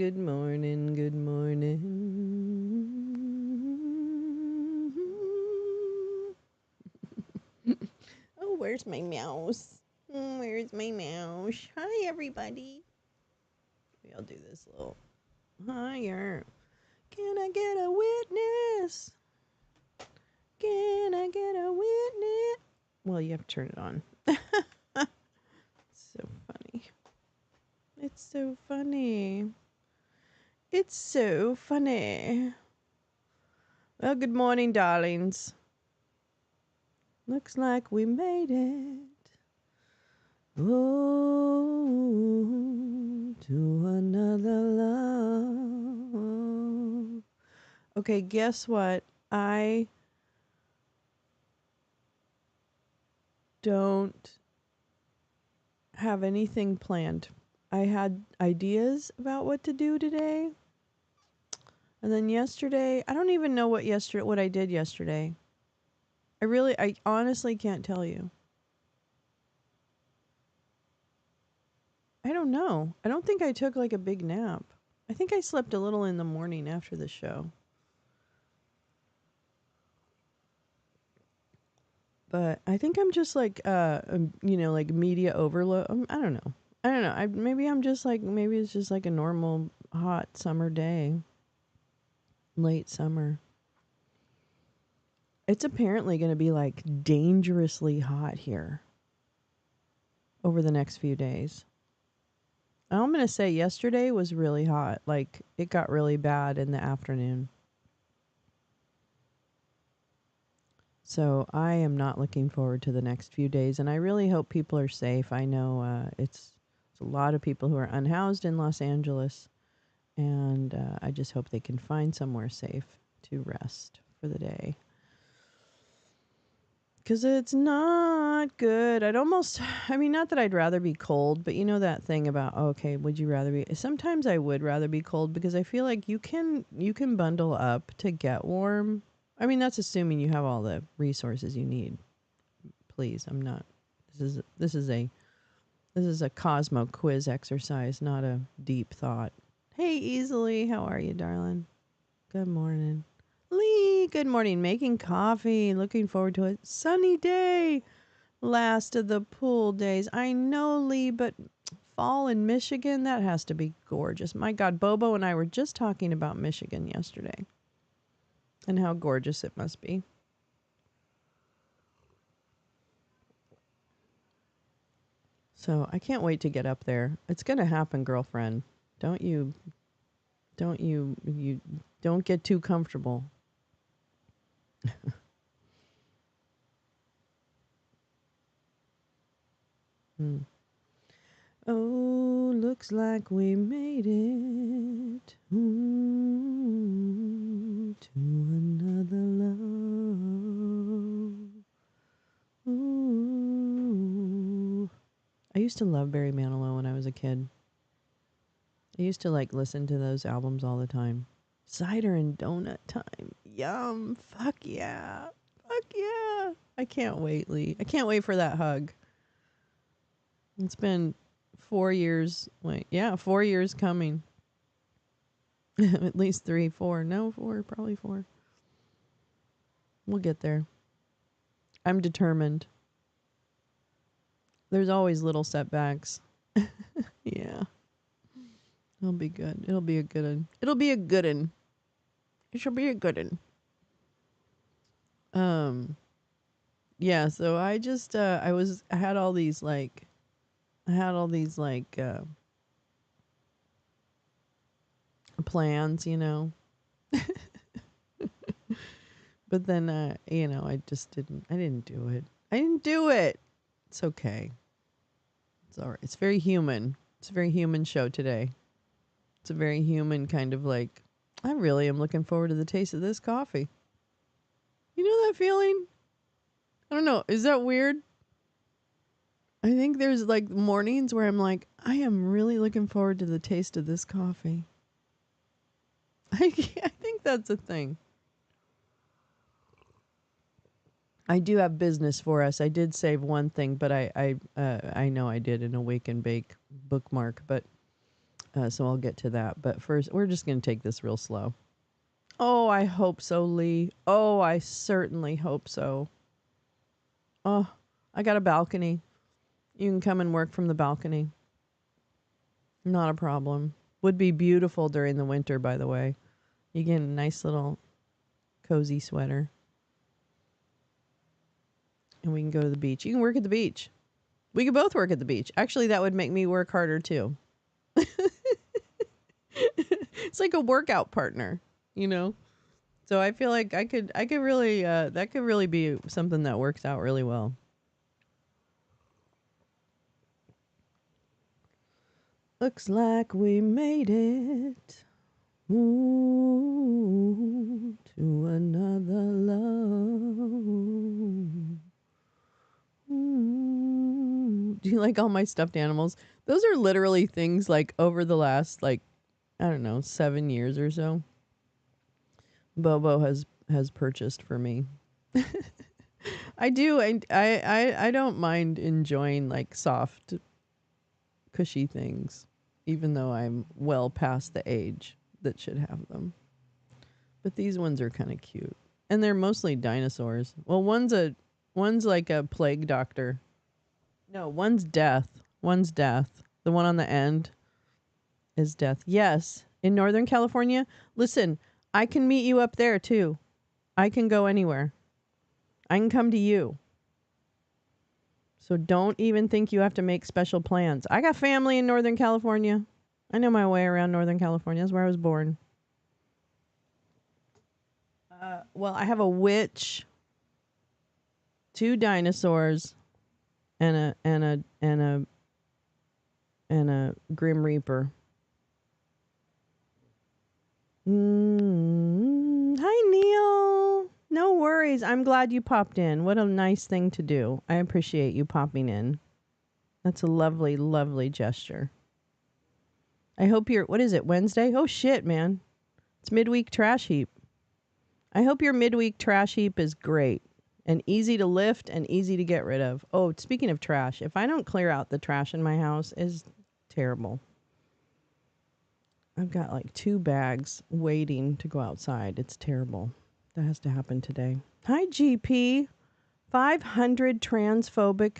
good morning, good morning. Oh, where's my mouse? Where's my mouse? Hi, everybody. Maybe I'll do this little higher. Can I get a witness? Can I get a witness? Well, you have to turn it on. So funny. It's so funny. It's so funny. Well, good morning, darlings. Looks like we made it. Oh, to another love. Okay, guess what? I don't have anything planned. I had ideas about what to do today. And then yesterday, I don't even know what I did yesterday. I honestly can't tell you. I don't know. I don't think I took like a big nap. I think I slept a little in the morning after the show. But I think I'm just like like media overload. I don't know. I don't know. Maybe it's just like a normal hot summer day. Late summer. It's apparently going to be like dangerously hot here over the next few days. I'm going to say yesterday was really hot. Like it got really bad in the afternoon. So I am not looking forward to the next few days, and I really hope people are safe. I know it's a lot of people who are unhoused in Los Angeles, and I just hope they can find somewhere safe to rest for the day. Because it's not good. Not that I'd rather be cold, but you know that thing about, okay, would you rather be, sometimes I would rather be cold because I feel like you can bundle up to get warm. I mean, that's assuming you have all the resources you need. Please, I'm not, this is a Cosmo quiz exercise, not a deep thought. Hey, Easily, how are you, darling? Good morning. Lee, good morning. Making coffee. Looking forward to a sunny day. Last of the pool days. I know, Lee, but fall in Michigan, that has to be gorgeous. My God, Bobo and I were just talking about Michigan yesterday and how gorgeous it must be. So I can't wait to get up there. It's going to happen, girlfriend. Don't you, you don't get too comfortable. Hmm. Oh, looks like we made it to another love. Ooh. I used to love Barry Manilow when I was a kid. I used to like listen to those albums all the time. Cider and donut time. Yum. Fuck yeah. Fuck yeah. I can't wait, Lee. I can't wait for that hug. It's been 4 years. Wait, yeah, 4 years coming. At least 3, 4. No, 4, probably 4. We'll get there. I'm determined. There's always little setbacks. Yeah. It'll be good. It'll be a good one. It'll be a good one. It shall be a good one. Yeah, so I just I had all these plans, you know. But then I didn't do it. I didn't do it. It's okay. It's all right. It's very human. It's a very human show today. It's a very human kind of like, I really am looking forward to the taste of this coffee. You know that feeling? I don't know. Is that weird? I think there's like mornings where I'm like, I am really looking forward to the taste of this coffee. I think that's a thing. I do have business for us. I did save one thing, but I know I did an Awake and Bake bookmark. But So I'll get to that. But first, we're just going to take this real slow. Oh, I hope so, Lee. Oh, I certainly hope so. Oh, I got a balcony. You can come and work from the balcony. Not a problem. Would be beautiful during the winter, by the way. You get a nice little cozy sweater. And we can go to the beach. You can work at the beach. We could both work at the beach. Actually, that would make me work harder too. It's like a workout partner, you know? So I feel like I could really, that could really be something that works out really well. Looks like we made it. Ooh, to another love. Ooh. Do you like all my stuffed animals? Those are literally things like over the last, like, I don't know, 7 years or so. Bobo has purchased for me. I do. I don't mind enjoying like soft, cushy things, even though I'm well past the age that should have them. But these ones are kind of cute, and they're mostly dinosaurs. Well, one's like a plague doctor. No, one's death. One's death. The one on the end is death. Yes, in Northern California. Listen, I can meet you up there too. I can go anywhere. I can come to you. So don't even think you have to make special plans. I got family in Northern California. I know my way around Northern California. That's where I was born. Well, I have a witch, 2 dinosaurs, and a Grim Reaper. Hi, Neil. No worries. I'm glad you popped in. What a nice thing to do. I appreciate you popping in. That's a lovely, lovely gesture. I hope what is it, Wednesday? Oh, shit, man. It's midweek trash heap. I hope your midweek trash heap is great and easy to lift and easy to get rid of. Oh, speaking of trash, if I don't clear out the trash in my house, is terrible. I've got like 2 bags waiting to go outside. It's terrible. That has to happen today. Hi, GP. 500 transphobic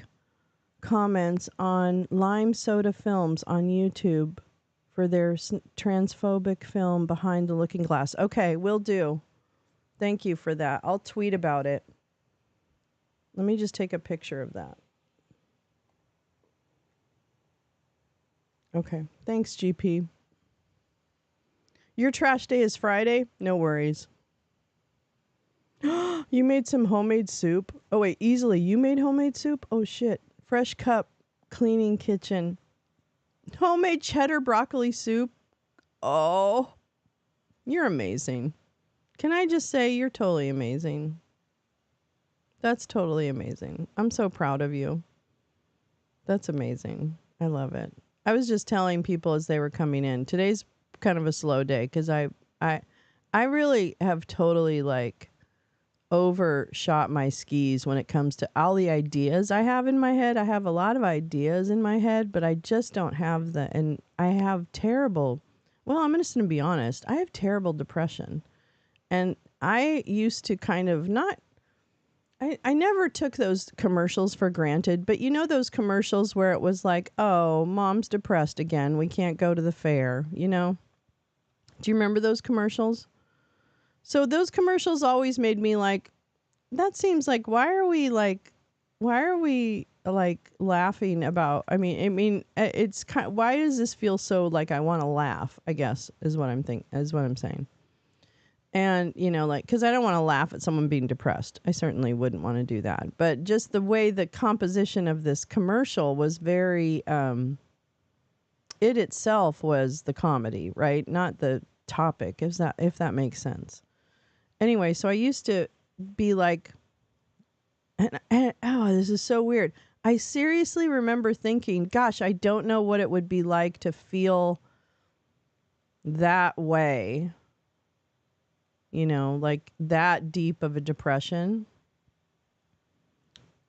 comments on Lime Soda Films on YouTube for their transphobic film Behind the Looking Glass. Okay, will do. Thank you for that. I'll tweet about it. Let me just take a picture of that. Okay. Thanks, GP. Your trash day is Friday? No worries. You made some homemade soup? Oh, wait. Easily. You made homemade soup? Oh, shit. Fresh cup. Cleaning kitchen. Homemade cheddar broccoli soup? Oh. You're amazing. Can I just say you're totally amazing? That's totally amazing. I'm so proud of you. That's amazing. I love it. I was just telling people as they were coming in, today's kind of a slow day because I really have totally like overshot my skis when it comes to all the ideas I have in my head. I have a lot of ideas in my head, but I just don't have and I have terrible, well, I'm just going to be honest. I have terrible depression. And I used to kind of I never took those commercials for granted, but you know those commercials where it was like, oh, mom's depressed again. We can't go to the fair, you know? Do you remember those commercials? So those commercials always made me like, that seems like, why are we like laughing about, it's kind of, why does this feel so like I want to laugh, I guess, is what I'm saying. And, you know, like, because I don't want to laugh at someone being depressed. I certainly wouldn't want to do that. But just the way the composition of this commercial was very, it itself was the comedy, right? Not the topic, if that makes sense. Anyway, so I used to be like, oh, this is so weird. I seriously remember thinking, gosh, I don't know what it would be like to feel that way. You know, like that deep of a depression.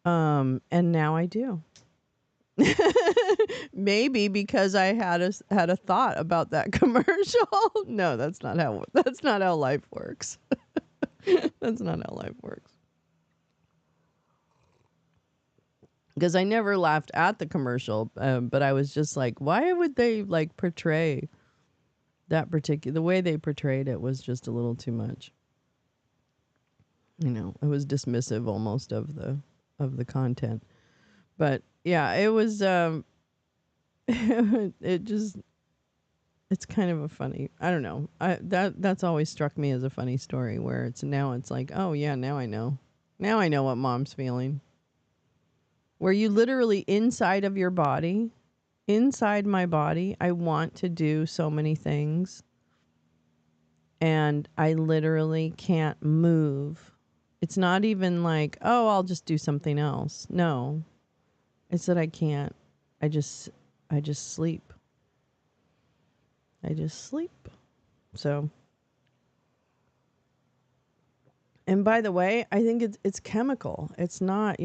And now I do. Maybe because I had a thought about that commercial. No, that's not how life works. That's not how life works. Because I never laughed at the commercial, but I was just like, why would they like portray that particular? The way they portrayed it was just a little too much. It was dismissive almost of the content. But yeah, it was. It just it's kind of a funny. I don't know. That's always struck me as a funny story where it's like, oh yeah, now I know. Now I know what mom's feeling. Where you literally inside of your body, inside my body, I want to do so many things and I literally can't move. It's not even like, oh, I'll just do something else. No. It's that I can't. I just sleep. I just sleep. So, and by the way, I think it's chemical. It's not,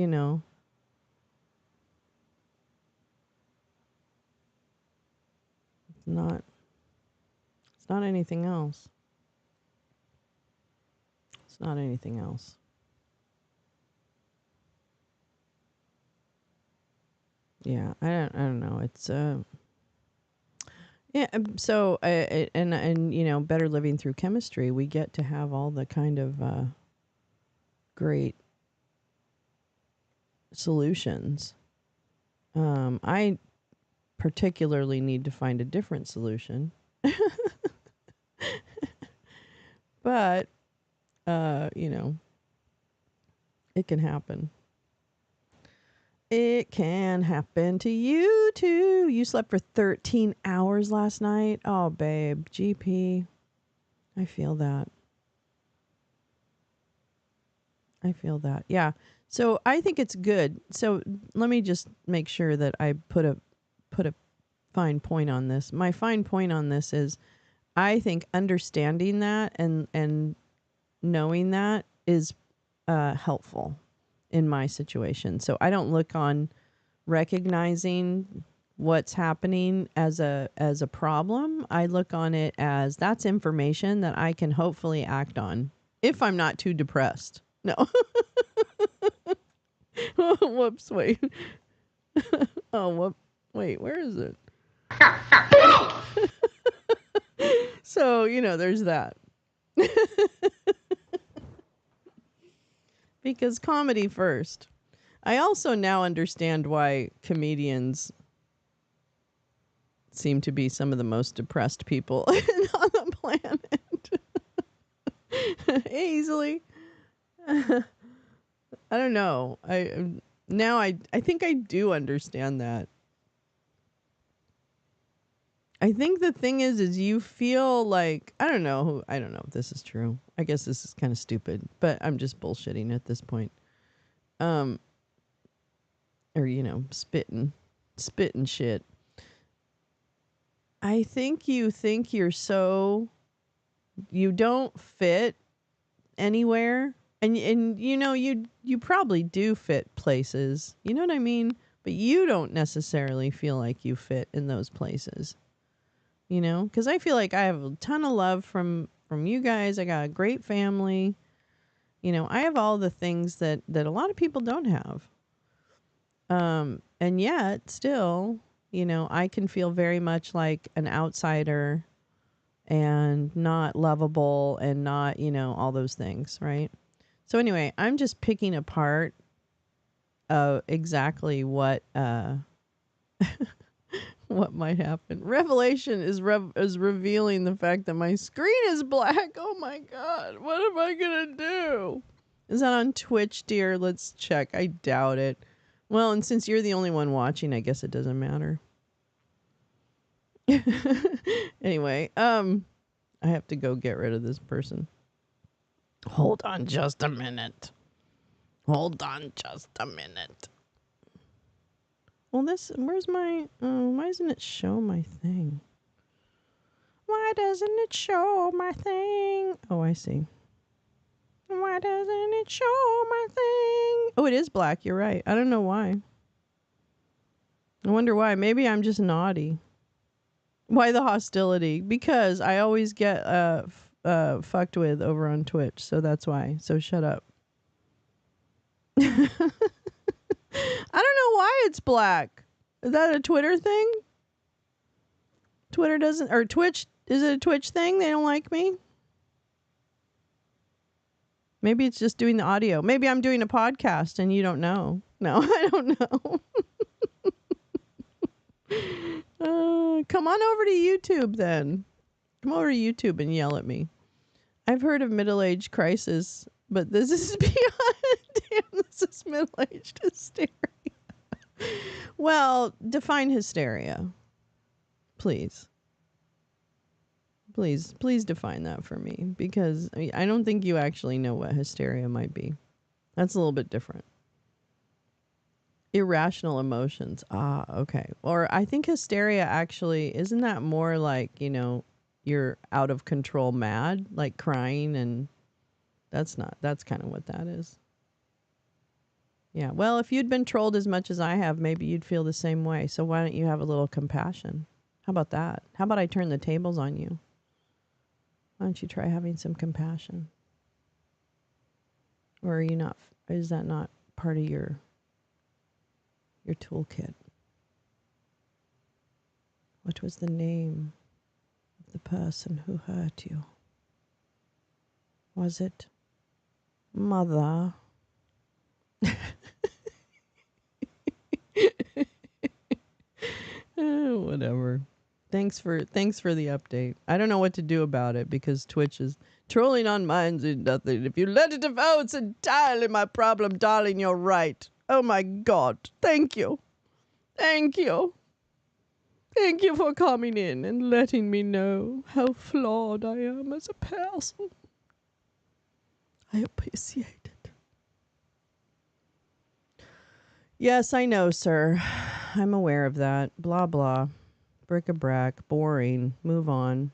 not it's not anything else. It's not anything else. Yeah, I don't know. It's yeah, so and better living through chemistry, we get to have all the kind of great solutions. I particularly need to find a different solution. But it can happen. It can happen to you too. You slept for 13 hours last night. Oh, babe, GP. I feel that. I feel that. Yeah. So I think it's good. So let me just make sure that I put a fine point on this. My fine point on this is I think understanding that and knowing that is helpful in my situation. So I don't look on recognizing what's happening as a problem. I look on it as that's information that I can hopefully act on if I'm not too depressed. No. Whoops, wait. Oh, whoop. Wait, where is it? So, there's that. Because comedy first. I also now understand why comedians seem to be some of the most depressed people on the planet. Easily. I don't know. I think I do understand that. I think the thing is you feel like I don't know if this is true. I guess this is kind of stupid, but I'm just bullshitting at this point. Um or spitting shit. I think you don't fit anywhere. And you probably do fit places. You know what I mean? But you don't necessarily feel like you fit in those places. Because I feel like I have a ton of love from you guys. I got a great family. I have all the things that a lot of people don't have. And yet still, I can feel very much like an outsider and not lovable and not, all those things, right? So anyway, I'm just picking apart exactly what what might happen. Revelation is revealing the fact that my screen is black. Oh my god, what am I gonna do? Is that on Twitch, dear? Let's check. I doubt it. Well, and since you're the only one watching, I guess it doesn't matter. Anyway, I have to go get rid of this person. Hold on just a minute. Hold on just a minute. Well, where's my, why doesn't it show my thing? Why doesn't it show my thing? Oh, I see. Why doesn't it show my thing? Oh, it is black. You're right. I don't know why. I wonder why. Maybe I'm just naughty. Why the hostility? Because I always get fucked with over on Twitch, so that's why. So shut up. I don't know why it's black. Is that a Twitter thing? Twitter doesn't, or Twitch, is it a Twitch thing? They don't like me? Maybe it's just doing the audio. Maybe I'm doing a podcast and you don't know. No, I don't know. Come on over to YouTube then. Come over to YouTube and yell at me. I've heard of middle-age crisis, but this is beyond. Damn, this is middle-aged hysteria. Well, define hysteria. Please. Please define that for me, because I don't think you actually know what hysteria might be. That's a little bit different. Irrational emotions. Ah, okay. Or I think hysteria actually, isn't that more like, you're out of control mad, like crying, and that's kind of what that is. Yeah. Well, if you'd been trolled as much as I have, maybe you'd feel the same way. So why don't you have a little compassion? How about that? How about I turn the tables on you? Why don't you try having some compassion? Or are you not? Is that not part of your toolkit? What was the name of the person who hurt you? Was it Mother? Whatever. Thanks for the update. I don't know what to do about it because Twitch is trolling on minds and nothing. If you let it devour, it's entirely my problem, darling. You're right. Oh my God. Thank you. Thank you. Thank you for coming in and letting me know how flawed I am as a person. I appreciate it. Yes, I know, sir. I'm aware of that. Blah, blah. Bric-a-brac. Boring. Move on.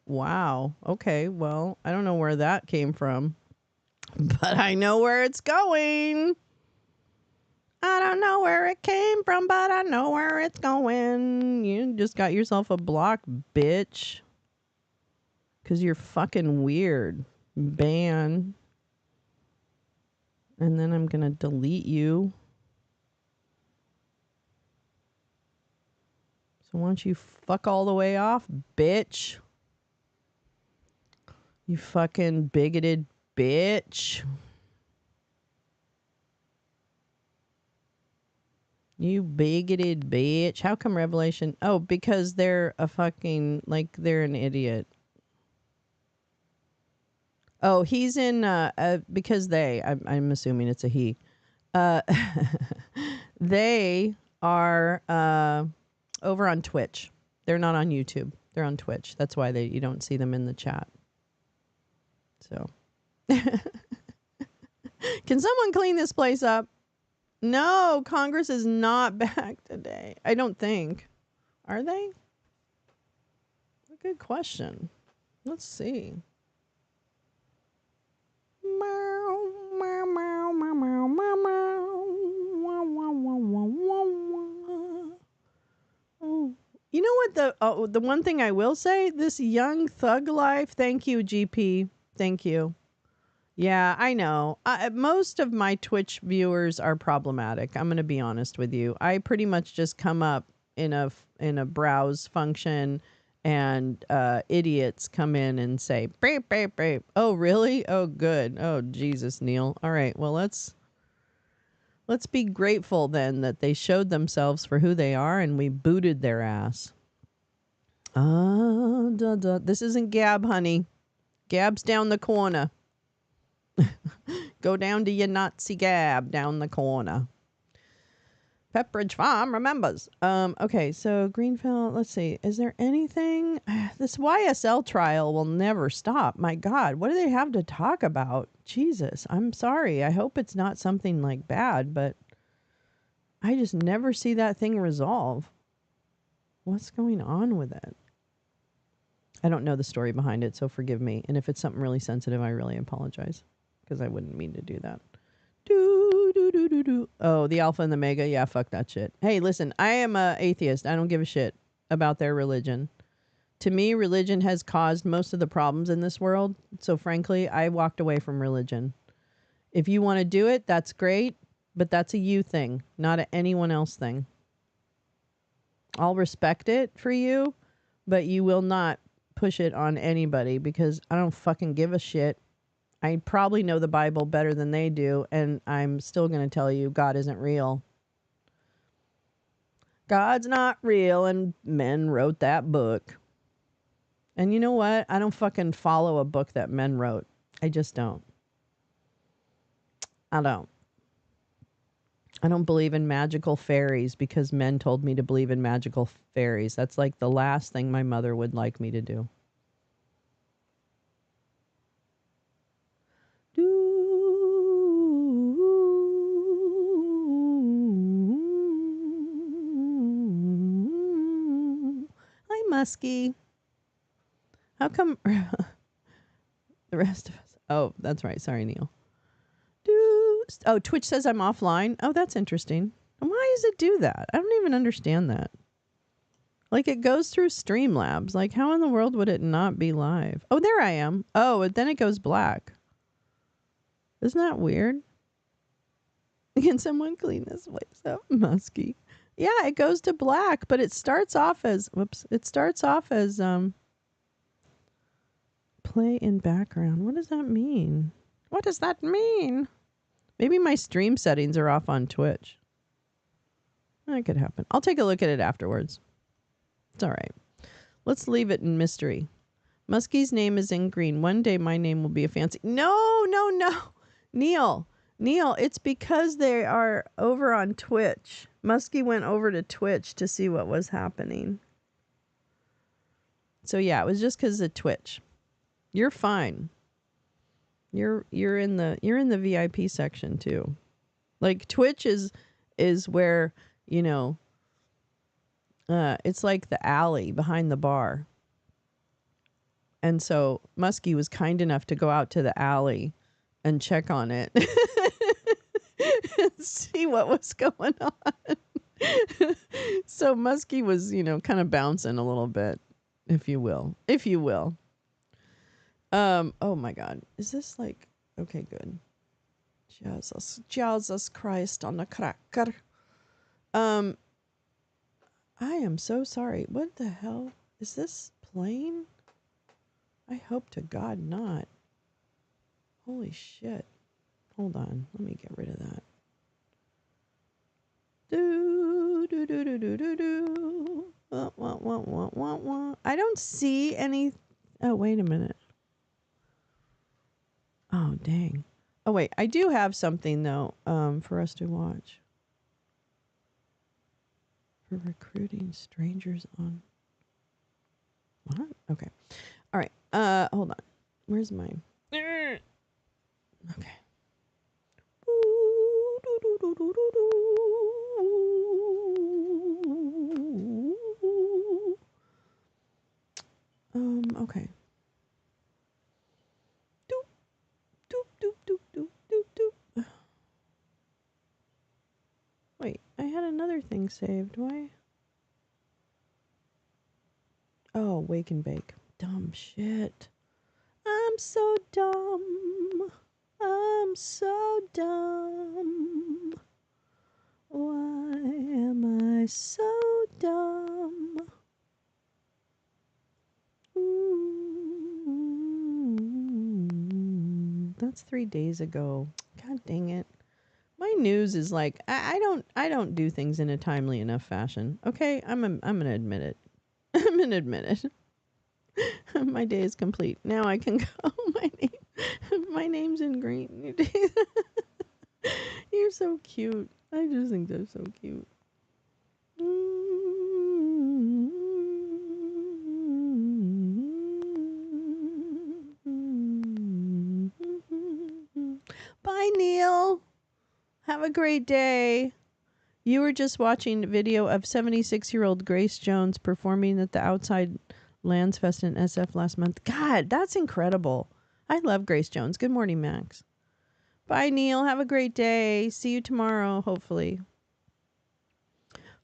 Wow. Okay, well, I don't know where that came from, but I know where it's going. I don't know where it came from, but I know where it's going. You just got yourself a block, bitch. Because you're fucking weird. Ban. And then I'm going to delete you. So why don't you fuck all the way off, bitch? You fucking bigoted bitch. You bigoted bitch. How come Revelation? Oh, because they're a fucking, like, they're an idiot. Oh, he's in, because I'm assuming it's a he. They are over on Twitch. They're not on YouTube. They're on Twitch. That's why you don't see them in the chat. So. Can someone clean this place up? No, Congress is not back today. I don't think. Are they? A good question. Let's see. You know what the one thing I will say? This Young Thug Life. Thank you, GP. Thank you. Yeah, I know. Most of my Twitch viewers are problematic. I'm going to be honest with you. I pretty much just come up in a browse function, and idiots come in and say, "Beep, beep, beep." Oh, really? Oh, good. Oh, Jesus, Neil. All right. Well, let's be grateful then that they showed themselves for who they are, and we booted their ass. This isn't Gab, honey. Gab's down the corner. Go down to your Nazi Gab down the corner. Pepperidge Farm remembers. Okay, so Greenfield, let's see. Is there anything? This YSL trial will never stop. My God, what do they have to talk about? Jesus, I'm sorry. I hope it's not something like bad, but I just never see that thing resolve. What's going on with it? I don't know the story behind it, so forgive me. And if it's something really sensitive, I really apologize because I wouldn't mean to do that. Do, do, do, do, do. Oh, the Alpha and the Mega. Yeah, fuck that shit. Hey, listen, I am a atheist. I don't give a shit about their religion. To me, religion has caused most of the problems in this world. So frankly, I walked away from religion. If you want to do it, that's great, but that's a you thing, not an anyone else thing. I'll respect it for you, but you will not push it on anybody because I don't fucking give a shit. I probably know the Bible better than they do, and I'm still going to tell you God isn't real. God's not real, and men wrote that book. And you know what? I don't fucking follow a book that men wrote. I just don't. I don't believe in magical fairies because men told me to believe in magical fairies. That's like the last thing my mother would like me to do. Hi, Muskie. How come the rest of us? Oh, that's right. Sorry, Neil. Oh, Twitch says I'm offline. Oh, that's interesting. Why does it do that? I don't even understand that. Like, it goes through Streamlabs. Like, how in the world would it not be live? Oh, there I am. Oh, then it goes black. Isn't that weird? Can someone clean this place up, Muskie? Yeah, it goes to black, but it starts off as play in background. What does that mean? What does that mean? Maybe my stream settings are off on Twitch. That could happen. I'll take a look at it afterwards. It's all right. Let's leave it in mystery. Muskie's name is in green. One day my name will be a fancy. No. Neil, it's because they are over on Twitch. Muskie went over to Twitch to see what was happening. So yeah, it was just because of Twitch. You're fine. You're in the VIP section too. Like Twitch is where, you know, it's like the alley behind the bar. And so Muskie was kind enough to go out to the alley and check on it and see what was going on. So Muskie was, kind of bouncing a little bit, if you will. Oh my God. Is this like, okay, good. Jesus Christ on the cracker. I am so sorry. What the hell? Is this playing? I hope to God not. Holy shit. Hold on. Let me get rid of that. I don't see any. Oh, wait a minute. Oh, dang. Oh, wait. I do have something, though, for us to watch. For recruiting strangers on. What? Okay. All right. Hold on. Where's mine? Okay. Okay. Doop, doop, doop, doop, doop, doop, doop. Wait, I had another thing saved. Why? Oh, wake and bake. Dumb shit. I'm so dumb. I'm so dumb. Why am I so dumb? That's 3 days ago. God dang it. My news is like I don't do things in a timely enough fashion. Okay, I'm gonna admit it. I'm gonna admit it. My day is complete. Now I can go. My name's in green. You're so cute. I just think they're so cute. Bye, Neil. Have a great day. You were just watching a video of 76-year-old Grace Jones performing at the outside Lands Fest in SF last month. God, that's incredible. I love Grace Jones. Good morning, Max. Bye, Neil. Have a great day. See you tomorrow, hopefully.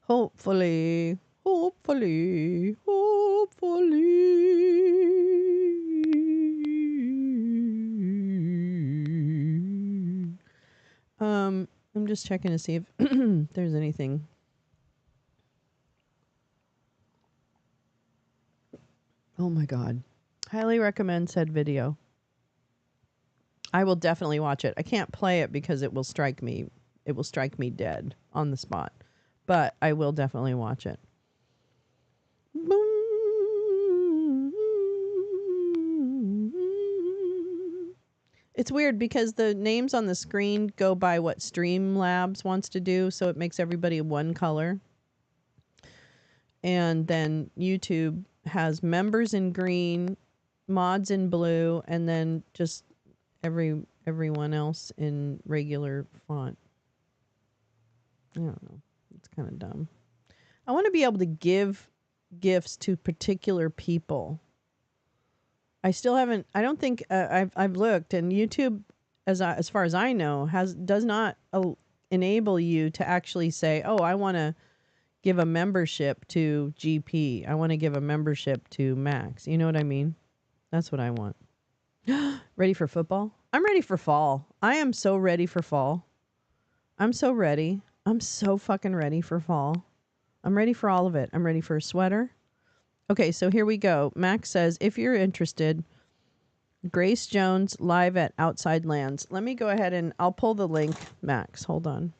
Hopefully. Hopefully. Hopefully. I'm just checking to see if there's anything. Oh my God. Highly recommend said video. I will definitely watch it. I can't play it because it will strike me. It will strike me dead on the spot. But I will definitely watch it. It's weird because the names on the screen go by what Streamlabs wants to do, so it makes everybody one color. And then YouTube has members in green, mods in blue, and then just everyone else in regular font. I don't know. It's kind of dumb. I want to be able to give gifts to particular people. I still haven't. I don't think I've looked, and YouTube, as far as I know, does not enable you to actually say, "Oh, I want to give a membership to GP. I want to give a membership to Max." You know what I mean? That's what I want. Ready for football? I'm ready for fall. I am so ready for fall. I'm so ready. I'm so fucking ready for fall. I'm ready for all of it. I'm ready for a sweater. Okay, so here we go. Max says, if you're interested, Grace Jones live at Outside Lands. Let me go ahead and I'll pull the link, Max. Hold on.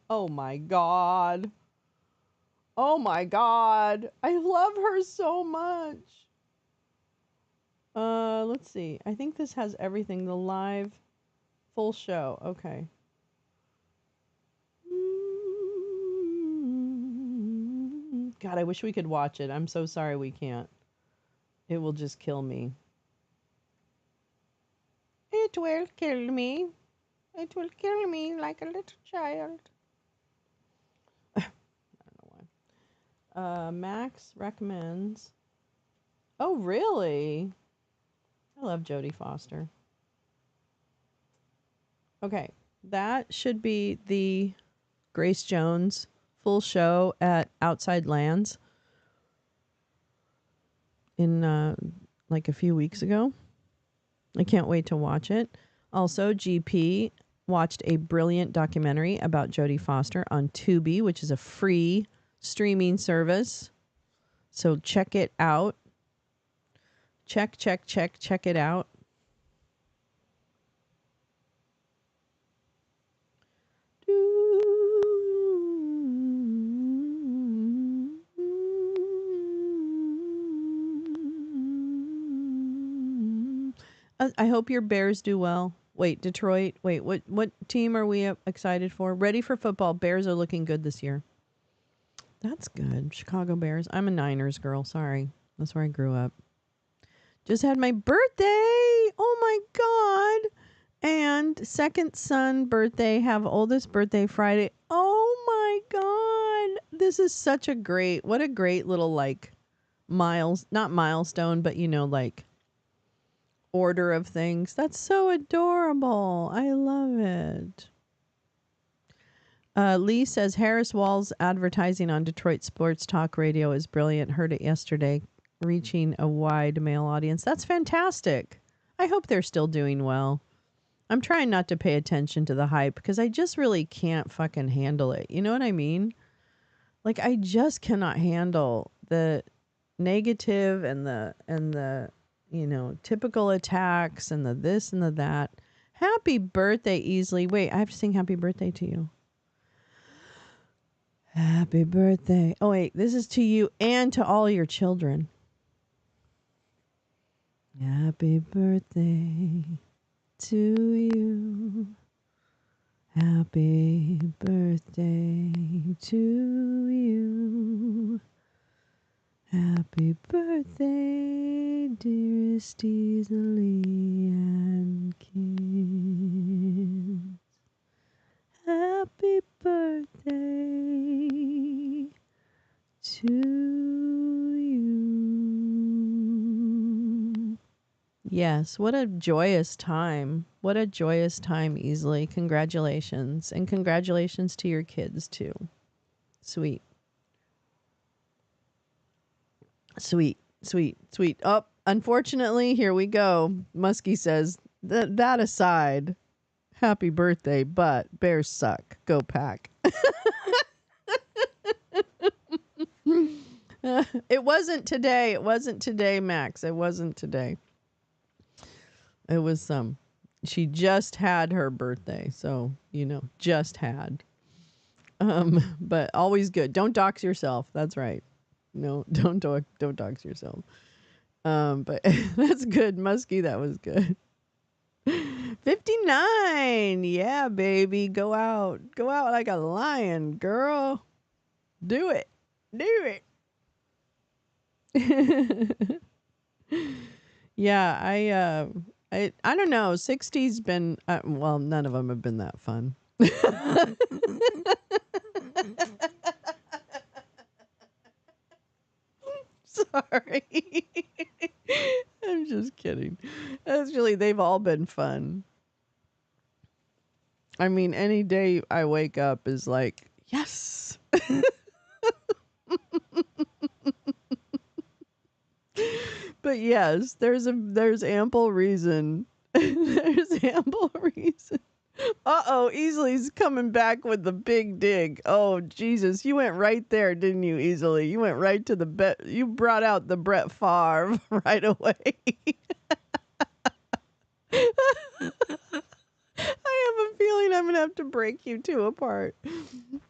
Oh my God. Oh my God. I love her so much. Let's see. I think this has everything. The live full show. Okay. God, I wish we could watch it. I'm so sorry we can't. It will just kill me. It will kill me. It will kill me like a little child. I don't know why. Max recommends. Oh, really? I love Jodie Foster. Okay, that should be the Grace Jones full show at Outside Lands in like a few weeks ago. I can't wait to watch it. Also, GP watched a brilliant documentary about Jodie Foster on Tubi, which is a free streaming service. So check it out. Check it out. I hope your Bears do well. Wait, Detroit. Wait, what team are we excited for? Ready for football. Bears are looking good this year. That's good. Chicago Bears. I'm a Niners girl. Sorry. That's where I grew up. Just had my birthday. Oh my God. And second son birthday. Have oldest birthday Friday. Oh my God. This is such a great, what a great little like not milestone, but like order of things. That's so adorable. I love it. Lee says Harris Wall's advertising on Detroit Sports Talk Radio is brilliant. Heard it yesterday, reaching a wide male audience. That's fantastic. I hope they're still doing well. I'm trying not to pay attention to the hype because I just really can't fucking handle it. You know what I mean? Like I just cannot handle the negative and the typical attacks and the this and the that. Happy birthday, Easley. Wait, I have to sing happy birthday to you. Happy birthday. Oh, wait, this is to you and to all your children. Happy birthday to you. Happy birthday to you. Happy birthday, dearest easily and Kim. Happy birthday to you. Yes, what a joyous time. What a joyous time, Easily. Congratulations. And congratulations to your kids, too. Sweet. Sweet, sweet, sweet. Oh, unfortunately, here we go. Muskie says, that aside, happy birthday, but Bears suck. Go Pack. It wasn't today. It wasn't today, Max. It wasn't today. It was she just had her birthday, so just had. But always good. Don't dox yourself. That's right. No, don't dox yourself. But that's good, Muskie. That was good. 59. Yeah, baby. Go out like a lion, girl. Do it. Yeah, I don't know. 60's been well, none of them have been that fun. Sorry. I'm just kidding. Actually, they've all been fun. I mean, any day I wake up is like, yes. But yes, there's ample reason. There's ample reason. Uh-oh, Easley's coming back with the big dig. Oh, Jesus, you went right there, didn't you, Easily? You went right to the you brought out the Brett Favre right away. I have a feeling I'm going to have to break you two apart.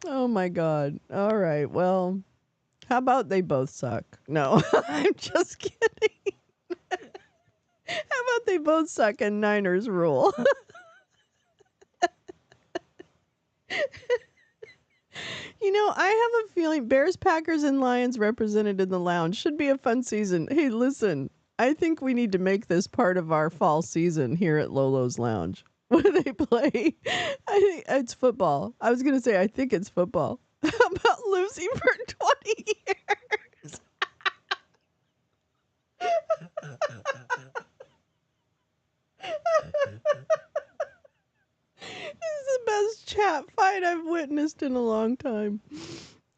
Oh, my God. All right, well, how about they both suck? No, I'm just kidding. How about they both suck and Niners rule? I have a feeling Bears, Packers, and Lions represented in the lounge should be a fun season. Hey, listen, I think we need to make this part of our fall season here at Lolo's Lounge. What do they play? I think it's football. I was going to say, I think it's football. How about losing for 20 years? This is the best chat fight I've witnessed in a long time.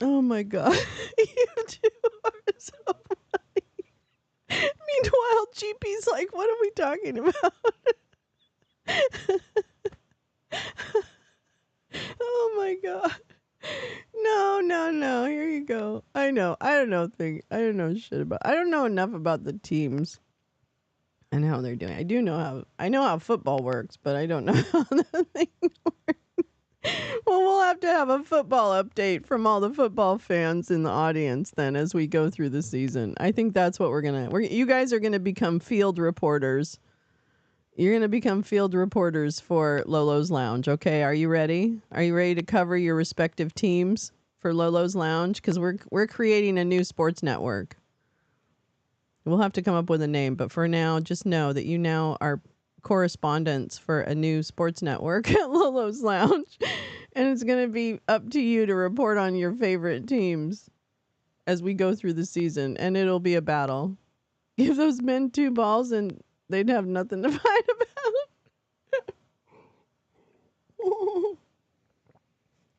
Oh my God. You two are so funny. Meanwhile, GP's like, what are we talking about? Oh my God. No. Here you go. I know. I don't know shit about. I don't know enough about the teams and how they're doing. I know how football works, but I don't know how the thing works. Well, we'll have to have a football update from all the football fans in the audience then as we go through the season. I think that's what you guys are going to become field reporters. You're going to become field reporters for Lolo's Lounge. Okay, are you ready? Are you ready to cover your respective teams for Lolo's Lounge? Because we're creating a new sports network. We'll have to come up with a name, but for now, just know that you now are correspondents for a new sports network at Lolo's Lounge. And it's going to be up to you to report on your favorite teams as we go through the season. And it'll be a battle. Give those men 2 balls and they'd have nothing to fight about.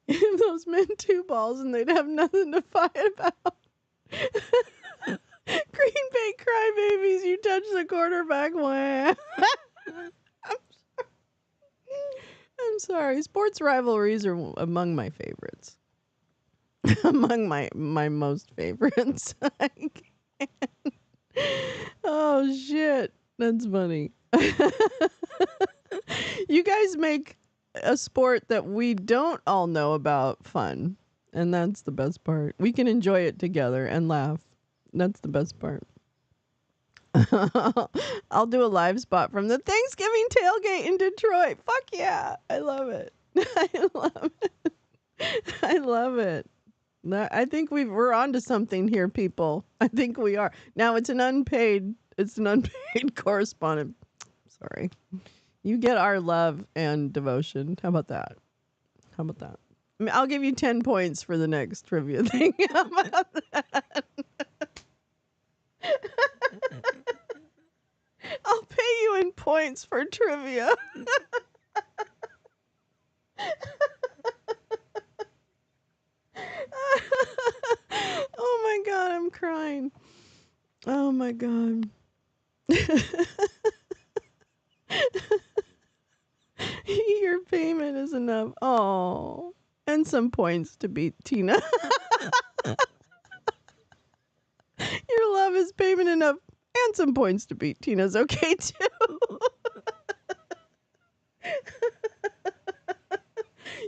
Give those men 2 balls and they'd have nothing to fight about. Green Bay crybabies, you touch the quarterback. I'm sorry. Sports rivalries are among my favorites. Among my most favorites. Oh, shit. That's funny. You guys make a sport that we don't all know about fun. And that's the best part. We can enjoy it together and laugh. That's the best part. I'll do a live spot from the Thanksgiving tailgate in Detroit. Fuck yeah. I love it. I love it. I think we're onto something here, people. I think we are. Now it's an unpaid correspondent. Sorry. You get our love and devotion. How about that? How about that? I mean, I'll give you 10 points for the next trivia thing. How about that? I'll pay you in points for trivia. Oh my god, I'm crying. Oh my god. Your payment is enough. Oh, and some points to beat Tina. Your love is payment enough and some points to beat Tina's okay too.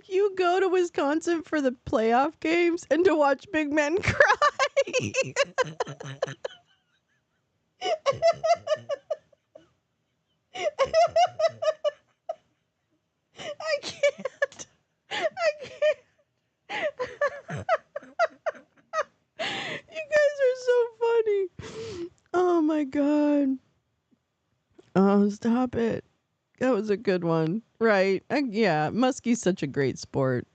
You go to Wisconsin for the playoff games and to watch big men cry. I can't. I can't. You guys are so funny. Oh my god. Oh, stop it. That was a good one. Right. Yeah, Muskie's such a great sport.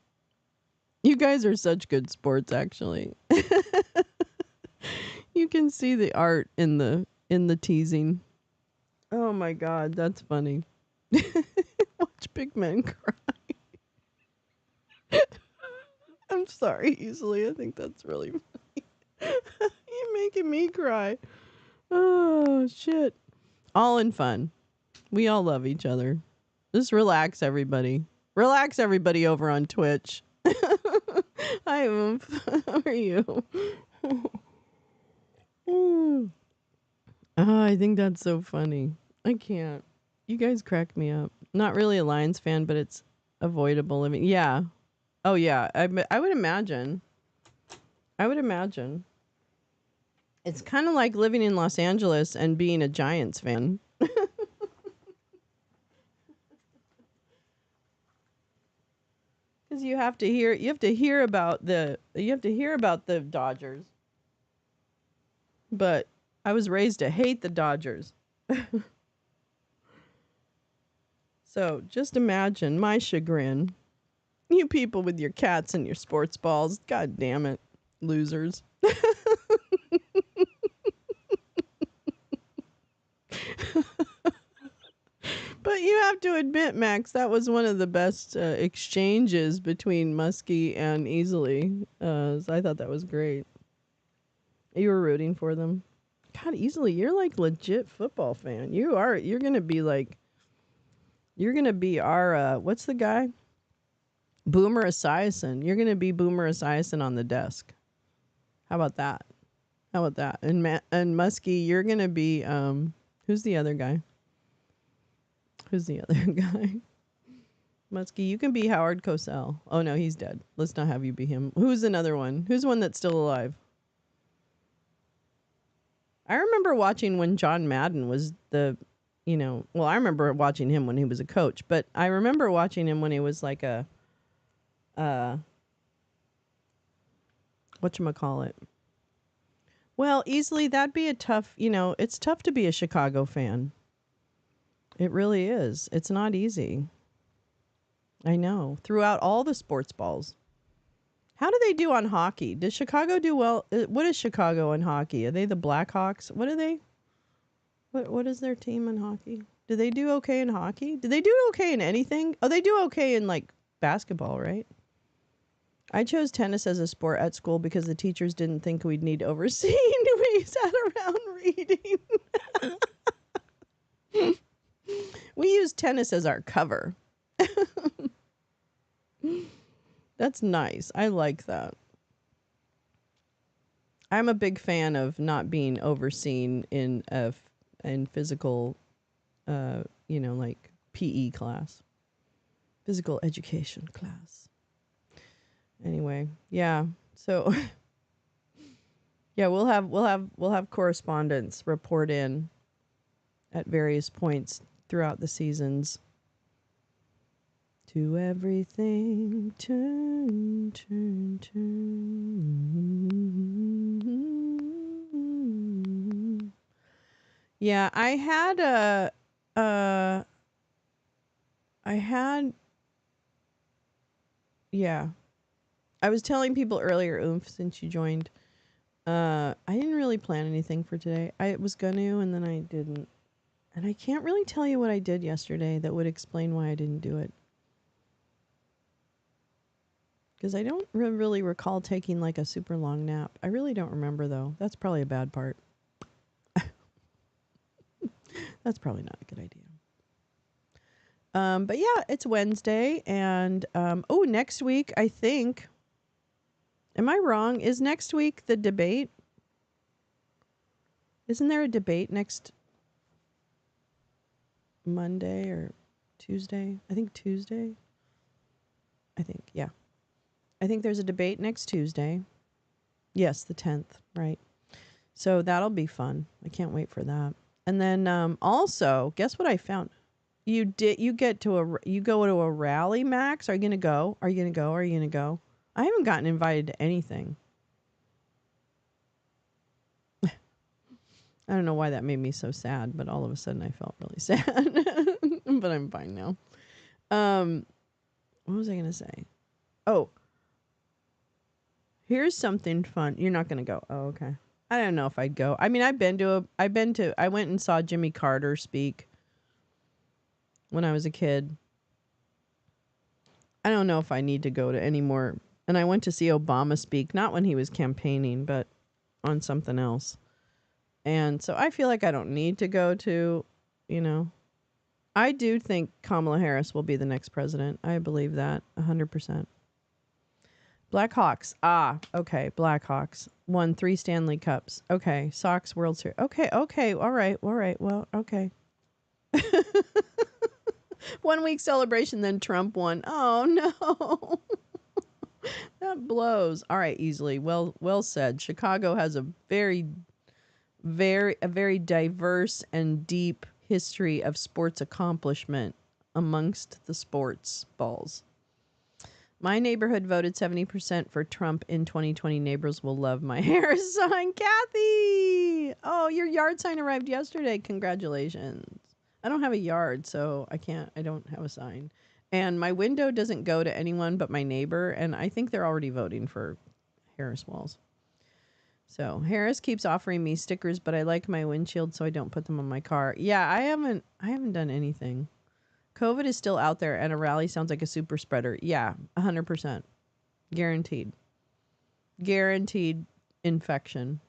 You guys are such good sports, actually. You can see the art in the teasing. Oh my god, that's funny. Watch big men cry. I'm sorry, easily. I think that's really funny. You're making me cry. Oh shit. All in fun. We all love each other. Just relax, everybody. Relax, everybody over on Twitch. Hi, Oomph. How are you? Oh, I think that's so funny. I can't. You guys crack me up. Not really a Lions fan, but it's avoidable. I mean, yeah. Oh, yeah. I would imagine. I would imagine. It's kind of like living in Los Angeles and being a Giants fan. Because you have to hear about the Dodgers. But I was raised to hate the Dodgers. So just imagine my chagrin. You people with your cats and your sports balls. God damn it. Losers. But you have to admit, Max, that was one of the best exchanges between Muskie and Easily. So I thought that was great. You were rooting for them. God, Easily, you're like legit football fan. You are. You're gonna be like. You're gonna be our. What's the guy? Boomer Esiason. You're gonna be Boomer Esiason on the desk. How about that? How about that? And Muskie, you're gonna be. Who's the other guy? Who's the other guy? Muskie, you can be Howard Cosell. Oh no, he's dead. Let's not have you be him. Who's another one? Who's one that's still alive? I remember watching when John Madden was I remember watching him when he was a coach, but I remember watching him when he was like a, whatchamacallit. Well, Easily, that'd be a tough, it's tough to be a Chicago fan. It really is. It's not easy. I know. Throughout all the sports balls. How do they do on hockey? Does Chicago do well? What is Chicago in hockey? Are they the Blackhawks? What are they? What is their team in hockey? Do they do okay in hockey? Do they do okay in anything? Oh, they do okay in like basketball, right? I chose tennis as a sport at school because the teachers didn't think we'd need overseeing. We sat around reading. We used tennis as our cover. That's nice. I like that. I'm a big fan of not being overseen in physical, like PE class, physical education class. Anyway, yeah. So, yeah, we'll have correspondents report in at various points throughout the seasons To everything, turn, turn, turn. Yeah, I had yeah. I was telling people earlier, since you joined, I didn't really plan anything for today. I was gonna, and then I didn't. And I can't really tell you what I did yesterday that would explain why I didn't do it. Because I don't really recall taking like a super long nap. I really don't remember, though. That's probably a bad part. That's probably not a good idea. But yeah, it's Wednesday. And next week, I think. Am I wrong? Is next week the debate? Isn't there a debate next Monday or Tuesday? I think Tuesday. Yeah. I think there's a debate next Tuesday. Yes, the 10th, right. So that'll be fun. I can't wait for that. And then also, guess what I found? You go to a rally, Max? Are you going to go? Are you going to go? Are you going to go? I haven't gotten invited to anything. I don't know why that made me so sad, but all of a sudden I felt really sad. But I'm fine now. What was I going to say? Oh, here's something fun. You're not going to go. Oh, okay. I don't know if I'd go. I mean, I went and saw Jimmy Carter speak when I was a kid. I don't know if I need to go to any more. And I went to see Obama speak, not when he was campaigning, but on something else. And so I feel like I don't need to go to, I do think Kamala Harris will be the next president. I believe that 100%. Blackhawks. Okay. Blackhawks won 3 Stanley Cups. Okay. Sox World Series. Okay. All right. Well, okay. 1 week celebration, then Trump won. Oh, no. That blows. All right, easily. Well said. Chicago has a very diverse and deep history of sports accomplishment amongst the sports balls. My neighborhood voted 70% for Trump in 2020. Neighbors will love my Harris sign. Kathy! Oh, your yard sign arrived yesterday. Congratulations. I don't have a yard, so I don't have a sign. And my window doesn't go to anyone but my neighbor, and I think they're already voting for Harris walls. So Harris keeps offering me stickers, but I like my windshield, so I don't put them on my car. Yeah, I haven't done anything. COVID is still out there, and a rally sounds like a super spreader. Yeah, 100%. Guaranteed. Guaranteed infection,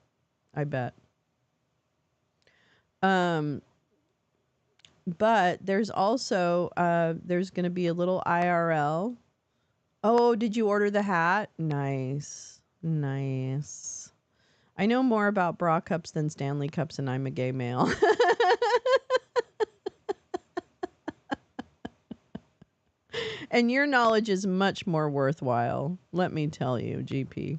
I bet. But there's also, there's going to be a little IRL. Oh, did you order the hat? Nice. I know more about bra cups than Stanley cups, and I'm a gay male. And your knowledge is much more worthwhile, let me tell you, GP.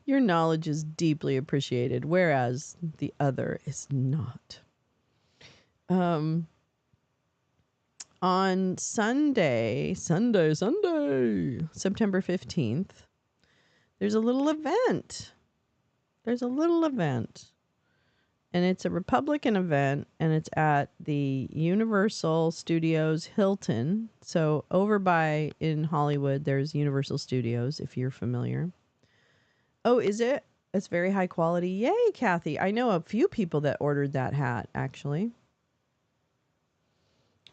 Your knowledge is deeply appreciated, whereas the other is not. On Sunday, September 15th, there's a little event. And it's a Republican event, and it's at the Universal Studios Hilton. So over by in Hollywood, there's Universal Studios, if you're familiar. Oh, is it? It's very high quality. Yay, Kathy. I know a few people that ordered that hat, actually.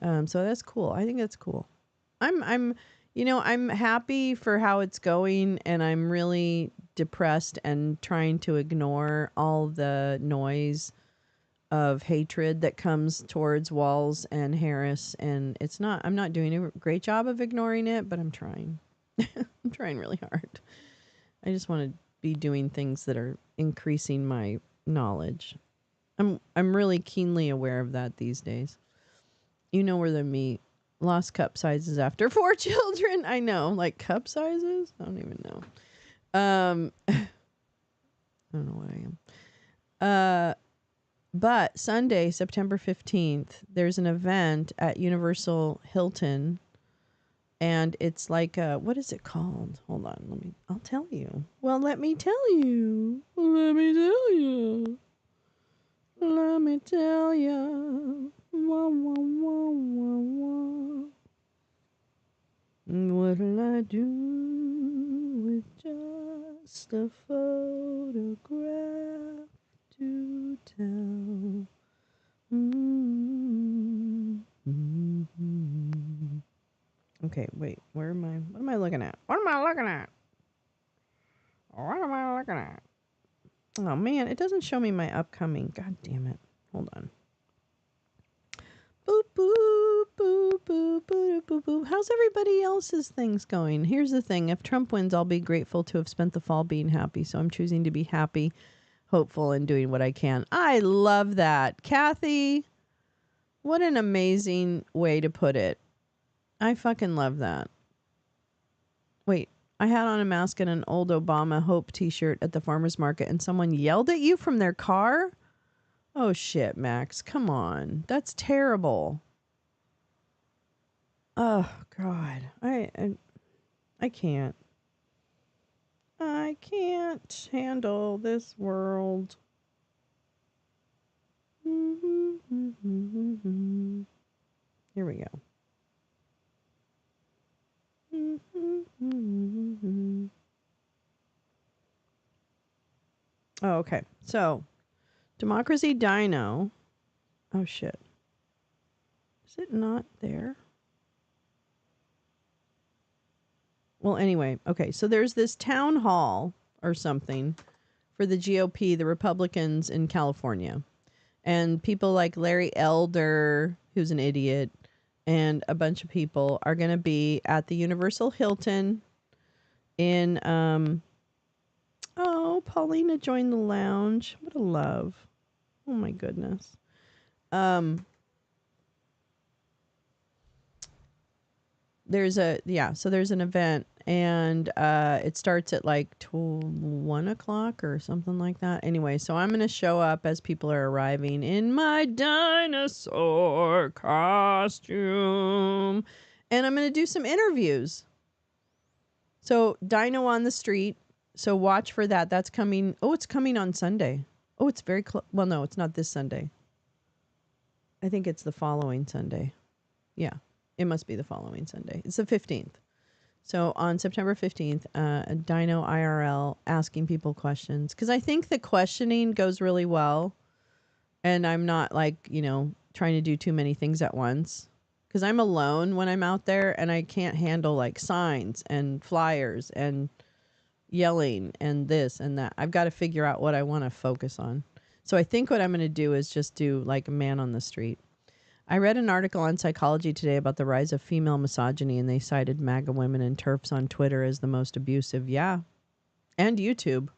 So that's cool. I think that's cool. I'm happy for how it's going, and I'm really depressed and trying to ignore all the noise of hatred that comes towards Walz and Harris. And I'm not doing a great job of ignoring it, but I'm trying. I'm trying really hard. I just want to be doing things that are increasing my knowledge. I'm really keenly aware of that these days. You know where they meet. Lost cup sizes after 4 children. I know, like cup sizes. I don't even know. I don't know what I am. But Sunday, September 15th, there's an event at Universal Hilton, and it's like what is it called? Hold on, I'll tell you. Well, let me tell you. Let me tell you. Let me tell you. Wah, wah, wah, wah, wah. What'll I do with just a photograph to tell? Mm-hmm. Okay, wait. Where am I? What am I looking at? What am I looking at? What am I looking at? Oh man, it doesn't show me my upcoming. God damn it. Hold on. Boop boop boop boop boop boop boop. How's everybody else's things going? Here's the thing. If Trump wins, I'll be grateful to have spent the fall being happy. So I'm choosing to be happy, hopeful, and doing what I can. I love that. Kathy, what an amazing way to put it. I fucking love that. Wait, I had on a mask and an old Obama Hope t-shirt at the farmer's market and someone yelled at you from their car? Oh shit, Max. Come on. That's terrible. Oh God. I can't. I can't handle this world. Here we go. Oh, okay. So, Democracy Dino. Oh, shit. Is it not there? Well, anyway. Okay. So, there's this town hall or something for the GOP, the Republicans in California. And people like Larry Elder, who's an idiot, and a bunch of people are going to be at the Universal Hilton in, oh, Paulina joined the lounge. What a love. Oh my goodness. There's an event and it starts at like 1 o'clock or something like that. Anyway, so I'm going to show up as people are arriving in my dinosaur costume and I'm going to do some interviews. So Dino on the Street. So watch for that. That's coming. Oh, it's coming on Sunday. Oh, it's very close. Well, no, it's not this Sunday. I think it's the following Sunday. Yeah, it must be the following Sunday. It's the 15th. So on September 15th, Dino IRL asking people questions. Because I think the questioning goes really well. And I'm not like, trying to do too many things at once. Because I'm alone when I'm out there and I can't handle like signs and flyers and yelling and this and that. I've got to figure out what I want to focus on. So I think what I'm going to do is just do like a man on the street. I read an article on Psychology Today about the rise of female misogyny, and they cited MAGA women and TERFs on Twitter as the most abusive. Yeah. And YouTube.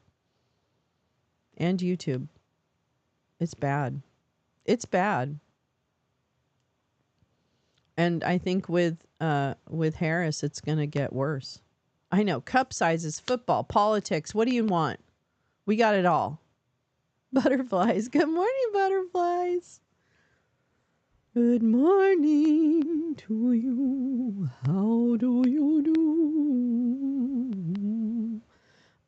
It's bad. It's bad. And I think with Harris, it's going to get worse. I know. Cup sizes, football, politics. What do you want? We got it all. Butterflies. Good morning, butterflies. Good morning to you. How do you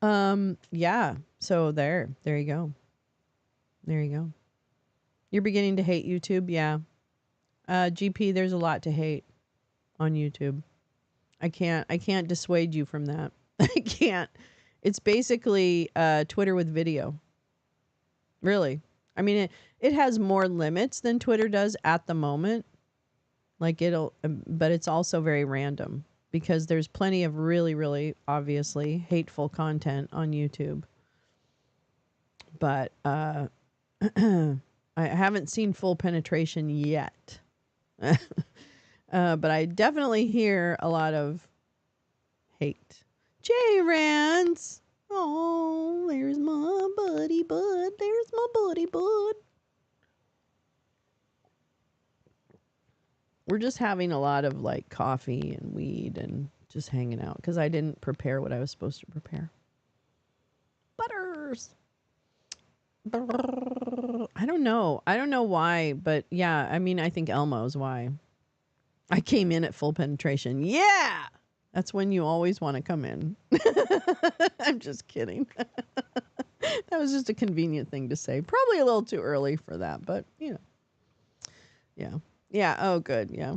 do? Yeah. So there you go. There you go. You're beginning to hate YouTube. Yeah. GP, there's a lot to hate on YouTube. I can't dissuade you from that. I can't. It's basically Twitter with video. Really. I mean, it has more limits than Twitter does at the moment. Like but it's also very random because there's plenty of really, really obviously hateful content on YouTube. But I haven't seen full penetration yet. But I definitely hear a lot of hate. Jay Rance. Oh, there's my buddy bud. There's my buddy bud. We're just having a lot of like coffee and weed and just hanging out because I didn't prepare what I was supposed to prepare. Butters. I don't know. I don't know why, but yeah, I mean, I think Elmo's why. I came in at full penetration. Yeah! That's when you always want to come in. I'm just kidding. That was just a convenient thing to say. Probably a little too early for that, but, you know. Yeah. Yeah. Oh, good. Yeah.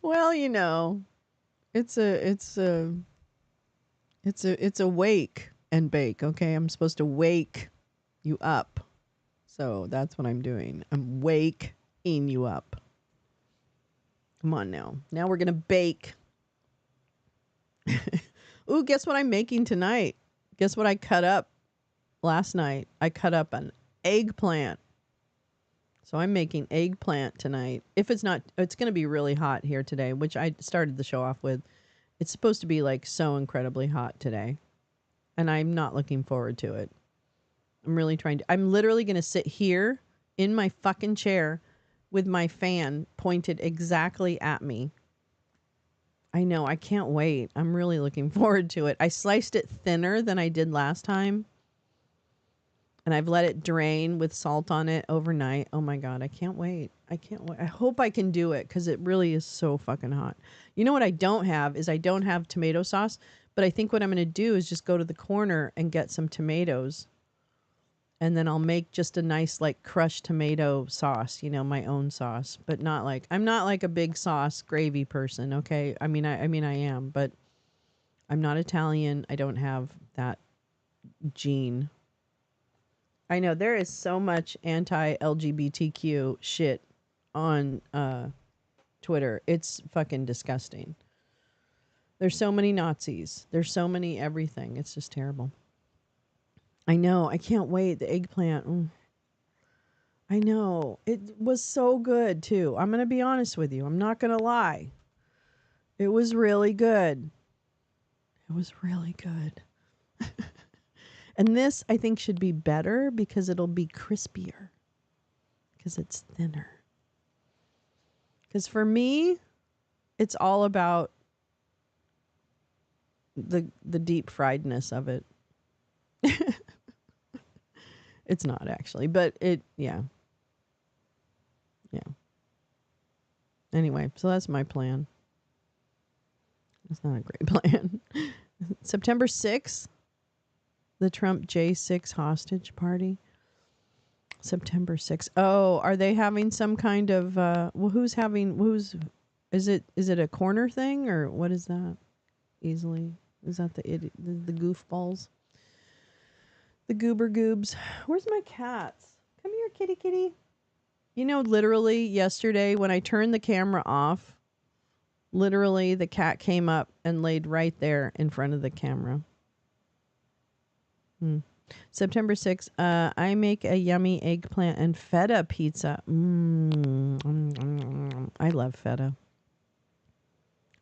Well, you know, it's a wake and bake, okay? I'm supposed to wake you up. So that's what I'm doing. I'm waking you up. Come on now. Now we're going to bake. Ooh, guess what I'm making tonight? Guess what I cut up last night? I cut up an eggplant. So I'm making eggplant tonight. If it's not, it's going to be really hot here today, which I started the show off with. It's supposed to be like so incredibly hot today. And I'm not looking forward to it. I'm really trying to. I'm literally going to sit here in my fucking chair with my fan pointed exactly at me. I know. I can't wait. I'm really looking forward to it. I sliced it thinner than I did last time. And I've let it drain with salt on it overnight. Oh my God. I can't wait. I can't wait. I hope I can do it because it really is so fucking hot. You know what I don't have is I don't have tomato sauce. But I think what I'm going to do is just go to the corner and get some tomatoes. And then I'll make just a nice like crushed tomato sauce, you know, my own sauce, but not like I'm not like a big sauce gravy person, okay? I mean I am, but I'm not Italian. I don't have that gene. I know there is so much anti-LGBTQ shit on Twitter. It's fucking disgusting. There's so many Nazis. There's so many everything. It's just terrible. I know. I can't wait. The eggplant. I know. It was so good, too. I'm going to be honest with you. I'm not going to lie. It was really good. It was really good. And this, I think, should be better because it'll be crispier. Because it's thinner. Because for me, it's all about the deep friedness of it. It's not actually, but yeah. Anyway, so that's my plan. It's not a great plan. September 6th, the Trump J6 hostage party. September 6th. Oh, are they having some kind of, is it a corner thing or what is that? Is that the goofballs? The goober goobs. Where's my cats? Come here, kitty kitty. You know, literally yesterday when I turned the camera off, literally the cat came up and laid right there in front of the camera. September 6th, I make a yummy eggplant and feta pizza. I love feta.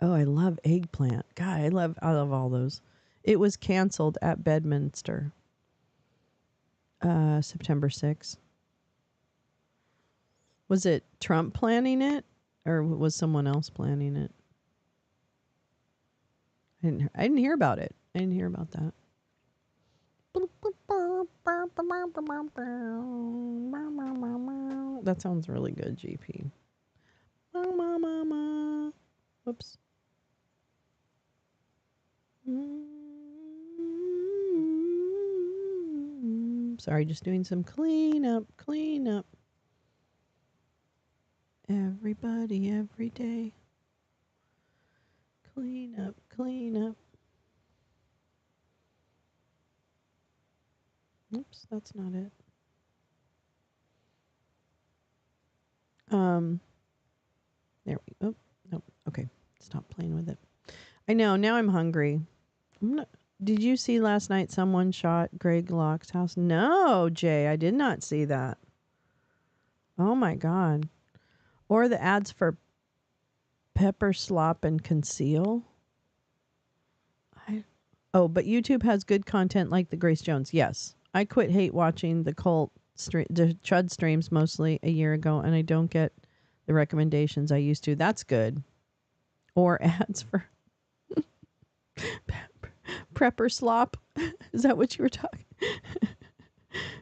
Oh, I love eggplant. God, I love all those. It was canceled at Bedminster. September 6th. Was it Trump planning it or was someone else planning it? I didn't hear about it. I didn't hear about that. That sounds really good, GP. Whoops. Sorry, just doing some clean up. Everybody, every day. Clean up. Oops, that's not it. There we go. Oh, nope. Okay, stop playing with it. I know, now I'm hungry. Did you see last night someone shot Greg Locke's house? No, Jay, I did not see that. Oh my God. Or the ads for Pepper Slop and Conceal. But YouTube has good content like the Grace Jones. Yes. I quit hate watching the the Chud streams mostly a year ago, and I don't get the recommendations I used to. That's good. Or ads for Prepper slop. Is that what you were talking?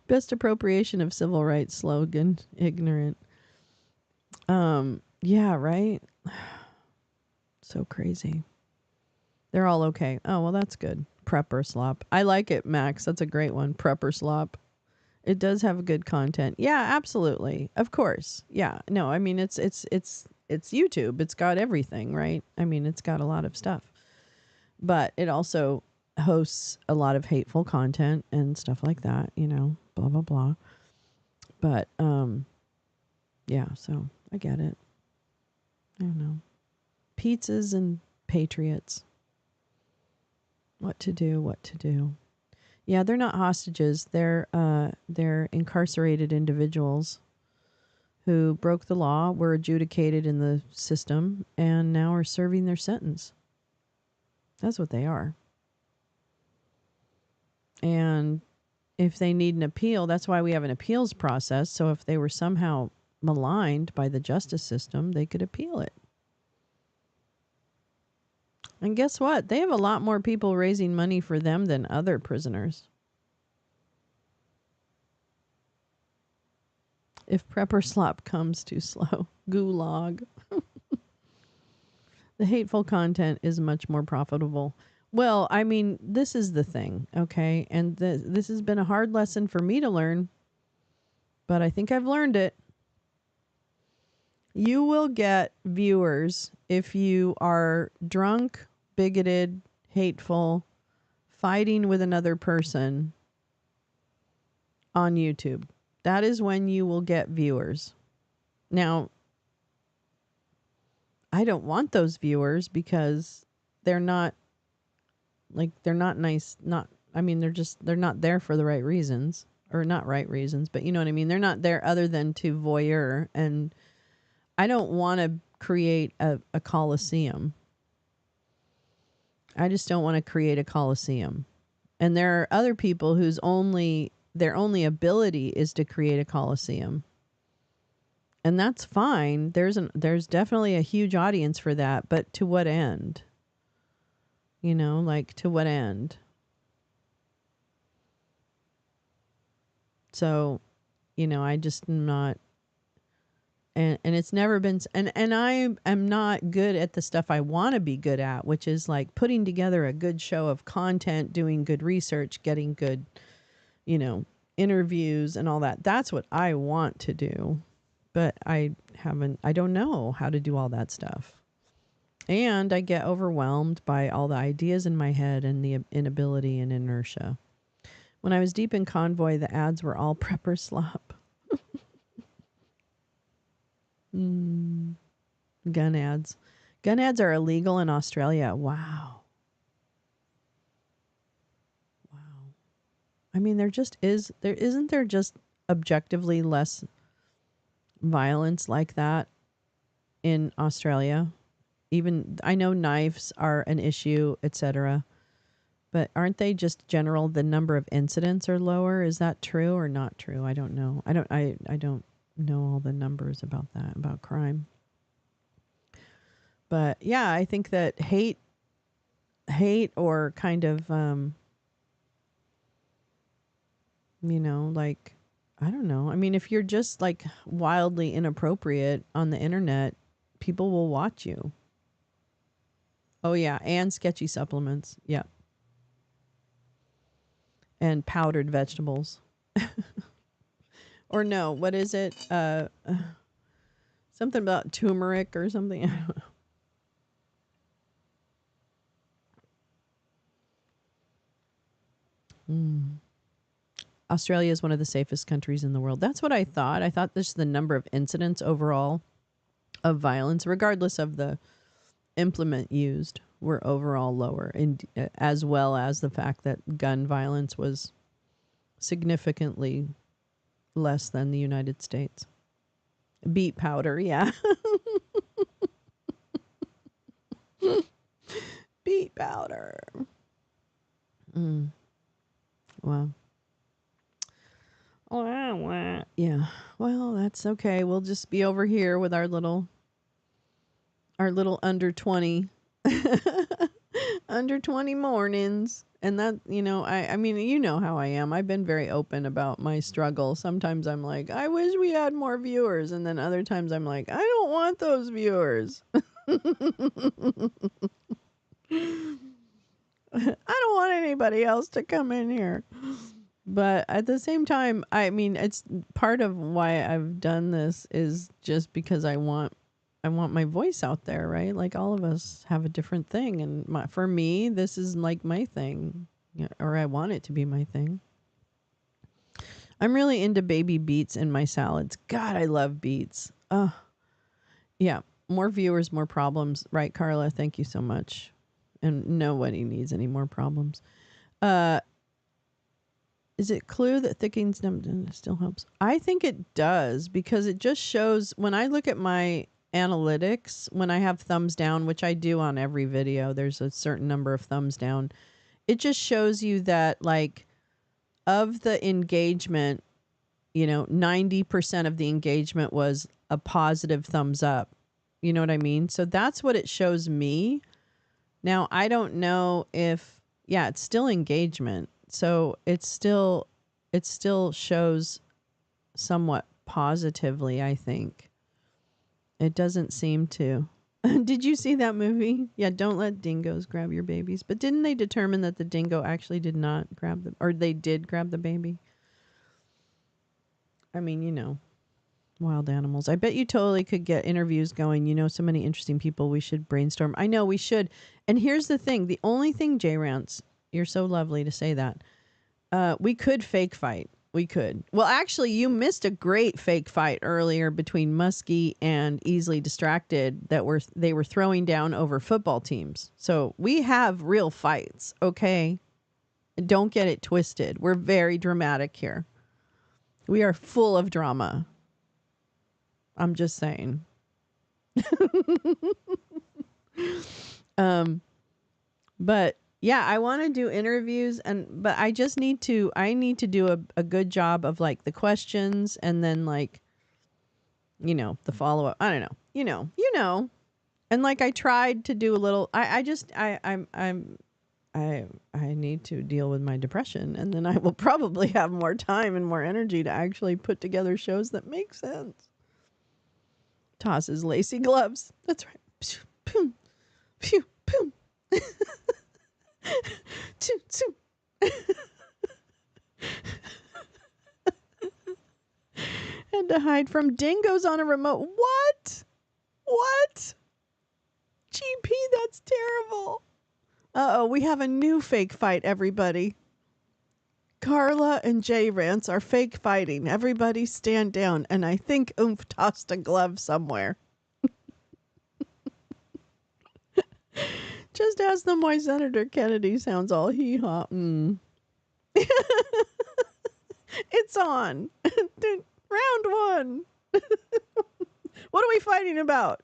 Best appropriation of civil rights slogan. Ignorant. Yeah, right. So crazy. They're all okay. Oh, well, that's good. Prepper slop. I like it, Max. That's a great one. Prepper slop. It does have good content. Yeah, absolutely. Of course. Yeah. No, I mean it's YouTube. It's got everything, right? I mean, it's got a lot of stuff. But it also hosts a lot of hateful content and stuff like that, blah blah blah. But yeah, so I get it. I don't know. Pizzas and patriots. What to do, what to do. Yeah, they're not hostages. They're incarcerated individuals who broke the law, were adjudicated in the system, and now are serving their sentence. That's what they are. And if they need an appeal, that's why we have an appeals process. So if they were somehow maligned by the justice system, they could appeal it. And guess what? They have a lot more people raising money for them than other prisoners. If prepper slop comes too slow, gulag. The hateful content is much more profitable. Well, I mean, this is the thing, okay? And this has been a hard lesson for me to learn, but I think I've learned it. You will get viewers if you are drunk, bigoted, hateful, fighting with another person on YouTube. That is when you will get viewers. Now, I don't want those viewers because they're not nice. They're not there for the right reasons, or not right reasons, but you know what I mean? They're not there other than to voyeur, and I don't want to create a coliseum. I just don't want to create a coliseum. And there are other people whose their only ability is to create a coliseum. And that's fine. There's definitely a huge audience for that, but to what end? To what end? So, I just am not, and it's never been, and I am not good at the stuff I want to be good at, which is like putting together a good show of content, doing good research, getting good, interviews and all that. That's what I want to do. But I don't know how to do all that stuff. And I get overwhelmed by all the ideas in my head and the inability and inertia. When I was deep in Convoy, the ads were all prepper slop. Gun ads. Gun ads are illegal in Australia. Wow. I mean, isn't there just objectively less violence like that in Australia? Even I know knives are an issue, etc. But aren't they just general? The number of incidents are lower. Is that true or not true? I don't know. I don't know all the numbers about that, about crime. But yeah, I think that hate or kind of like, I don't know. I mean, if you're just like wildly inappropriate on the internet, people will watch you. Oh yeah, and sketchy supplements. Yeah. And powdered vegetables. Or no, what is it? Something about turmeric or something. I don't know. Australia is one of the safest countries in the world. That's what I thought. I thought this the number of incidents overall of violence, regardless of the implement used, were overall lower, as well as the fact that gun violence was significantly less than the United States. Beet powder, yeah. Beet powder. Wow. Yeah. Well, that's okay. We'll just be over here with our little under 20 under 20 mornings And that, I mean, you know how I am. I've been very open about my struggle. Sometimes I'm like, I wish we had more viewers. And then other times I'm like, I don't want those viewers. I don't want anybody else to come in here. But at the same time, I mean, it's part of why I've done this is just because I want my voice out there, right? Like all of us have a different thing, and for me, this is like my thing, or I want it to be my thing. I'm really into baby beets in my salads. God, I love beets. Yeah, more viewers, more problems, right, Carla? Thank you so much. And nobody needs any more problems. Is it Clue that thickens them still helps? I think it does because it just shows when I look at my analytics, when I have thumbs down, which I do on every video, there's a certain number of thumbs down. It just shows you that like of the engagement, 90% of the engagement was a positive thumbs up. You know what I mean? So that's what it shows me. Now, I don't know if, it's still engagement. So it still shows somewhat positively, I think. It doesn't seem to. Did you see that movie? Yeah, don't let dingoes grab your babies. But didn't they determine that the dingo actually did not grab them, or they did grab the baby? I mean, wild animals. I bet you totally could get interviews going. So many interesting people. We should brainstorm. I know we should. And here's the thing. The only thing, J Rants, you're so lovely to say that. We could fake fight. We could. Well, actually, you missed a great fake fight earlier between Muskie and Easily Distracted that they were throwing down over football teams. So we have real fights, okay? Don't get it twisted. We're very dramatic here. We are full of drama. I'm just saying. But yeah, I want to do interviews but I just need to do a good job of like the questions and then like the follow-up. I don't know. And like I tried to do a little I need to deal with my depression, and then I will probably have more time and more energy to actually put together shows that make sense. Tosses lacy gloves. That's right. Pew, pew, pew. Choo, choo. And to hide from dingoes on a remote. What? GP, that's terrible. Uh-oh, we have a new fake fight, everybody. Carla and J Rants are fake fighting. Everybody stand down. And I think Oomph tossed a glove somewhere. Just ask them why Senator Kennedy sounds all hee-haw. It's on. Round one. What are we fighting about?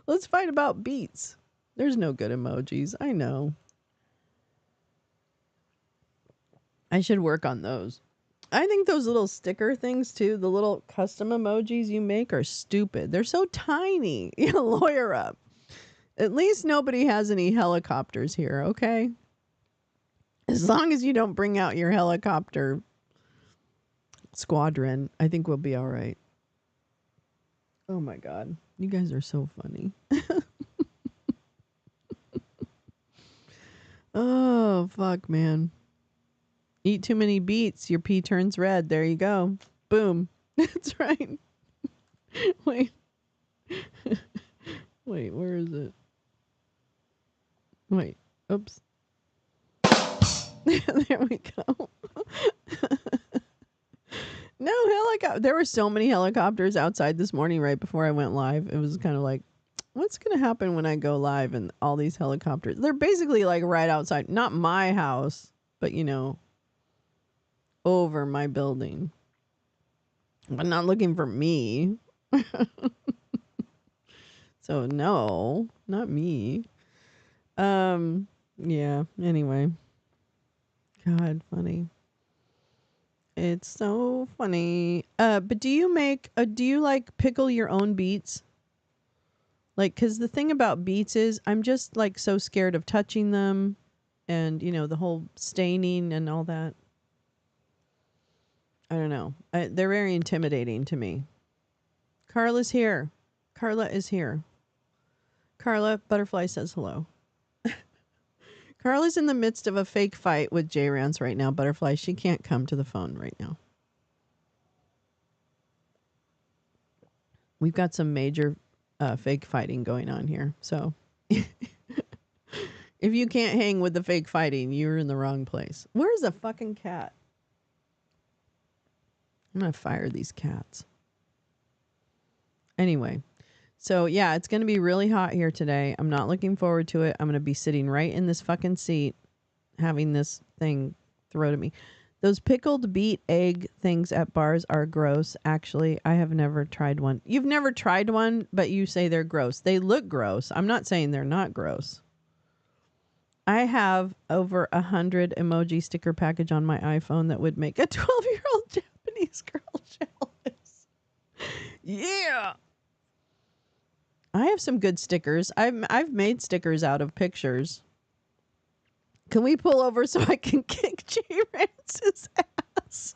Let's fight about beets. There's no good emojis. I know. I should work on those. I think those little sticker things too, the little custom emojis you make are stupid. They're so tiny. Lawyer up. At least nobody has any helicopters here, okay? As long as you don't bring out your helicopter squadron, I think we'll be all right. Oh my God. You guys are so funny. Oh, fuck, man. Eat too many beets, your pee turns red. There you go. Boom. That's right. Wait. Wait, where is it? Wait. Oops. There we go. No helicopter. There were so many helicopters outside this morning right before I went live. It was kind of like, what's going to happen when I go live and all these helicopters? They're basically like right outside. Not my house, but over my building. But not looking for me. So no, not me. Yeah, anyway. God, funny. It's so funny. But do you like pickle your own beets? Like, because the thing about beets is I'm just like so scared of touching them and, the whole staining and all that. I don't know. They're very intimidating to me. Carla's here. Carla is here. Carla, Butterfly says hello. Carla's in the midst of a fake fight with J-Rance right now, Butterfly. She can't come to the phone right now. We've got some major fake fighting going on here. So if you can't hang with the fake fighting, you're in the wrong place. Where's the fucking cat? I'm going to fire these cats. Anyway, so yeah, it's going to be really hot here today. I'm not looking forward to it. I'm going to be sitting right in this fucking seat having this thing thrown at me. Those pickled beet egg things at bars are gross. Actually, I have never tried one. You've never tried one, but you say they're gross. They look gross. I'm not saying they're not gross. I have over 100 emoji sticker package on my iPhone that would make a 12-year-old Japanese girl jealous. Yeah. I have some good stickers. I've made stickers out of pictures. Can we pull over so I can kick J-Rance's ass?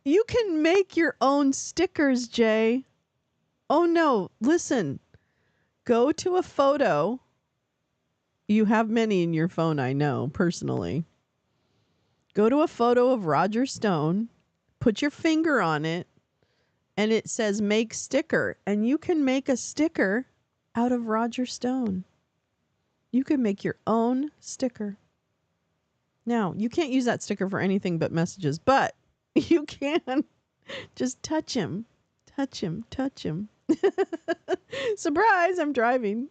You can make your own stickers, Jay. Oh no, listen. Go to a photo. You have many in your phone, I know, personally. Go to a photo of Roger Stone, put your finger on it, and it says make sticker. And you can make a sticker out of Roger Stone. You can make your own sticker. Now, you can't use that sticker for anything but messages, but you can just touch him. Touch him. Touch him. Surprise, I'm driving.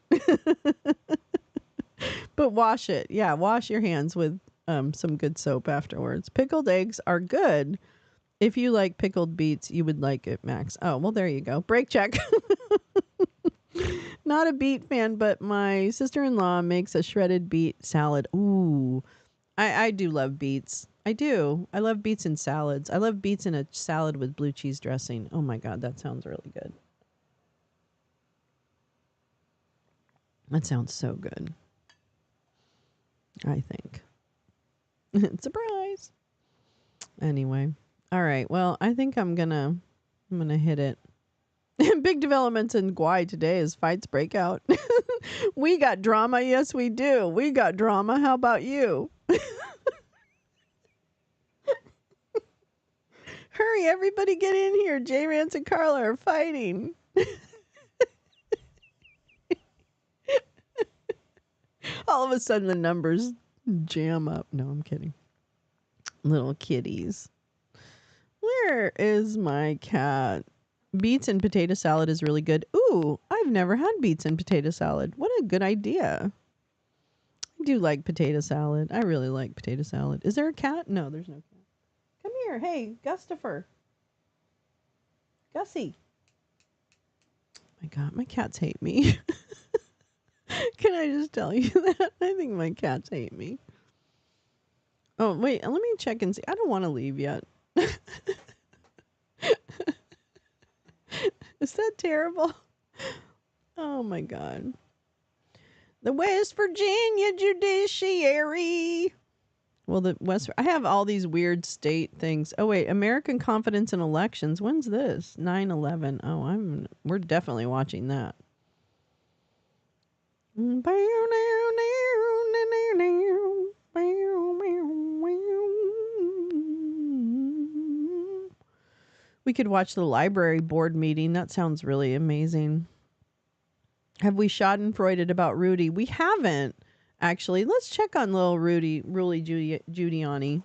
But wash it. Yeah, wash your hands with some good soap afterwards. Pickled eggs are good. If you like pickled beets, you would like it, Max. Oh, well, there you go. Break check. Not a beet fan, but my sister-in-law makes a shredded beet salad. Ooh, I do love beets. I do. I love beets in salads. I love beets in a salad with blue cheese dressing. Oh my God, that sounds really good. That sounds so good. I think. Surprise. Anyway. All right. Well, I think I'm gonna hit it. Big developments in Guay today as fights break out. We got drama. Yes, we do. We got drama. How about you? Hurry, everybody get in here. J-Rance and Carla are fighting. All of a sudden the numbers jam up. No, I'm kidding. Little kitties. Where is my cat? Beets and potato salad is really good. Ooh, I've never had beets and potato salad. What a good idea. I do like potato salad. I really like potato salad. Is there a cat? No, there's no cat. Come here. Hey, Gustafer. Gussie. My God, my cats hate me. Can I just tell you that? I think my cats hate me. Oh, wait. Let me check and see. I don't want to leave yet. Is that terrible? Oh, my God. The West Virginia Judiciary. Well, I have all these weird state things. Oh, wait. American Confidence in Elections. When's this? 9/11. Oh, we're definitely watching that. We could watch the library board meeting. That sounds really amazing. Have we schadenfreuded about Rudy? We haven't, actually. Let's check on little Rudy Giuliani.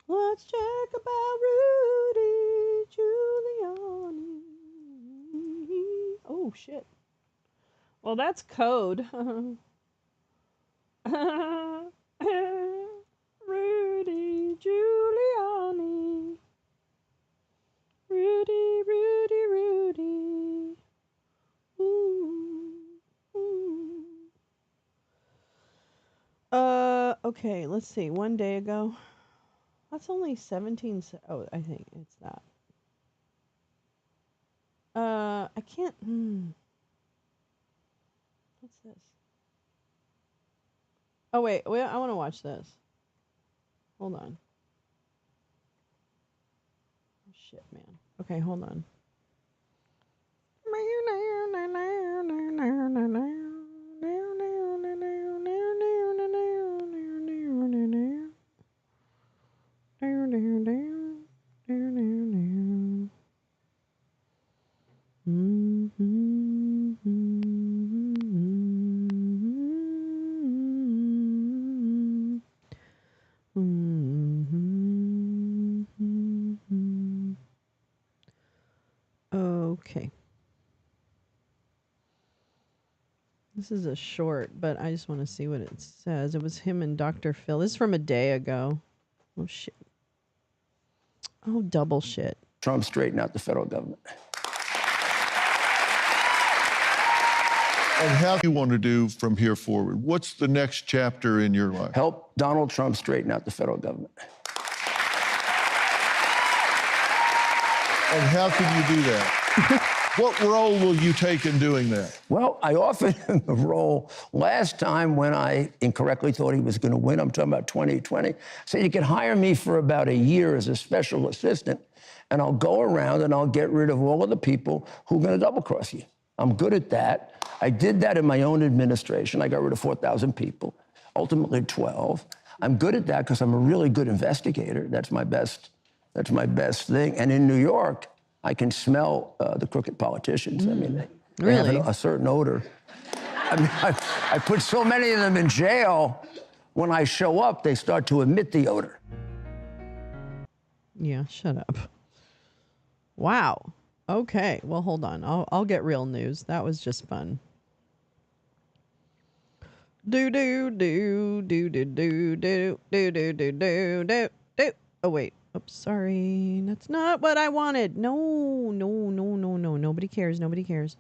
Let's check about Rudy Giuliani. Oh, shit. Well, that's code. Rudy Giuliani. Rudy. Ooh. Okay, let's see. One day ago. That's only 17. Oh, I think it's that. I can't. What's this? Oh wait, I want to watch this. Hold on. Oh, shit, man. Okay, hold on. Okay. This is a short, but I just want to see what it says. It was him and Dr. Phil. This is from a day ago. Oh, shit. Oh, double shit. Trump straighten out the federal government. And how do you want to do from here forward? What's the next chapter in your life? Help Donald Trump straighten out the federal government. And how can you do that? What role will you take in doing that? Well, I offered him the role last time when I incorrectly thought he was going to win. I'm talking about 2020. So you can hire me for about a year as a special assistant, and I'll go around and I'll get rid of all of the people who are going to double cross you. I'm good at that. I did that in my own administration. I got rid of 4,000 people, ultimately 12. I'm good at that because I'm a really good investigator. That's my best thing. And in New York, I can smell the crooked politicians. I mean, they have a certain odor. I mean, I put so many of them in jail. When I show up, they start to emit the odor. Yeah, shut up. Wow. Okay. Well, hold on. I'll get real news. That was just fun. Do do do do do do do do do do do do do. Oh wait. Oops, sorry. That's not what I wanted. No, no, no, no, no. Nobody cares. Nobody cares.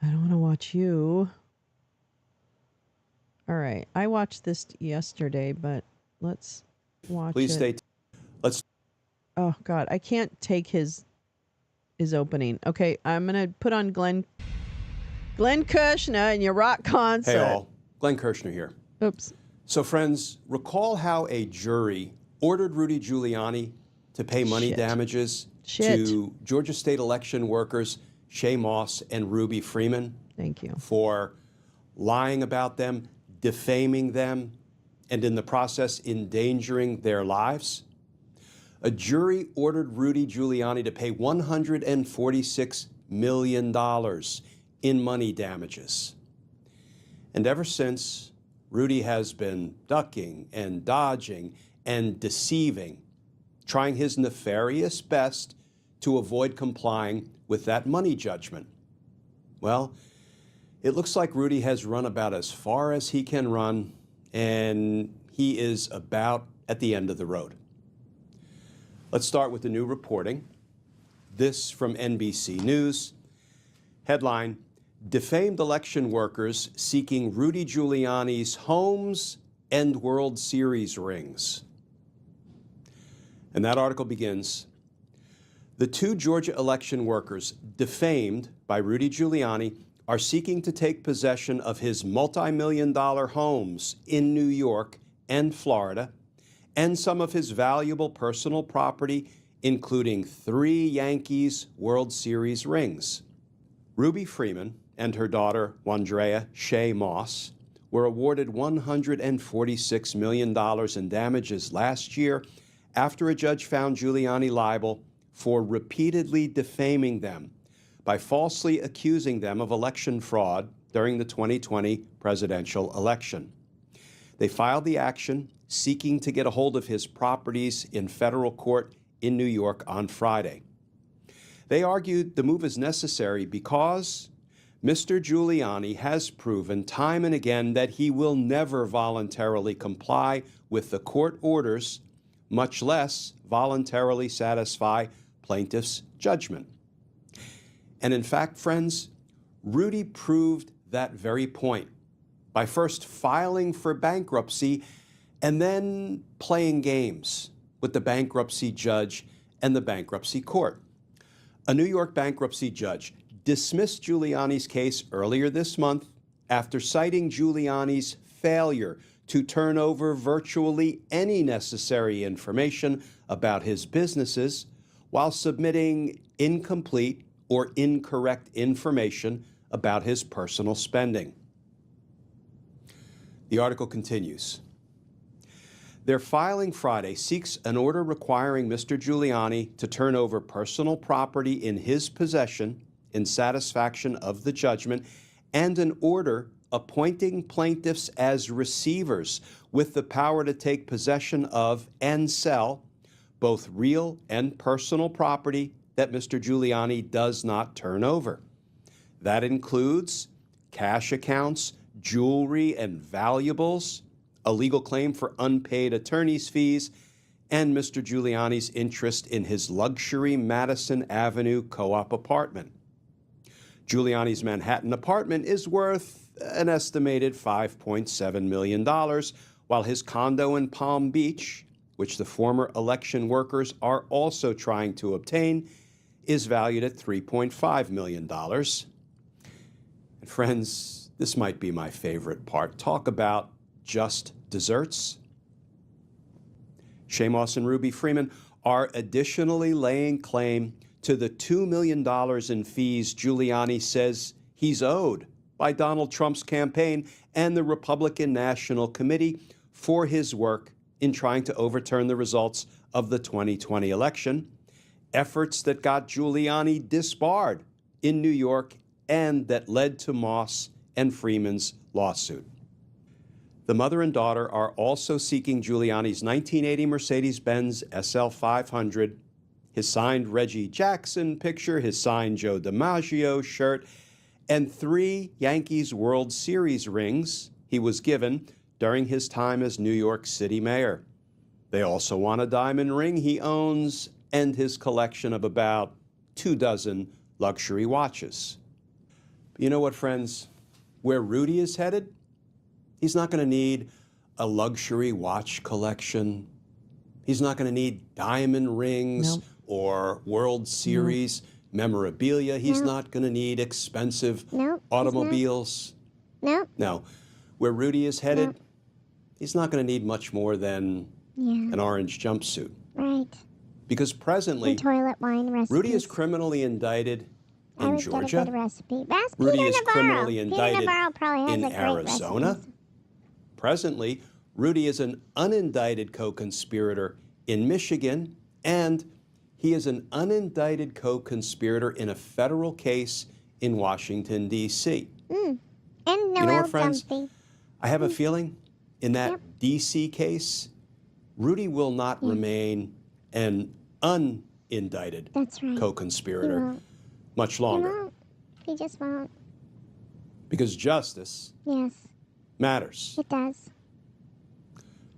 I don't want to watch you. All right. I watched this yesterday, but let's watch Please it. Let's. Oh God, I can't take his opening. Okay, I'm gonna put on Glenn Kushner in your rock concert. Hey all, Glenn Kirshner here. Oops. So friends, recall how a jury ordered Rudy Giuliani to pay money damages to Georgia state election workers Shay Moss and Ruby Freeman. Thank you. For lying about them, defaming them, and in the process endangering their lives. A jury ordered Rudy Giuliani to pay $146 million in money damages. And ever since, Rudy has been ducking and dodging and deceiving, trying his nefarious best to avoid complying with that money judgment. Well, it looks like Rudy has run about as far as he can run, and he is about at the end of the road. Let's start with the new reporting. This from NBC News. Headline, defamed election workers seeking Rudy Giuliani's homes and World Series rings. And that article begins, the two Georgia election workers defamed by Rudy Giuliani are seeking to take possession of his multi-million-dollar homes in New York and Florida, and some of his valuable personal property, including 3 Yankees World Series rings. Ruby Freeman and her daughter, Wandrea Shay Moss, were awarded $146 million in damages last year after a judge found Giuliani liable for repeatedly defaming them by falsely accusing them of election fraud during the 2020 presidential election. They filed the action seeking to get a hold of his properties in federal court in New York on Friday. They argued the move is necessary because Mr. Giuliani has proven time and again that he will never voluntarily comply with the court orders, much less voluntarily satisfy plaintiff's judgment. And in fact, friends, Rudy proved that very point by first filing for bankruptcy and then playing games, with the bankruptcy judge and the bankruptcy court. A New York bankruptcy judge dismissed Giuliani's case earlier this month after citing Giuliani's failure to turn over virtually any necessary information about his businesses while submitting incomplete or incorrect information about his personal spending. The article continues. Their filing Friday seeks an order requiring Mr. Giuliani to turn over personal property in his possession in satisfaction of the judgment, and an order appointing plaintiffs as receivers with the power to take possession of and sell both real and personal property that Mr. Giuliani does not turn over. That includes cash accounts, jewelry and valuables, a legal claim for unpaid attorney's fees, and Mr. Giuliani's interest in his luxury Madison Avenue co-op apartment. Giuliani's Manhattan apartment is worth an estimated $5.7 million, while his condo in Palm Beach, which the former election workers are also trying to obtain, is valued at $3.5 million. And friends, this might be my favorite part. Talk about just desserts. Shamos and Ruby Freeman are additionally laying claim to the $2 million in fees Giuliani says he's owed by Donald Trump's campaign and the Republican National Committee for his work in trying to overturn the results of the 2020 election, efforts that got Giuliani disbarred in New York and that led to Moss and Freeman's lawsuit. The mother and daughter are also seeking Giuliani's 1980 Mercedes-Benz SL 500, his signed Reggie Jackson picture, his signed Joe DiMaggio shirt, and 3 Yankees World Series rings he was given during his time as New York City mayor. They also want a diamond ring he owns and his collection of about 24 luxury watches. But you know what, friends? Where Rudy is headed, he's not going to need a luxury watch collection. He's not going to need diamond rings. Nope. Or World Series memorabilia. He's not going to need expensive automobiles. No. Where Rudy is headed, he's not going to need much more than an orange jumpsuit. Right. Because presently, And toilet wine recipes. Rudy is criminally indicted I in would Georgia. get a good recipe. Ask Rudy Peter is Navarro. criminally Peter indicted Navarro probably has in a great Arizona. recipes. Presently, Rudy is an unindicted co-conspirator in Michigan, and he is an unindicted co-conspirator in a federal case in Washington, D.C. And You know Noel what, friends? Dumpy. I have a feeling in that D.C. case, Rudy will not remain an unindicted That's right. He co-conspirator won't. much He longer won't. He just won't. because justice Yes, matters. it does.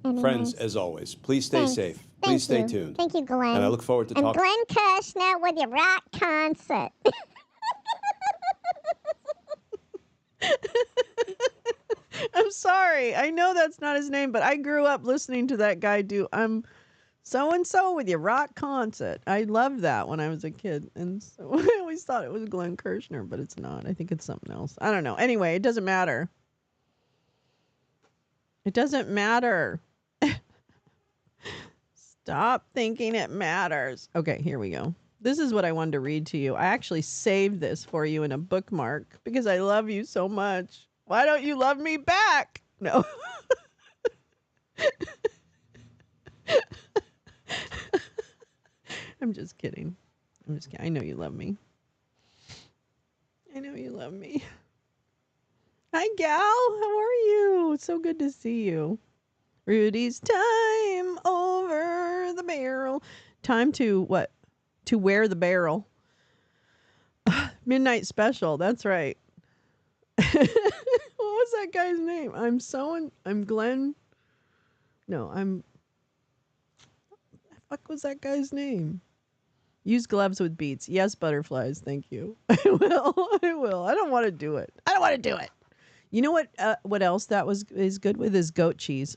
Anyways. Friends, as always, please stay Thanks. safe. Thank Please stay you. tuned. Thank you, Glenn. And I look forward to and talking. Glenn Kushner with your rock concert. I'm sorry. I know that's not his name, but I grew up listening to that guy do I'm so-and-so with your rock concert. I loved that when I was a kid. And so I always thought it was Glenn Kirshner, but it's not. I think it's something else. I don't know. Anyway, it doesn't matter. It doesn't matter. Stop thinking it matters. Okay, here we go. This is what I wanted to read to you. I actually saved this for you in a bookmark because I love you so much. Why don't you love me back? No. I'm just kidding. I know you love me. I know you love me. Hi, gal. How are you? It's so good to see you. Rudy's time over the barrel. Time to what? To wear the barrel. Midnight special. That's right. What was that guy's name? I'm Glenn. No, fuck was that guy's name? Use gloves with beets. Yes, butterflies. Thank you. I will. I don't want to do it. You know what else is good with is goat cheese.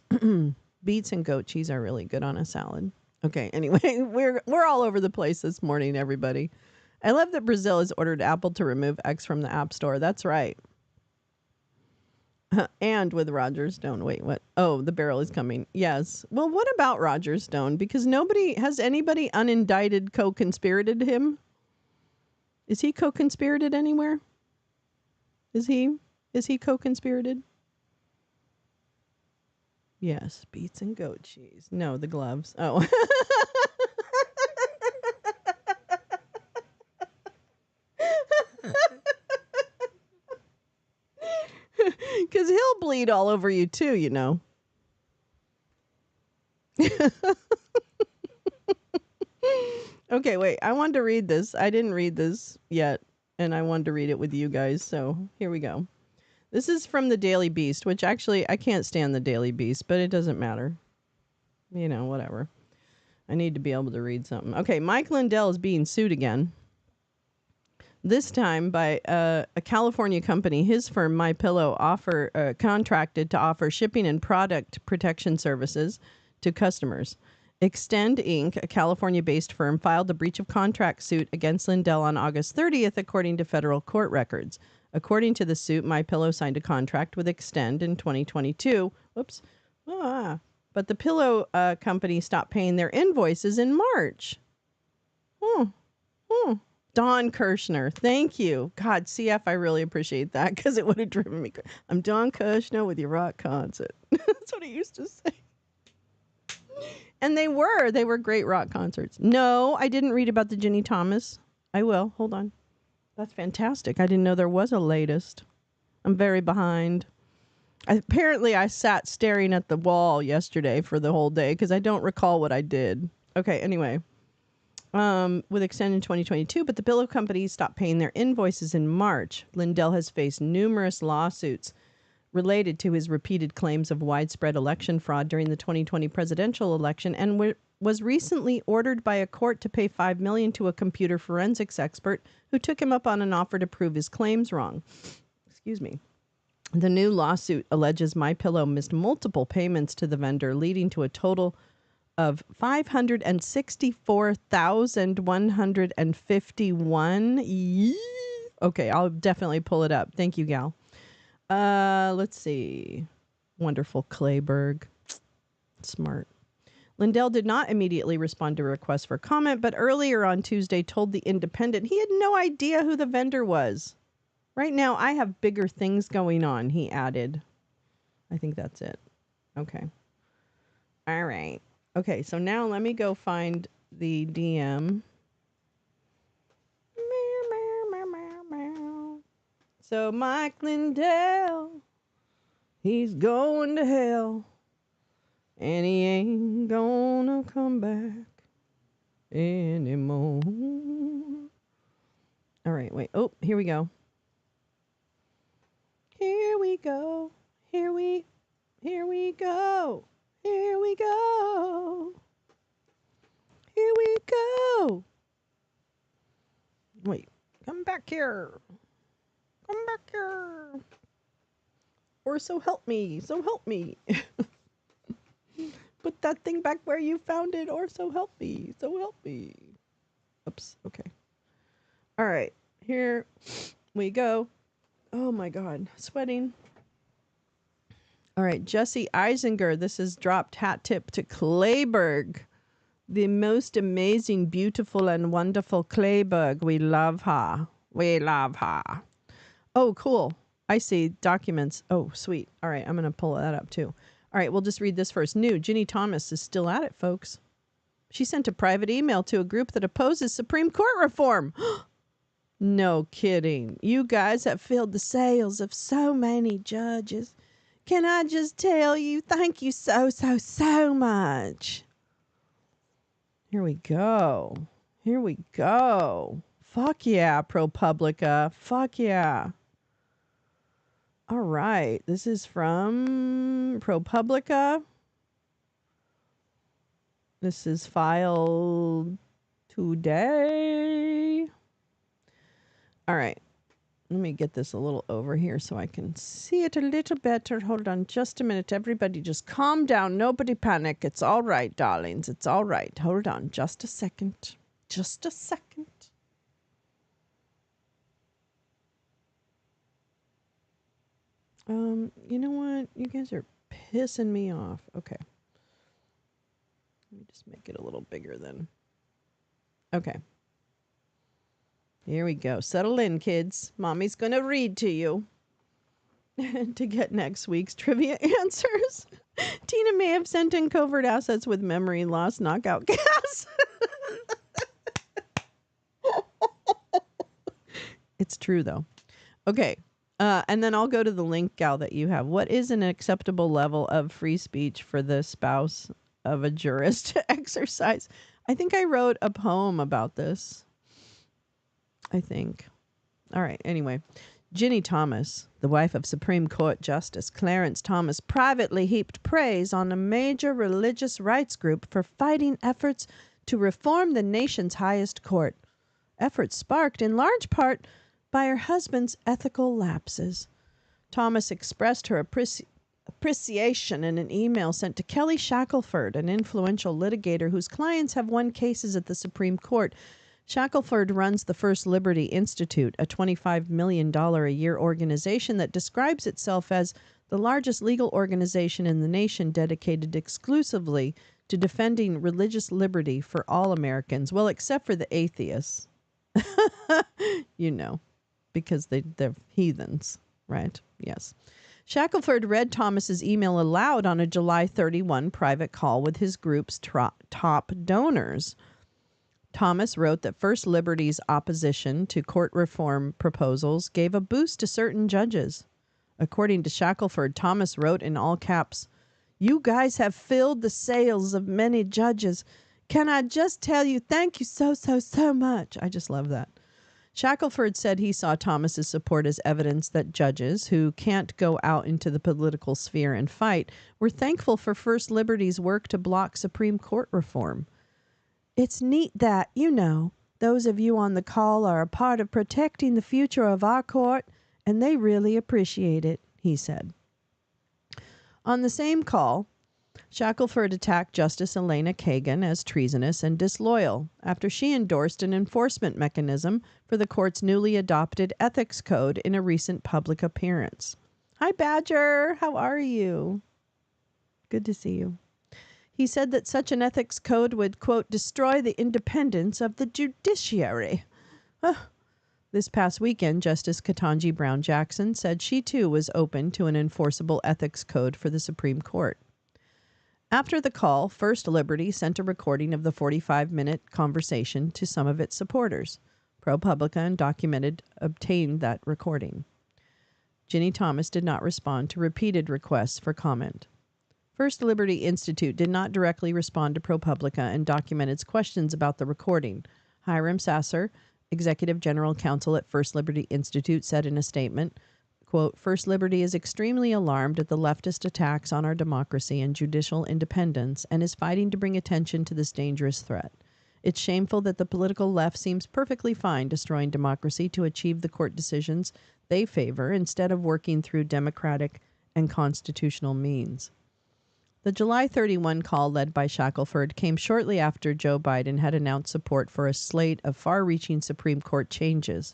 Beets and goat cheese are really good on a salad. Okay, anyway, we're all over the place this morning, everybody. I love that Brazil has ordered Apple to remove X from the App Store. That's right. And with Roger Stone. Wait, what? Oh, the barrel is coming. Yes. Well, what about Roger Stone? Because has anybody unindicted co-conspirated him? Is he co-conspirated anywhere? Is he co-conspirated? Yes, beets and goat cheese. No, the gloves. Oh. Because he'll bleed all over you too, you know. Okay, wait. I wanted to read this. I didn't read this yet, and I wanted to read it with you guys. So here we go. This is from the Daily Beast, which actually I can't stand the Daily Beast, but it doesn't matter. You know, whatever. I need to be able to read something. Okay, Mike Lindell is being sued again. This time by a California company. His firm, MyPillow, contracted to offer shipping and product protection services to customers. Extend Inc., a California-based firm, filed a breach of contract suit against Lindell on August 30th, according to federal court records. According to the suit, MyPillow signed a contract with Extend in 2022. Whoops. But the pillow company stopped paying their invoices in March. Don Kirshner. Thank you. God, CF, I really appreciate that because it would have driven me. I'm Don Kirshner with your rock concert. That's what he used to say. And they were great rock concerts. No, I didn't read about the Ginny Thomas. I will. Hold on. That's fantastic. I didn't know there was a latest. I'm very behind. Apparently, I sat staring at the wall yesterday for the whole day because I don't recall what I did. Okay, anyway. With Extend in 2022, but the pillow company stopped paying their invoices in March. Lindell has faced numerous lawsuits related to his repeated claims of widespread election fraud during the 2020 presidential election and was recently ordered by a court to pay $5 million to a computer forensics expert who took him up on an offer to prove his claims wrong. Excuse me. The new lawsuit alleges MyPillow missed multiple payments to the vendor, leading to a total of $564,151. Okay, I'll definitely pull it up. Thank you, Gal. Let's see. Wonderful Clayburg. Smart. Lindell did not immediately respond to a request for comment, but earlier on Tuesday told The Independent he had no idea who the vendor was. Right now, I have bigger things going on, he added. I think that's it. Okay. All right. Okay, so now let me go find the DM. So Mike Lindell, he's going to hell, and he ain't gonna come back anymore. All right, wait. Oh, here we go. Here we go. Here we go. Here we go. Here we go. Wait, come back here. Come back here. Or so help me. So help me. Put that thing back where you found it, or so help me. So help me. Oops. Okay. All right. Here we go. Oh my God. Sweating. All right. Jesse Eisinger. This is dropped hat tip to Clayburg. The most amazing, beautiful, and wonderful Clayburg. We love her. We love her. Oh, cool. I see documents. Oh, sweet. All right. I'm going to pull that up too. All right. We'll just read this first. New. Ginny Thomas is still at it, folks. She sent a private email to a group that opposes Supreme Court reform. No kidding. You guys have filled the sails of so many judges. Can I just tell you, thank you so, so, so much. Here we go. Here we go. Fuck yeah, ProPublica. Fuck yeah. All right. This is from ProPublica. This is filed today. All right. Let me get this a little over here so I can see it a little better. Hold on just a minute. Everybody just calm down. Nobody panic. It's all right, darlings. It's all right. Hold on just a second. Just a second. You know what? You guys are pissing me off. Okay. Let me just make it a little bigger then. Okay. Here we go. Settle in, kids. Mommy's going to read to you to get next week's trivia answers. Tina may have sent in covert assets with memory loss knockout gas. It's true, though. Okay. And then I'll go to the link, Gal, that you have. What is an acceptable level of free speech for the spouse of a jurist to exercise? I think I wrote a poem about this. I think. All right. Anyway, Ginny Thomas, the wife of Supreme Court Justice Clarence Thomas, privately heaped praise on a major religious rights group for fighting efforts to reform the nation's highest court. Efforts sparked in large part by her husband's ethical lapses. Thomas expressed her appreciation in an email sent to Kelly Shackelford, an influential litigator whose clients have won cases at the Supreme Court. Shackelford runs the First Liberty Institute, a $25 million a year organization that describes itself as the largest legal organization in the nation dedicated exclusively to defending religious liberty for all Americans, well, except for the atheists. You know, because they're heathens, right? Yes. Shackelford read Thomas's email aloud on a July 31 private call with his group's top donors. Thomas wrote that First Liberty's opposition to court reform proposals gave a boost to certain judges. According to Shackelford, Thomas wrote in all caps, "You guys have filled the sails of many judges. Can I just tell you, thank you so much." I just love that. Shackelford said he saw Thomas's support as evidence that judges who can't go out into the political sphere and fight were thankful for First Liberty's work to block Supreme Court reform. "It's neat that, you know, those of you on the call are a part of protecting the future of our court, and they really appreciate it," he said. On the same call, Shackelford attacked Justice Elena Kagan as treasonous and disloyal after she endorsed an enforcement mechanism for the court's newly adopted ethics code in a recent public appearance. Hi, Badger. How are you? Good to see you. He said that such an ethics code would, quote, destroy the independence of the judiciary. This past weekend, Justice Ketanji Brown Jackson said she too was open to an enforceable ethics code for the Supreme Court. After the call, First Liberty sent a recording of the 45-minute conversation to some of its supporters. ProPublica obtained that recording. Ginny Thomas did not respond to repeated requests for comment. First Liberty Institute did not directly respond to ProPublica and document its questions about the recording. Hiram Sasser, Executive General Counsel at First Liberty Institute, said in a statement, quote, "First Liberty is extremely alarmed at the leftist attacks on our democracy and judicial independence and is fighting to bring attention to this dangerous threat. It's shameful that the political left seems perfectly fine destroying democracy to achieve the court decisions they favor instead of working through democratic and constitutional means." The July 31 call led by Shackelford came shortly after Joe Biden had announced support for a slate of far-reaching Supreme Court changes.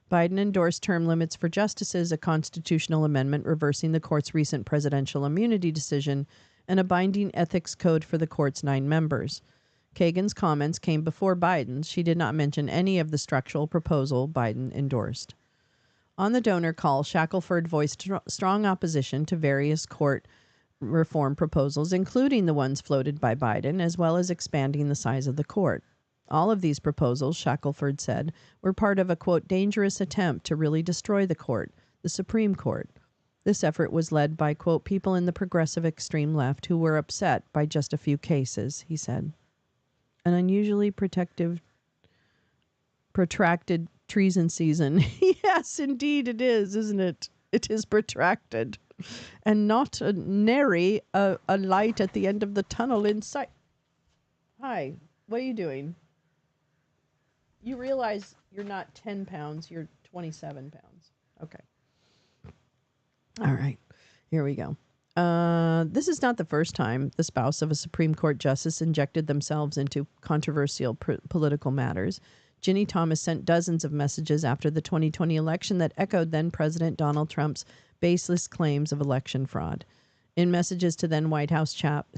Biden endorsed term limits for justices, a constitutional amendment reversing the court's recent presidential immunity decision, and a binding ethics code for the court's 9 members. Kagan's comments came before Biden's. She did not mention any of the structural proposal Biden endorsed. On the donor call, Shackelford voiced strong opposition to various court reform proposals, including the ones floated by Biden, as well as expanding the size of the court. All of these proposals, Shackelford said, were part of a, quote, dangerous attempt to really destroy the court, the Supreme Court. This effort was led by, quote, people in the progressive extreme left who were upset by just a few cases, he said. An unusually protracted treason season. Yes, indeed it is, isn't it? It is protracted. And not nary a light at the end of the tunnel in sight. Hi, what are you doing? You realize you're not 10 pounds, you're 27 pounds. Okay. All right. Here we go. This is not the first time the spouse of a Supreme Court justice injected themselves into controversial political matters. Ginny Thomas sent dozens of messages after the 2020 election that echoed then President Donald Trump's baseless claims of election fraud. In messages to then White House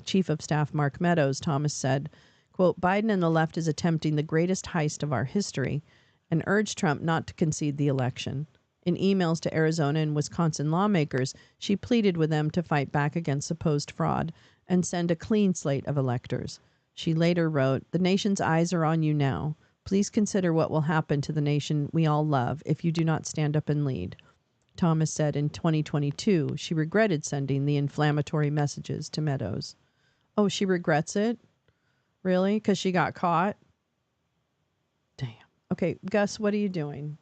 Chief of Staff Mark Meadows, Thomas said, quote, Biden and the left is attempting the greatest heist of our history, and urged Trump not to concede the election. In emails to Arizona and Wisconsin lawmakers, she pleaded with them to fight back against supposed fraud and send a clean slate of electors. She later wrote, the nation's eyes are on you now. Please consider what will happen to the nation we all love if you do not stand up and lead. Thomas said in 2022 she regretted sending the inflammatory messages to Meadows. Oh, she regrets it? Really? Because she got caught? Damn. Okay, Gus, what are you doing?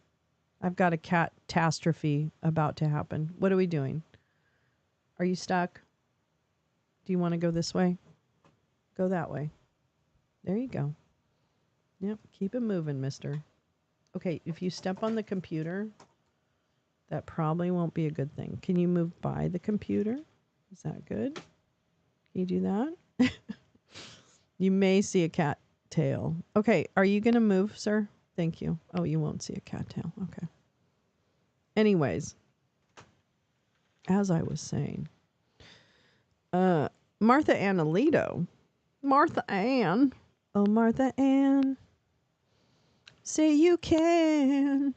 I've got a catastrophe about to happen. What are we doing? Are you stuck? Do you want to go this way? Go that way. There you go. Yep, keep it moving, mister. Okay, if you step on the computer, that probably won't be a good thing. Can you move by the computer? Is that good? Can you do that? You may see a cat tail. Okay, are you going to move, sir? Thank you. Oh, you won't see a cat tail. Okay. Anyways, as I was saying, Martha Ann Alito. Martha Ann. Oh, Martha Ann. Say you can.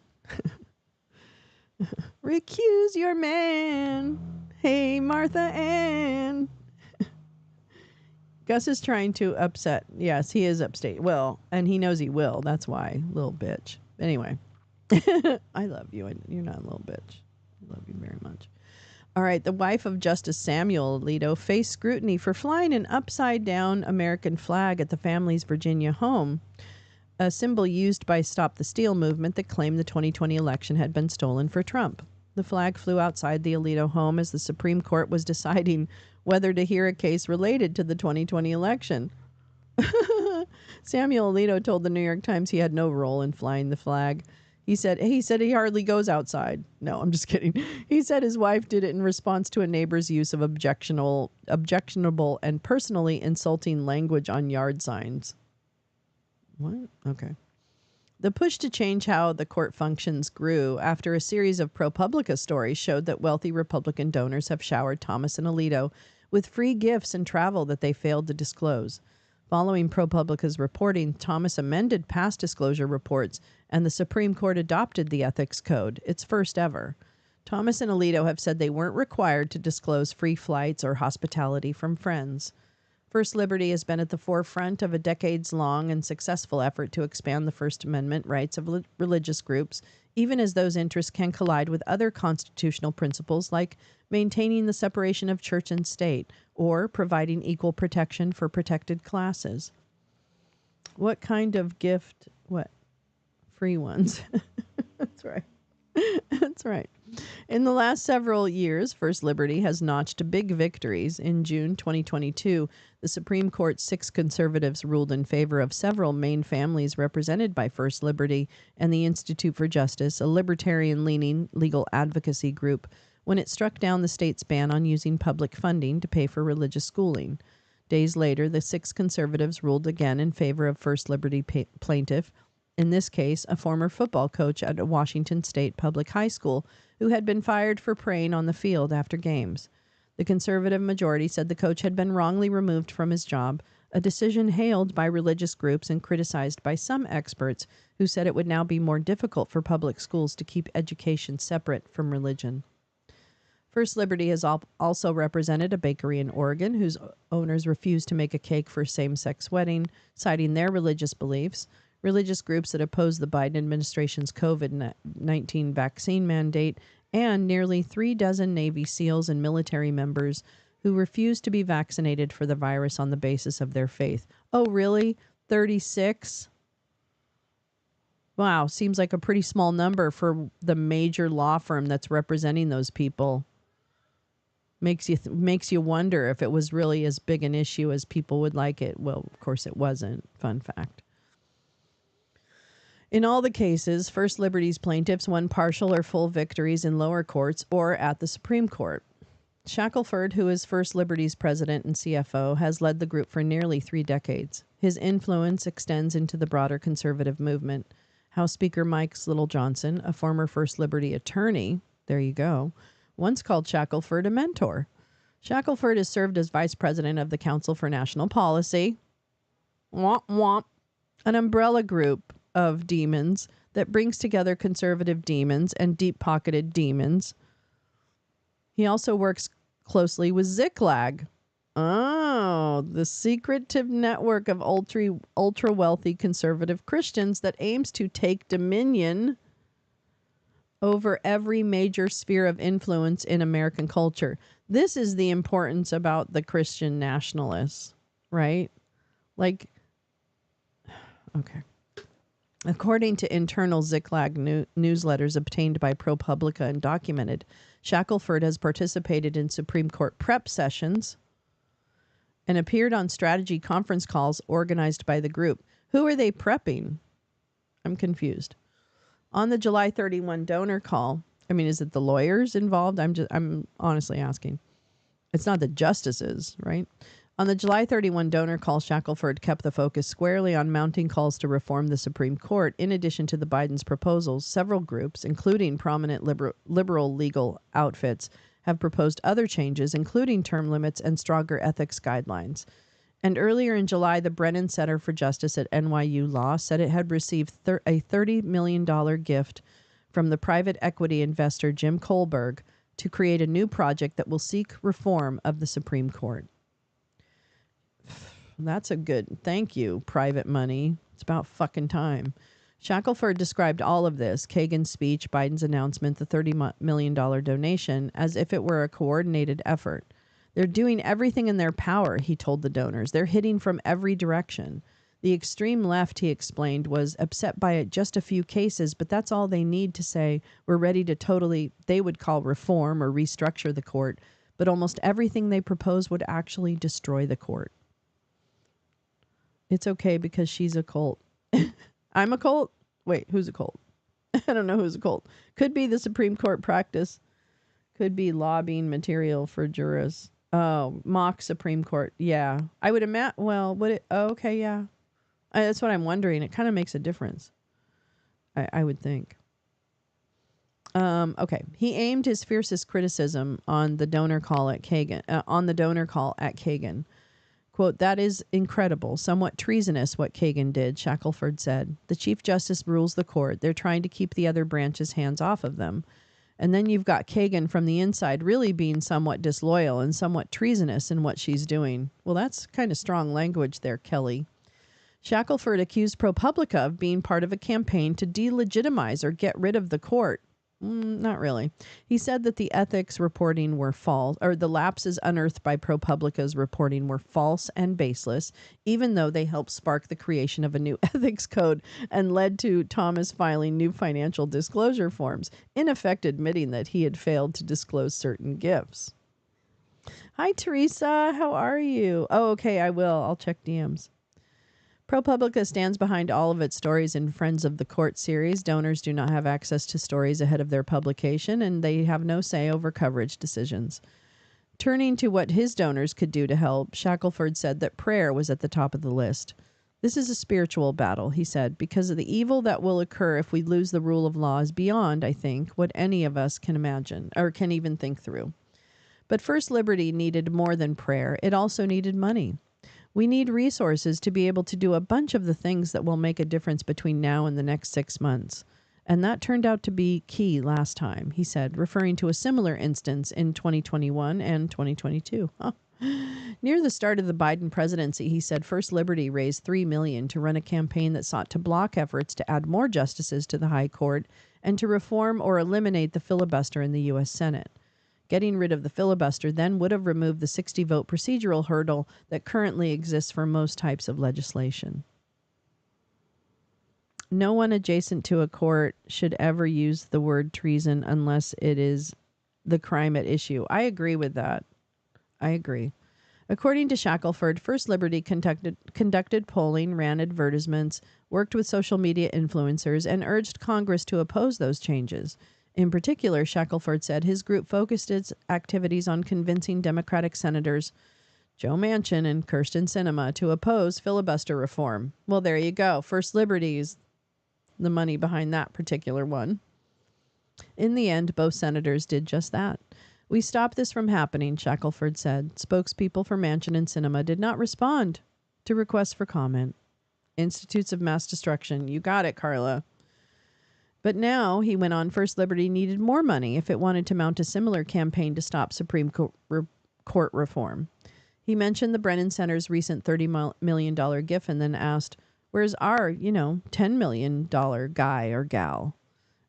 Recuse your man. Hey, Martha Ann. Gus is trying to upset. Yes, he is upstate. Well, and he knows he will. That's why. Little bitch. Anyway. I love you. You're not a little bitch. I love you very much. All right. The wife of Justice Samuel Alito faced scrutiny for flying an upside-down American flag at the family's Virginia home, a symbol used by Stop the Steal movement that claimed the 2020 election had been stolen for Trump. The flag flew outside the Alito home as the Supreme Court was deciding whether to hear a case related to the 2020 election. Samuel Alito told the New York Times he had no role in flying the flag. He said he hardly goes outside. No, I'm just kidding. He said his wife did it in response to a neighbor's use of objectionable and personally insulting language on yard signs. What? Okay. The push to change how the court functions grew after a series of ProPublica stories showed that wealthy Republican donors have showered Thomas and Alito with free gifts and travel that they failed to disclose. Following ProPublica's reporting, Thomas amended past disclosure reports, and the Supreme Court adopted the Ethics Code, its first ever. Thomas and Alito have said they weren't required to disclose free flights or hospitality from friends. First Liberty has been at the forefront of a decades-long and successful effort to expand the First Amendment rights of religious groups, even as those interests can collide with other constitutional principles like maintaining the separation of church and state or providing equal protection for protected classes. What kind of gift? What? Free ones. That's right. That's right. In the last several years, First Liberty has notched big victories. In June 2022, the Supreme Court's 6 conservatives ruled in favor of several Maine families represented by First Liberty and the Institute for Justice, a libertarian-leaning legal advocacy group, when it struck down the state's ban on using public funding to pay for religious schooling. Days later, the 6 conservatives ruled again in favor of First Liberty plaintiff, in this case, a former football coach at a Washington State public high school who had been fired for praying on the field after games. The conservative majority said the coach had been wrongly removed from his job, a decision hailed by religious groups and criticized by some experts who said it would now be more difficult for public schools to keep education separate from religion. First Liberty has also represented a bakery in Oregon whose owners refused to make a cake for a same-sex wedding, citing their religious beliefs. Religious groups that oppose the Biden administration's COVID-19 vaccine mandate, and nearly 36 Navy SEALs and military members who refuse to be vaccinated for the virus on the basis of their faith. Oh, really? 36? Wow, seems like a pretty small number for the major law firm that's representing those people. Makes you wonder if it was really as big an issue as people would like it. Well, of course it wasn't. Fun fact. In all the cases, First Liberty's plaintiffs won partial or full victories in lower courts or at the Supreme Court. Shackelford, who is First Liberty's president and CFO, has led the group for nearly 3 decades. His influence extends into the broader conservative movement. House Speaker Mike Little Johnson, a former First Liberty attorney, there you go, once called Shackelford a mentor. Shackelford has served as vice president of the Council for National Policy, womp womp, an umbrella group of demons that brings together conservative demons and deep-pocketed demons. He also works closely with Ziklag. Oh, the secretive network of ultra-wealthy conservative Christians that aims to take dominion over every major sphere of influence in American culture. This is the importance about the Christian nationalists, right? Like, okay. According to internal Ziklag newsletters obtained by ProPublica and documented, Shackelford has participated in Supreme Court prep sessions and appeared on strategy conference calls organized by the group. Who are they prepping? I'm confused. On the July 31 donor call, I mean, is it the lawyers involved? I'm honestly asking. It's not the justices, right? On the July 31 donor call, Shackelford kept the focus squarely on mounting calls to reform the Supreme Court. In addition to the Biden's proposals, several groups, including prominent liberal legal outfits, have proposed other changes, including term limits and stronger ethics guidelines. And earlier in July, the Brennan Center for Justice at NYU Law said it had received a $30 million gift from the private equity investor Jim Kohlberg to create a new project that will seek reform of the Supreme Court. That's a good thank you, private money. It's about fucking time. Shackelford described all of this, Kagan's speech, Biden's announcement, the $30 million donation, as if it were a coordinated effort. They're doing everything in their power, he told the donors. They're hitting from every direction. The extreme left, he explained, was upset by just a few cases, but that's all they need to say we're ready to totally, they would call reform or restructure the court, but almost everything they propose would actually destroy the court. It's okay because she's a cult. I'm a cult? Wait, who's a cult? I don't know who's a cult. Could be the Supreme Court practice. Could be lobbying material for jurists. Oh, mock Supreme Court. Yeah. I would imagine, well, would it? Oh, okay, yeah. That's what I'm wondering. It kind of makes a difference. I would think. Okay. He aimed his fiercest criticism on the donor call at Kagan. Quote, that is incredible, somewhat treasonous what Kagan did, Shackelford said. The Chief Justice rules the court. They're trying to keep the other branches' hands off of them. And then you've got Kagan from the inside really being somewhat disloyal and somewhat treasonous in what she's doing. Well, that's kind of strong language there, Kelly. Shackelford accused ProPublica of being part of a campaign to delegitimize or get rid of the court. Not really. He said that the ethics reporting were false, or the lapses unearthed by ProPublica's reporting were false and baseless, even though they helped spark the creation of a new ethics code and led to Thomas filing new financial disclosure forms, in effect admitting that he had failed to disclose certain gifts. Hi, Teresa. How are you? Oh, okay, I will. I'll check DMs. ProPublica stands behind all of its Stories in Friends of the Court series. Donors do not have access to stories ahead of their publication, and they have no say over coverage decisions. Turning to what his donors could do to help, Shackelford said that prayer was at the top of the list. This is a spiritual battle, he said, because of the evil that will occur if we lose the rule of law is beyond, I think, what any of us can imagine or can even think through. But First Liberty needed more than prayer. It also needed money. We need resources to be able to do a bunch of the things that will make a difference between now and the next 6 months. And that turned out to be key last time, he said, referring to a similar instance in 2021 and 2022. Huh. Near the start of the Biden presidency, he said First Liberty raised $3 million to run a campaign that sought to block efforts to add more justices to the high court and to reform or eliminate the filibuster in the U.S. Senate. Getting rid of the filibuster then would have removed the 60-vote procedural hurdle that currently exists for most types of legislation. No one adjacent to a court should ever use the word treason unless it is the crime at issue. I agree with that. I agree. According to Shackelford, First Liberty conducted polling, ran advertisements, worked with social media influencers, and urged Congress to oppose those changes. In particular, Shackelford said his group focused its activities on convincing Democratic senators Joe Manchin and Kirsten Sinema to oppose filibuster reform. Well, there you go. First Liberty is the money behind that particular one. In the end, both senators did just that. We stopped this from happening, Shackelford said. Spokespeople for Manchin and Sinema did not respond to requests for comment. Institutes of mass destruction. You got it, Carla. But now, he went on, First Liberty needed more money if it wanted to mount a similar campaign to stop Supreme Court reform. He mentioned the Brennan Center's recent $30 million gift and then asked, where's our, $10 million guy or gal?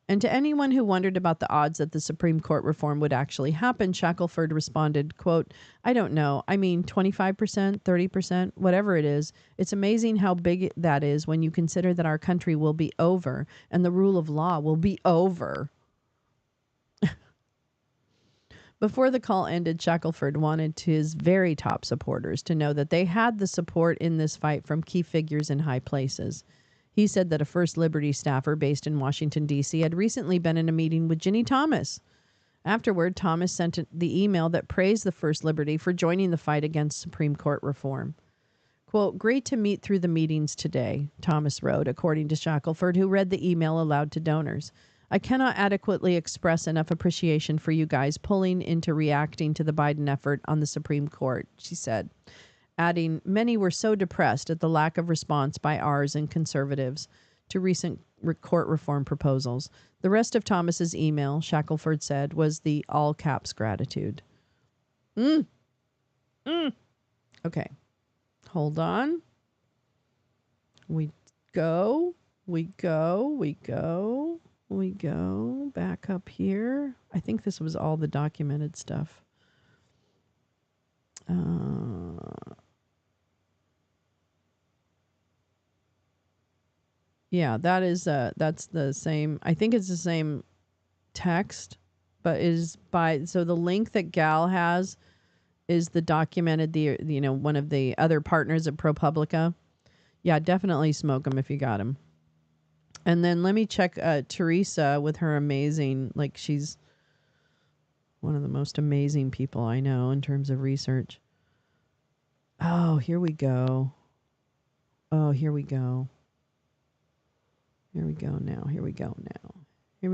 And to anyone who wondered about the odds that the Supreme Court reform would actually happen, Shackelford responded, quote, I don't know. I mean, 25%, 30%, whatever it is. It's amazing how big that is when you consider that our country will be over and the rule of law will be over. Before the call ended, Shackelford wanted his very top supporters to know that they had the support in this fight from key figures in high places. He said that a First Liberty staffer based in Washington, D.C. had recently been in a meeting with Ginny Thomas. Afterward, Thomas sent the email that praised the First Liberty for joining the fight against Supreme Court reform. Quote, great to meet through the meetings today, Thomas wrote, according to Shackelford, who read the email aloud to donors. I cannot adequately express enough appreciation for you guys pulling into reacting to the Biden effort on the Supreme Court, she said. Adding, many were so depressed at the lack of response by ours and conservatives to recent court reform proposals. The rest of Thomas's email, Shackelford said, was the all caps gratitude. Okay. Hold on. We go back up here. I think this was all the documented stuff. Yeah, that's the same. I think it's the same text, but is by, so the link that Gal has is the documented, one of the other partners of ProPublica. Yeah, definitely smoke them if you got them. And then let me check Teresa with her amazing, she's one of the most amazing people I know in terms of research. Oh, here we go. Here we go now. Here we go now. Let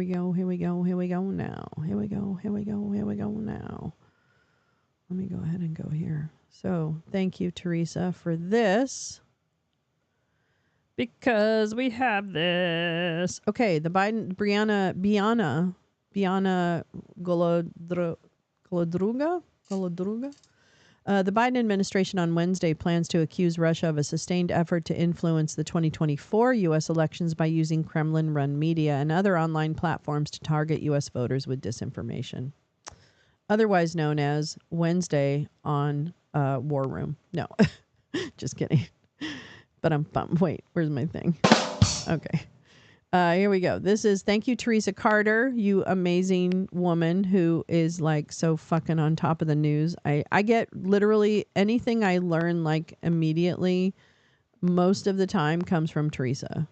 me go ahead and go here. So thank you, Teresa, for this. Because we have this. Okay, the Biana Golodruga. The Biden administration on Wednesday plans to accuse Russia of a sustained effort to influence the 2024 U.S. elections by using Kremlin-run media and other online platforms to target U.S. voters with disinformation. Otherwise known as Wednesday on War Room. No, just kidding. But wait, where's my thing? Okay. Here we go. This is, thank you, Teresa Carter, you amazing woman who is so fucking on top of the news. I get literally anything I learn immediately, most of the time comes from Teresa.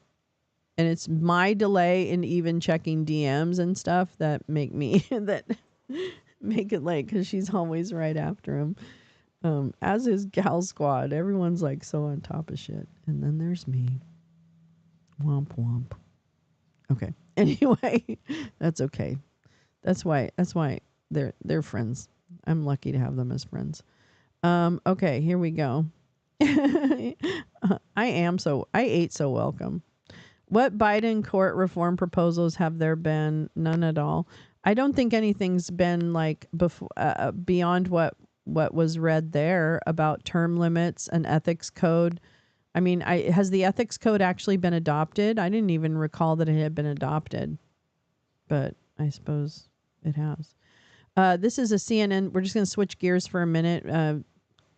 And it's my delay in even checking DMs and stuff that make it late, because she's always right after him. As is Gal Squad. Everyone's so on top of shit. And then there's me. Womp womp. Okay. Anyway, that's okay. That's why they're friends. I'm lucky to have them as friends. Okay, here we go. I ate so welcome. What Biden court reform proposals have there been? None at all. I don't think anything's been beyond what was read there about term limits and ethics code. I mean, has the ethics code actually been adopted? I didn't even recall that it had been adopted, but I suppose it has. This is a CNN. We're just going to switch gears for a minute.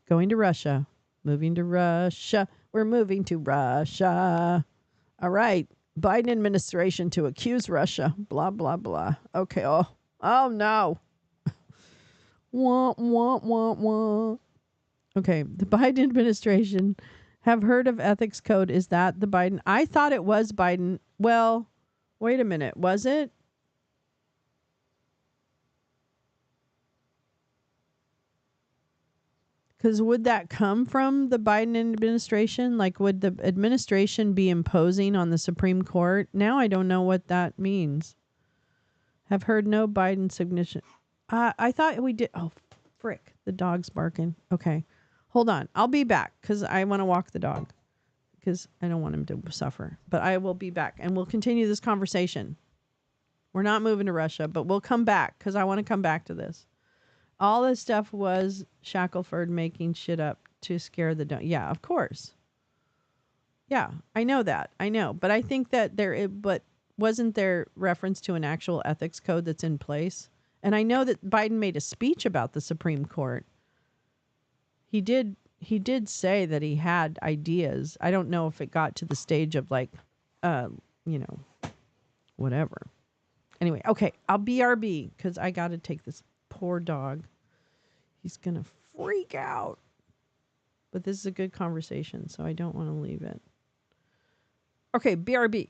Going to Russia. Moving to Russia. We're moving to Russia. All right. Biden administration to accuse Russia. Blah, blah, blah. Okay. Oh no. Wah, wah, wah, wah. Okay, the Biden administration have heard of ethics code. Is that the Biden? I thought it was Biden. Well, wait a minute. Was it? Because would that come from the Biden administration? Like, would the administration be imposing on the Supreme Court? Now I don't know what that means. Have heard no Biden signature. I thought we did. Oh, frick. The dog's barking. Okay. Hold on. I'll be back because I want to walk the dog because I don't want him to suffer. But I will be back and we'll continue this conversation. We're not moving to Russia, but we'll come back because I want to come back to this. All this stuff was Shackelford making shit up to scare the yeah, of course. Yeah, I know that. I know. But I think that but wasn't there reference to an actual ethics code that's in place? And I know that Biden made a speech about the Supreme Court. He did say that he had ideas. I don't know if it got to the stage of like whatever. Anyway, okay, I'll BRB cuz I got to take this poor dog. He's going to freak out. But this is a good conversation, so I don't want to leave it. Okay, BRB.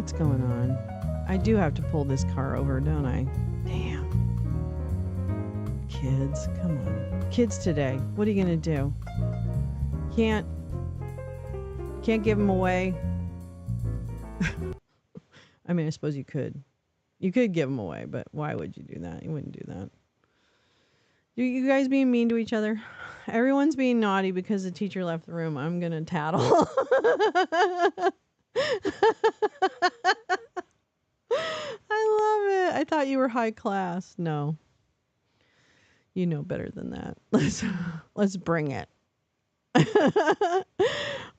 What's going on? I do have to pull this car over, don't I? Damn. Kids, come on. Kids today. What are you going to do? Can't give them away. I mean, I suppose you could. You could give them away, but why would you do that? You wouldn't do that. You guys being mean to each other? Everyone's being naughty because the teacher left the room. I'm going to tattle. I love it. I thought you were high class. No. You know better than that. Let's bring it.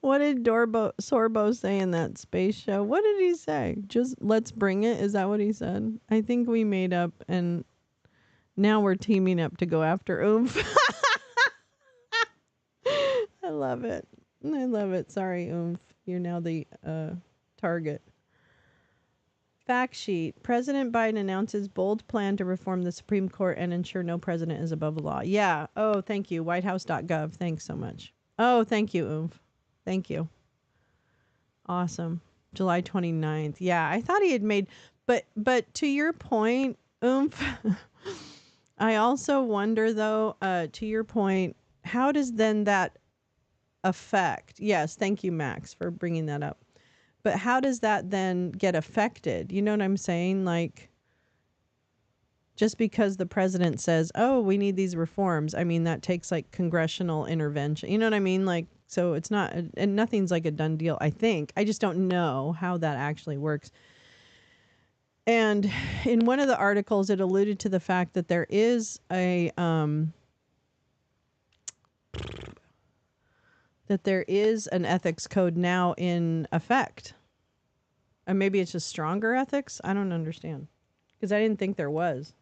What did Sorbo say in that space show? What did he say? Just let's bring it? Is that what he said? I think we made up and now we're teaming up to go after Oomph. I love it. I love it. Sorry, Oomph. You're now the target. Fact sheet. President Biden announces bold plan to reform the Supreme Court and ensure no president is above the law. Yeah. Oh, thank you. Whitehouse.gov. Thanks so much. Oh, thank you, Oomph. Thank you. Awesome. July 29th. Yeah, I thought he had made... But to your point, Oomph, I also wonder, though, to your point, how does then that affect... Yes, thank you, Max, for bringing that up. But how does that then get affected? You know what I'm saying? Like, just because the president says, oh, we need these reforms, I mean, that takes, like, congressional intervention. You know what I mean? Like, so it's not... And nothing's, like, a done deal, I think. I just don't know how that actually works. And in one of the articles, it alluded to the fact that there is a... that there is an ethics code now in effect. And maybe it's just stronger ethics? I don't understand. Because I didn't think there was.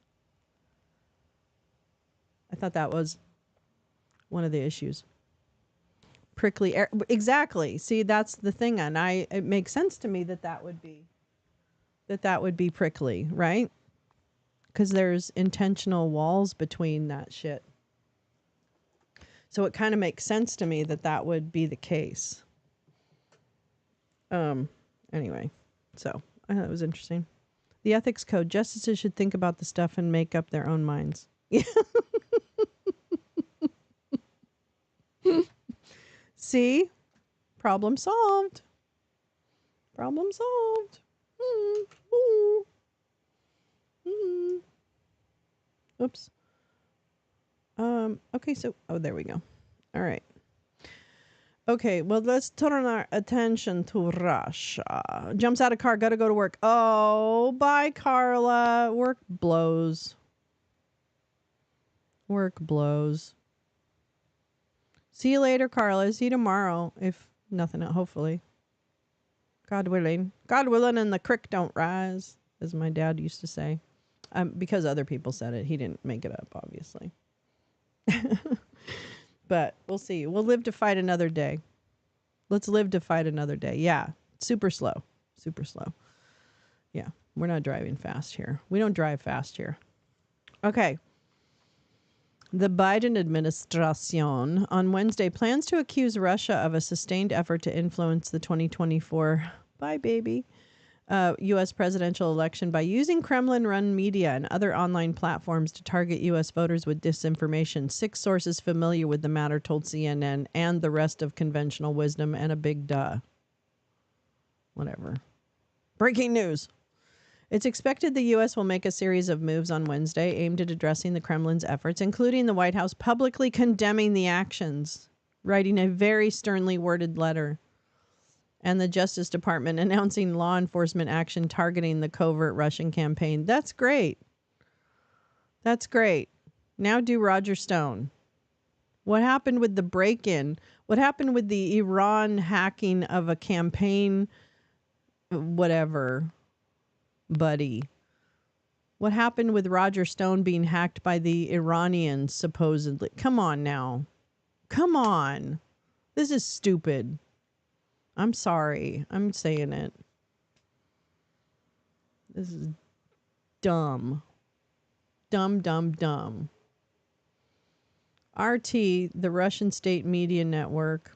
I thought that was one of the issues. Prickly air. Exactly. See, that's the thing. And it makes sense to me that would be prickly, right? Because there's intentional walls between that shit. So it kind of makes sense to me that would be the case. Anyway, so I thought it was interesting. The ethics code. Justices should think about the stuff and make up their own minds. See? Problem solved. Problem solved. Oops. Okay, so, there we go. All right. Okay, well, let's turn our attention to Russia. Jumps out of car, gotta go to work. Oh, bye, Carla. Work blows. Work blows. See you later, Carla. See you tomorrow, if nothing else, hopefully. God willing. God willing and the creek don't rise, as my dad used to say. Because other people said it. He didn't make it up, obviously. But we'll see. We'll live to fight another day. Let's live to fight another day. Yeah. Super slow. Super slow. Yeah. We're not driving fast here. We don't drive fast here. Okay. The Biden administration on Wednesday plans to accuse Russia of a sustained effort to influence the 2024 U.S. presidential election by using Kremlin-run media and other online platforms to target U.S. voters with disinformation. 6 sources familiar with the matter told CNN and the rest of conventional wisdom and a big duh. Whatever. Breaking news. It's expected the U.S. will make a series of moves on Wednesday aimed at addressing the Kremlin's efforts, including the White House publicly condemning the actions, writing a very sternly worded letter, and the Justice Department announcing law enforcement action targeting the covert Russian campaign. That's great. That's great. Now do Roger Stone. What happened with the break-in? What happened with the Iran hacking of a campaign, whatever, buddy? What happened with Roger Stone being hacked by the Iranians, supposedly? Come on now. Come on. This is stupid. I'm sorry. I'm saying it. This is dumb. Dumb, dumb, dumb. RT, the Russian state media network,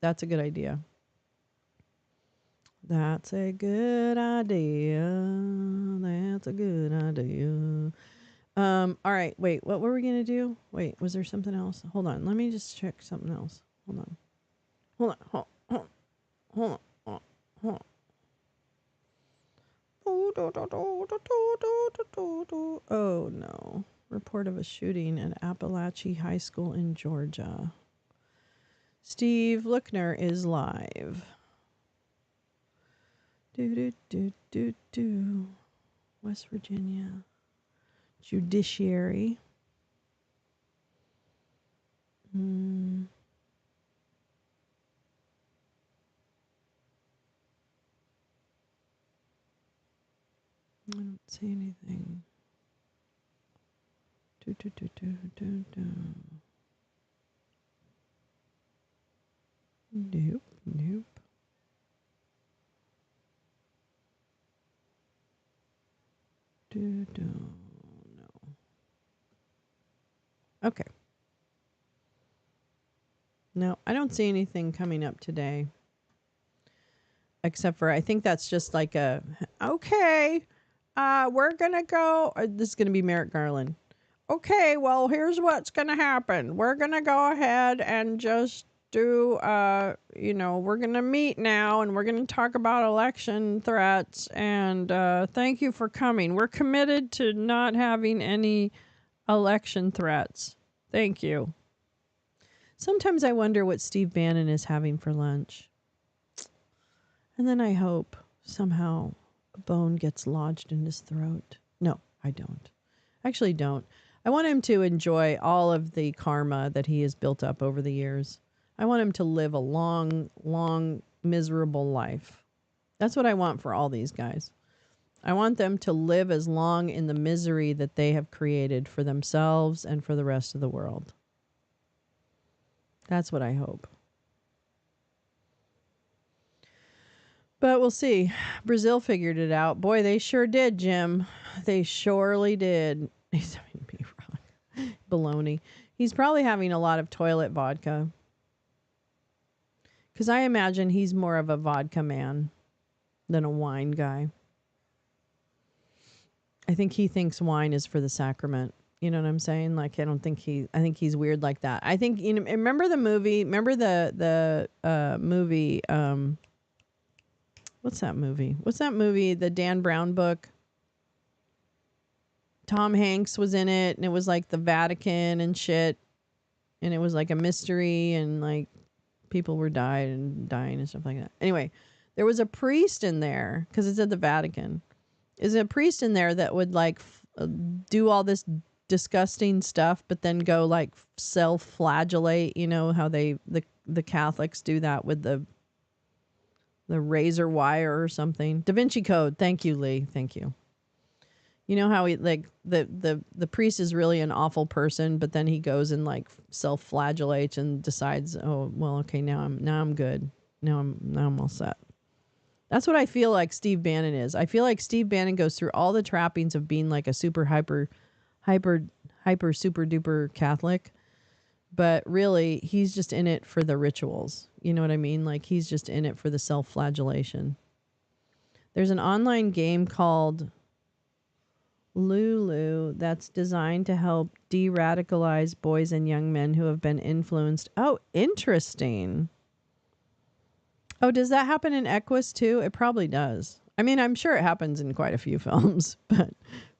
That's a good idea. That's a good idea. That's a good idea. All right, wait, what were we gonna do? Wait, was there something else? Hold on, let me just check something else. Hold on. Hold on. Hold on. Hold on. Hold on. Oh no. Report of a shooting at Appalachia High School in Georgia. Steve Lookner is live. West Virginia. Judiciary. I don't see anything. Nope, nope. No. Okay. No, I don't see anything coming up today. Except for, I think that's just like a, okay, we're going to go. This is going to be Merrick Garland. Okay, well, here's what's going to happen. We're going to go ahead and just do, we're going to meet now and we're going to talk about election threats. And thank you for coming. We're committed to not having any election threats. Thank you. Sometimes I wonder what Steve Bannon is having for lunch. And then I hope somehow a bone gets lodged in his throat. No, I don't. I actually don't. I want him to enjoy all of the karma that he has built up over the years. I want him to live a long, long, miserable life. That's what I want for all these guys. I want them to live as long in the misery that they have created for themselves and for the rest of the world. That's what I hope. But we'll see. Brazil figured it out. Boy, they sure did, Jim. They surely did. He's having me wrong. Baloney. He's probably having a lot of toilet vodka. Because I imagine he's more of a vodka man than a wine guy. I think he thinks wine is for the sacrament. You know what I'm saying? Like, I think he's weird like that. I think, remember the movie, movie, what's that movie? The Dan Brown book? Tom Hanks was in it, and it was like the Vatican and shit. And it was like a mystery, and like people were dying and stuff like that. Anyway, there was a priest in there, because it's at the Vatican. Is a priest in there that would like do all this disgusting stuff, but then go like self-flagellate. You know how the Catholics do that with the razor wire or something. Da Vinci Code. Thank you, Lee. Thank you. You know how he like the priest is really an awful person, but then he goes and like self-flagellates and decides, oh well, okay, now I'm good. Now I'm all set. That's what I feel like Steve Bannon is. I feel like Steve Bannon goes through all the trappings of being like a super hyper super duper Catholic, but really he's just in it for the rituals. You know what I mean? Like he's just in it for the self-flagellation. There's an online game called Lolo that's designed to help de-radicalize boys and young men who have been influenced. Oh, interesting. Oh, does that happen in Equus too? It probably does. I mean, I'm sure it happens in quite a few films, but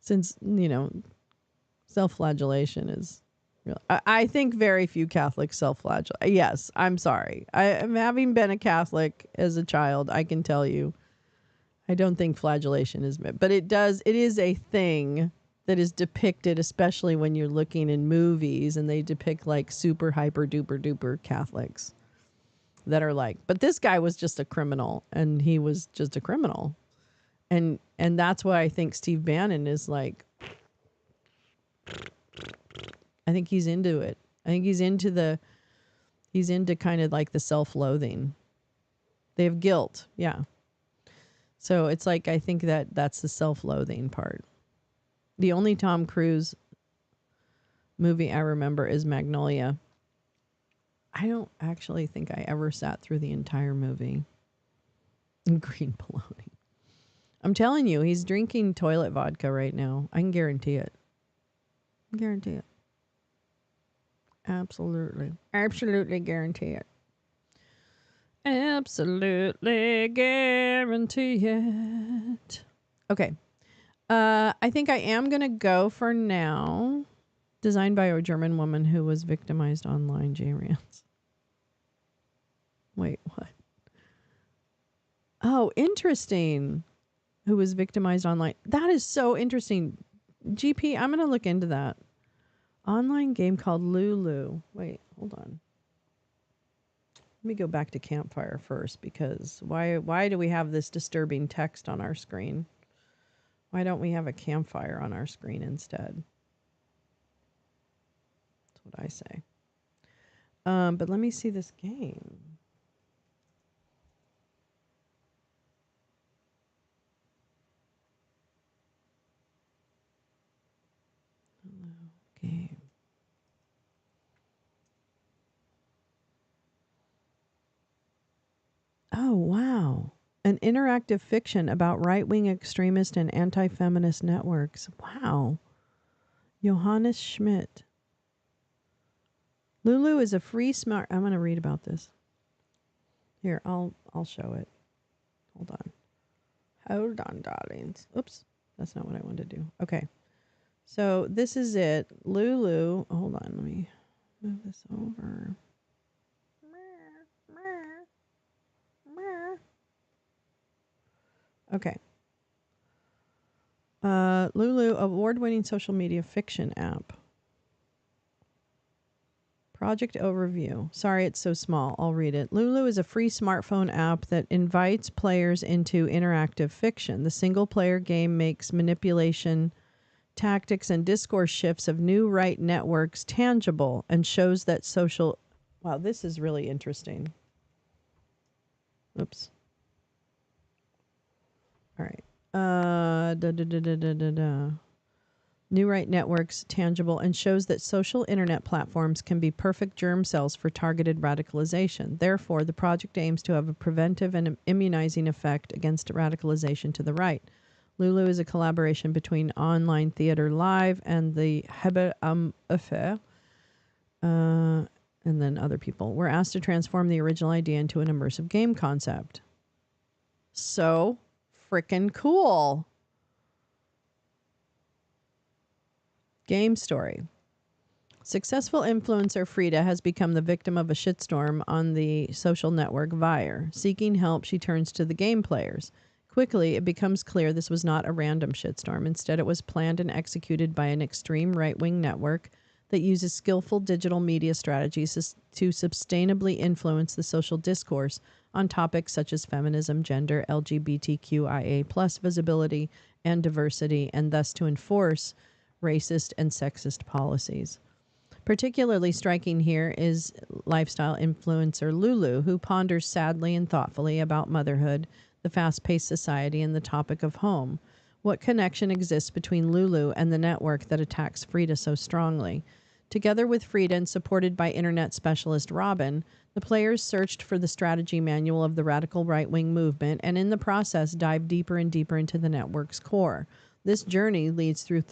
since, self-flagellation is real. I think very few Catholics self-flagellate. Yes, I'm sorry. Having been a Catholic as a child, I can tell you, I don't think flagellation is meant, but it is a thing that is depicted, especially when you're looking in movies and they depict like super hyper duper duper Catholics that are like, but this guy was just a criminal and he was just a criminal. And that's why I think Steve Bannon is like, I think he's into it. I think he's into kind of like the self-loathing. They have guilt. Yeah. So it's like, I think that's the self-loathing part. The only Tom Cruise movie I remember is Magnolia. I don't actually think I ever sat through the entire movie. Green baloney. I'm telling you, he's drinking toilet vodka right now. I can guarantee it. Guarantee it. Absolutely. Absolutely guarantee it. Absolutely guarantee it. Okay. I think I am going to go for now. Designed by a German woman who was victimized online, J. Rance. Wait, what? Oh, interesting. Who was victimized online. That is so interesting. GP, I'm going to look into that. Online game called Lulu. Wait, hold on. Let me go back to Campfire first because why do we have this disturbing text on our screen? Why don't we have a campfire on our screen instead? That's what I say. But let me see this game. Game. Oh, wow. An interactive fiction about right-wing extremist and anti-feminist networks. Wow. Johannes Schmidt. Lulu is a free smart... I'm going to read about this. Here, I'll show it. Hold on. Hold on, darlings. Oops. That's not what I wanted to do. Okay. So this is it. Lulu. Hold on. Let me move this over. Okay. Lulu, award-winning social media fiction app. Project overview. Sorry, it's so small. I'll read it. Lulu is a free smartphone app that invites players into interactive fiction. The single-player game makes manipulation, tactics, and discourse shifts of new right networks tangible and shows that social... Wow, this is really interesting. Oops. All right. New right networks tangible and shows that social internet platforms can be perfect germ cells for targeted radicalization. Therefore, the project aims to have a preventive and immunizing effect against radicalization to the right. Lulu is a collaboration between Online Theater Live and the Hebe Affair, and then other people. We're asked to transform the original idea into an immersive game concept. So freaking cool. Game story. Successful influencer Frida has become the victim of a shitstorm on the social network Vire. Seeking help, she turns to the game players. Quickly, it becomes clear this was not a random shitstorm. Instead, it was planned and executed by an extreme right-wing network that uses skillful digital media strategies to sustainably influence the social discourse on topics such as feminism, gender, LGBTQIA+ visibility, and diversity, and thus to enforce racist and sexist policies. Particularly striking here is lifestyle influencer Lulu, who ponders sadly and thoughtfully about motherhood, the fast-paced society, and the topic of home. What connection exists between Lulu and the network that attacks Frida so strongly? Together with Frida and supported by internet specialist Robin, the players searched for the strategy manual of the radical right-wing movement and in the process dived deeper and deeper into the network's core. This journey leads through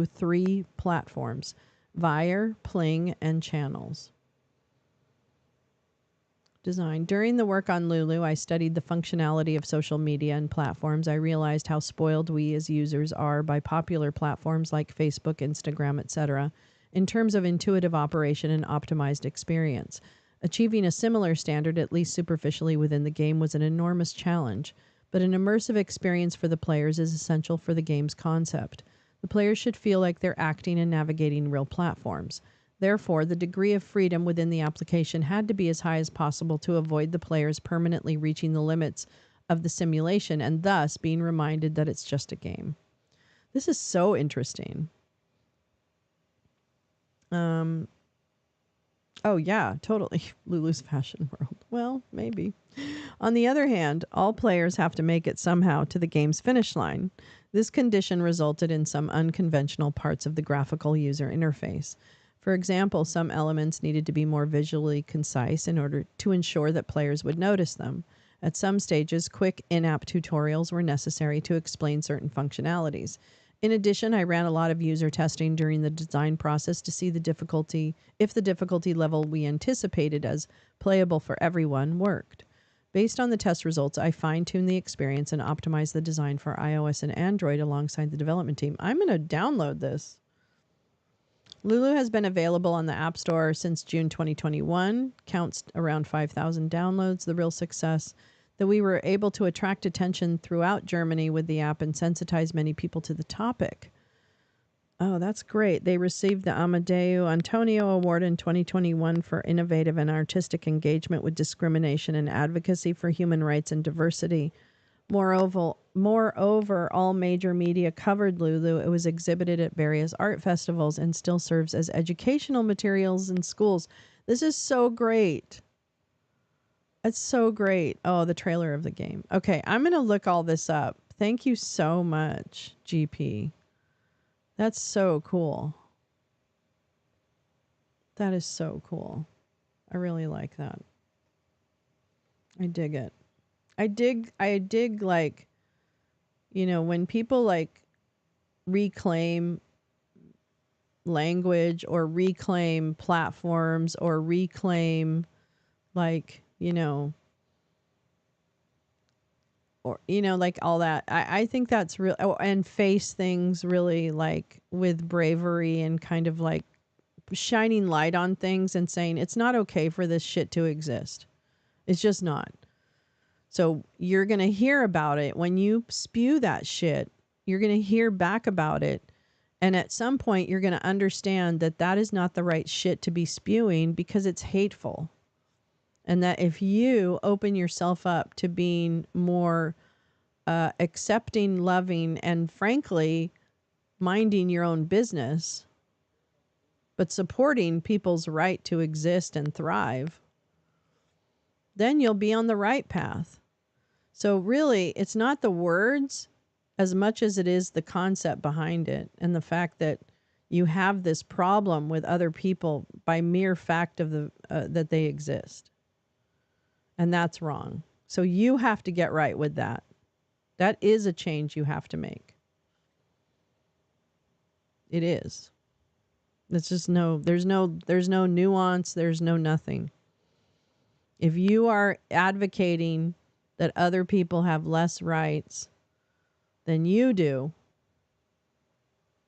three platforms: Vire, Pling, and Channels. Design. During the work on Lulu, I studied the functionality of social media and platforms. I realized how spoiled we as users are by popular platforms like Facebook, Instagram, etc., in terms of intuitive operation and optimized experience. Achieving a similar standard, at least superficially within the game, was an enormous challenge, but an immersive experience for the players is essential for the game's concept. The players should feel like they're acting and navigating real platforms. Therefore, the degree of freedom within the application had to be as high as possible to avoid the players permanently reaching the limits of the simulation and thus being reminded that it's just a game. This is so interesting. Oh, yeah, totally. Lulu's fashion world. Well, maybe. On the other hand, all players have to make it somehow to the game's finish line. This condition resulted in some unconventional parts of the graphical user interface. For example, some elements needed to be more visually concise in order to ensure that players would notice them. At some stages, quick in-app tutorials were necessary to explain certain functionalities. In addition, I ran a lot of user testing during the design process to see if the difficulty level we anticipated as playable for everyone worked. Based on the test results, I fine-tuned the experience and optimized the design for iOS and Android alongside the development team. I'm going to download this. Lulu has been available on the App Store since June 2021, counts around 5,000 downloads. The real success that we were able to attract attention throughout Germany with the app and sensitize many people to the topic. Oh, that's great. They received the Amadeo Antonio Award in 2021 for innovative and artistic engagement with discrimination and advocacy for human rights and diversity. Moreover, all major media covered Lulu. It was exhibited at various art festivals and still serves as educational materials in schools. This is so great. It's so great. Oh, the trailer of the game. Okay, I'm going to look all this up. Thank you so much, GP. That's so cool. That is so cool. I really like that. I dig it. I dig like, you know, when people like reclaim language or reclaim platforms or reclaim like, you know, or, you know, like all that. I think that's real. Oh, and face things really like with bravery and kind of like shining light on things and saying it's not okay for this shit to exist. It's just not. So you're going to hear about it when you spew that shit. You're going to hear back about it. And at some point, you're going to understand that that is not the right shit to be spewing because it's hateful. And that if you open yourself up to being more accepting, loving, and frankly, minding your own business, but supporting people's right to exist and thrive, then you'll be on the right path. So really, it's not the words as much as it is the concept behind it and the fact that you have this problem with other people by mere fact of the that they exist. And that's wrong. So you have to get right with that. That is a change you have to make. It is. It's just there's no nuance, there's no nothing. If you are advocating that other people have less rights than you do,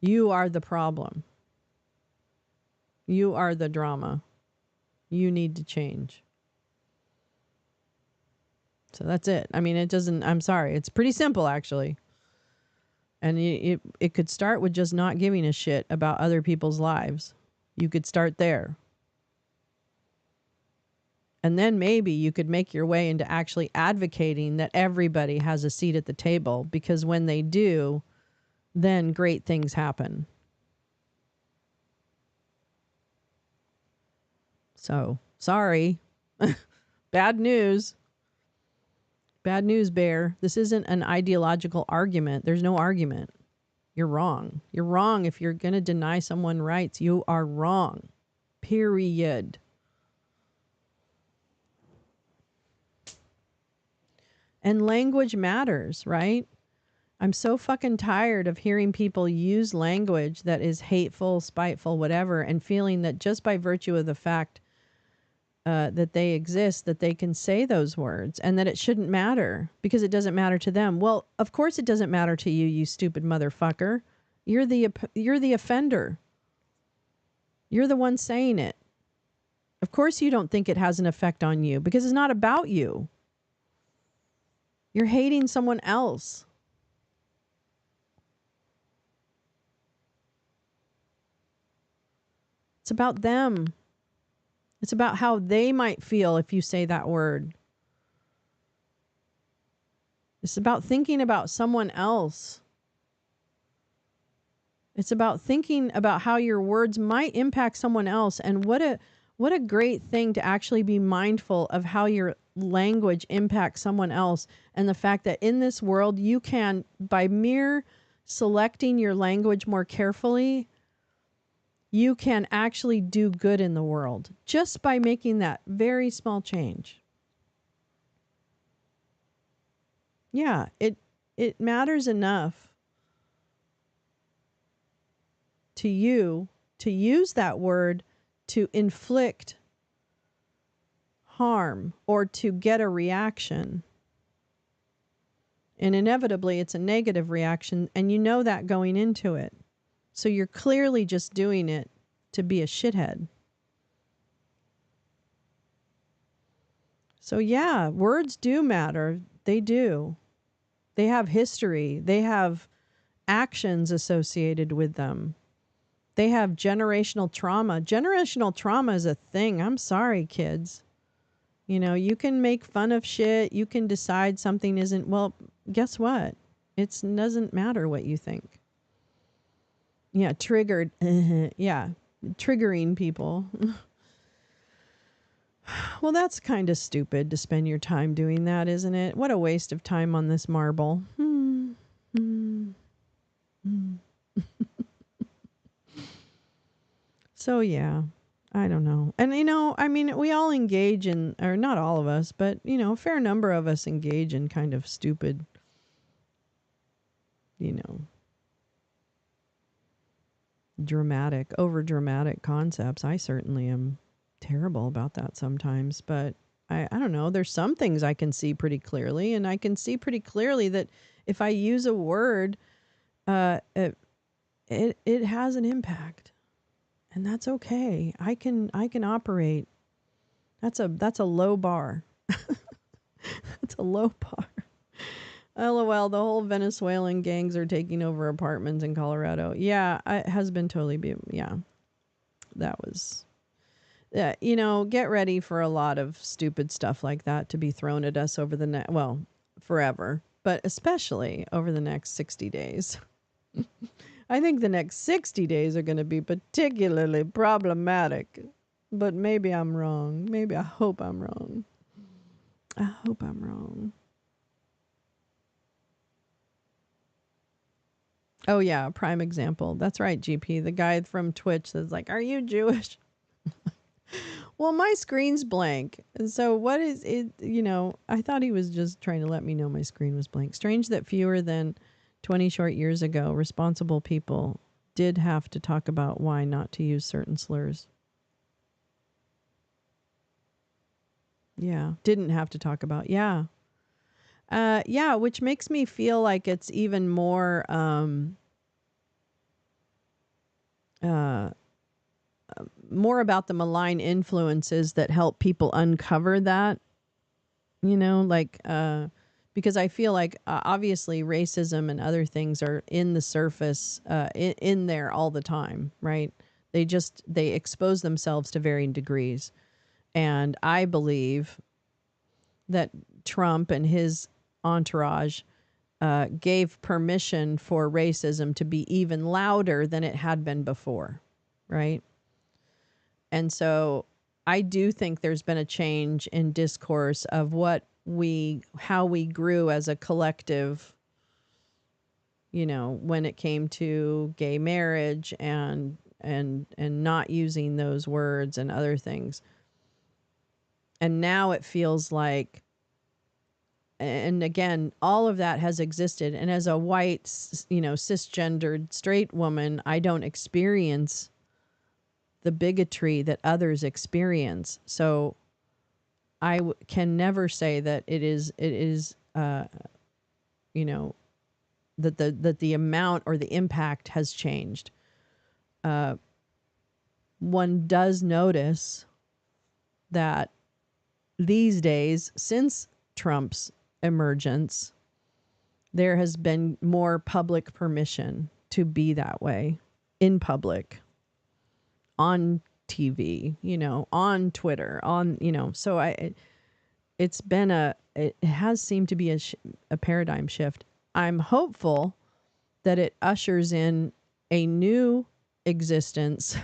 you are the problem. You are the drama. You need to change. So that's it. I mean, I'm sorry. It's pretty simple, actually. And it could start with just not giving a shit about other people's lives. You could start there. And then maybe you could make your way into actually advocating that everybody has a seat at the table, because when they do, then great things happen. So, sorry. Bad news. Bad news, Bear. This isn't an ideological argument. There's no argument. You're wrong. You're wrong if you're going to deny someone rights. You are wrong. Period. And language matters, right? I'm so fucking tired of hearing people use language that is hateful, spiteful, whatever, and feeling that just by virtue of the fact that they exist, that they can say those words and that it shouldn't matter because it doesn't matter to them. Well, of course it doesn't matter to you, you stupid motherfucker. You're the offender. You're the one saying it. Of course you don't think it has an effect on you because it's not about you. You're hating someone else. It's about them. It's about how they might feel if you say that word. It's about thinking about someone else. It's about thinking about how your words might impact someone else. And what a great thing to actually be mindful of how your language impacts someone else, and the fact that in this world you can, by mere selecting your language more carefully, you can actually do good in the world just by making that very small change. Yeah, it matters enough to you to use that word to inflict harm or to get a reaction. And inevitably, it's a negative reaction, and you know that going into it. So you're clearly just doing it to be a shithead. So yeah, words do matter. They do. They have history. They have actions associated with them. They have generational trauma. Generational trauma is a thing. I'm sorry, kids. You know, you can make fun of shit. You can decide something isn't, well, guess what? It doesn't matter what you think. Yeah, triggered. Yeah, triggering people. Well, that's kind of stupid to spend your time doing that, isn't it? What a waste of time on this marble. So, yeah, I don't know. And, you know, I mean, we all engage in, or not all of us, but, you know, a fair number of us engage in kind of stupid, you know, dramatic, over dramatic concepts. I certainly am terrible about that sometimes, but I don't know. There's some things I can see pretty clearly, and I can see pretty clearly that if I use a word, it has an impact, and that's okay. I can operate. That's a low bar. That's a low bar. LOL, the whole Venezuelan gangs are taking over apartments in Colorado. Yeah, it has been yeah. That was, yeah, you know, get ready for a lot of stupid stuff like that to be thrown at us over the forever, but especially over the next 60 days. I think the next 60 days are going to be particularly problematic, but maybe I'm wrong. Maybe I hope I'm wrong. I hope I'm wrong. Oh, yeah, prime example. That's right, GP. The guy from Twitch that's like, are you Jewish? Well, my screen's blank. And so what is it? You know, I thought he was just trying to let me know my screen was blank. Strange that fewer than 20 short years ago, responsible people did have to talk about why not to use certain slurs. Yeah, didn't have to talk about. Yeah. Yeah, which makes me feel like it's even more more about the malign influences that help people uncover that, you know, like because I feel like obviously racism and other things are in the surface in there all the time, right? They expose themselves to varying degrees. And I believe that Trump and his entourage gave permission for racism to be even louder than it had been before, right? And so I do think there's been a change in discourse of how we grew as a collective, you know, when it came to gay marriage and not using those words and other things. And now it feels like, and again, all of that has existed. And as a white, you know, cisgendered straight woman, I don't experience the bigotry that others experience. So I can never say that it is, you know, that the amount or the impact has changed. One does notice that these days, since Trump's emergence, there has been more public permission to be that way in public, on TV, you know, on Twitter, on, you know, so it has seemed to be a paradigm shift. I'm hopeful that it ushers in a new existence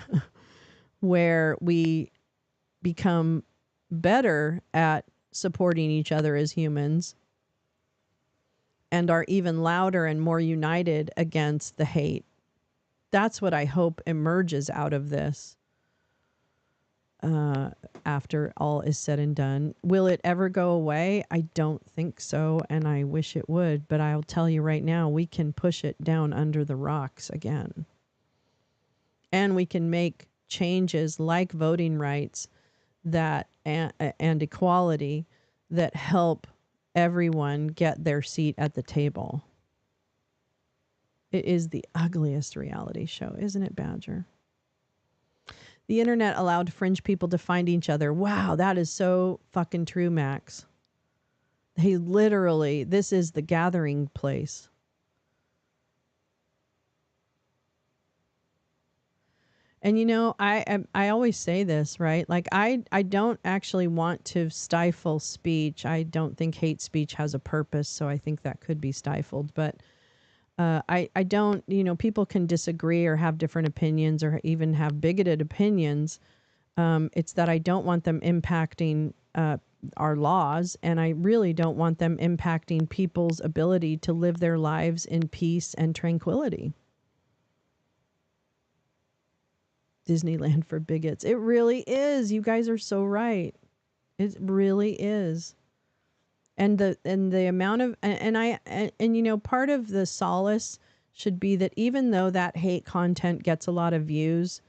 where we become better at supporting each other as humans and are even louder and more united against the hate That's what I hope emerges out of this after all is said and done. Will it ever go away? I don't think so, and I wish it would. But I'll tell you right now, we can push it down under the rocks again. And we can make changes like voting rights that and equality that help everyone get their seat at the table. It is the ugliest reality show, isn't it, Badger? The internet allowed fringe people to find each other. Wow, that is so fucking true, Max. He literally, this is the gathering place. And you know, I always say this, right? Like I don't actually want to stifle speech. I don't think hate speech has a purpose, so I think that could be stifled. But I don't, you know, people can disagree or have different opinions or even have bigoted opinions. It's that I don't want them impacting our laws, and I really don't want them impacting people's ability to live their lives in peace and tranquility. Disneyland for bigots. It really is. You guys are so right. It really is. And the amount of and you know, part of the solace should be that even though that hate content gets a lot of views,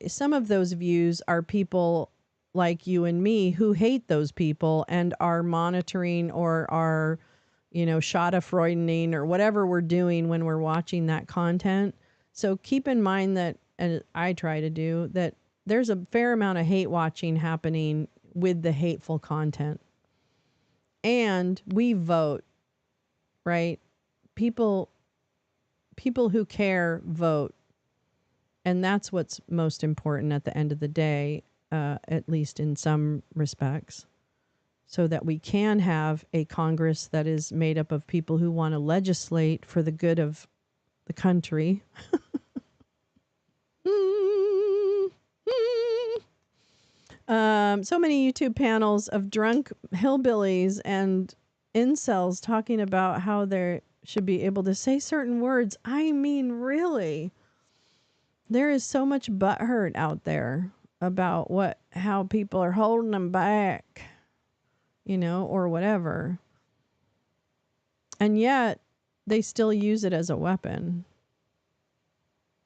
some of those views are people like you and me who hate those people and are monitoring or are, you know, schadenfreudening or whatever we're doing when we're watching that content. So keep in mind that, and I try to do, that there's a fair amount of hate watching happening with the hateful content. And we vote, right? People who care vote. And that's what's most important at the end of the day, at least in some respects, so that we can have a Congress that is made up of people who want to legislate for the good of the country. So many YouTube panels of drunk hillbillies and incels talking about how they should be able to say certain words. I mean, really, there is so much butthurt out there about how people are holding them back, you know, or whatever. And yet they still use it as a weapon.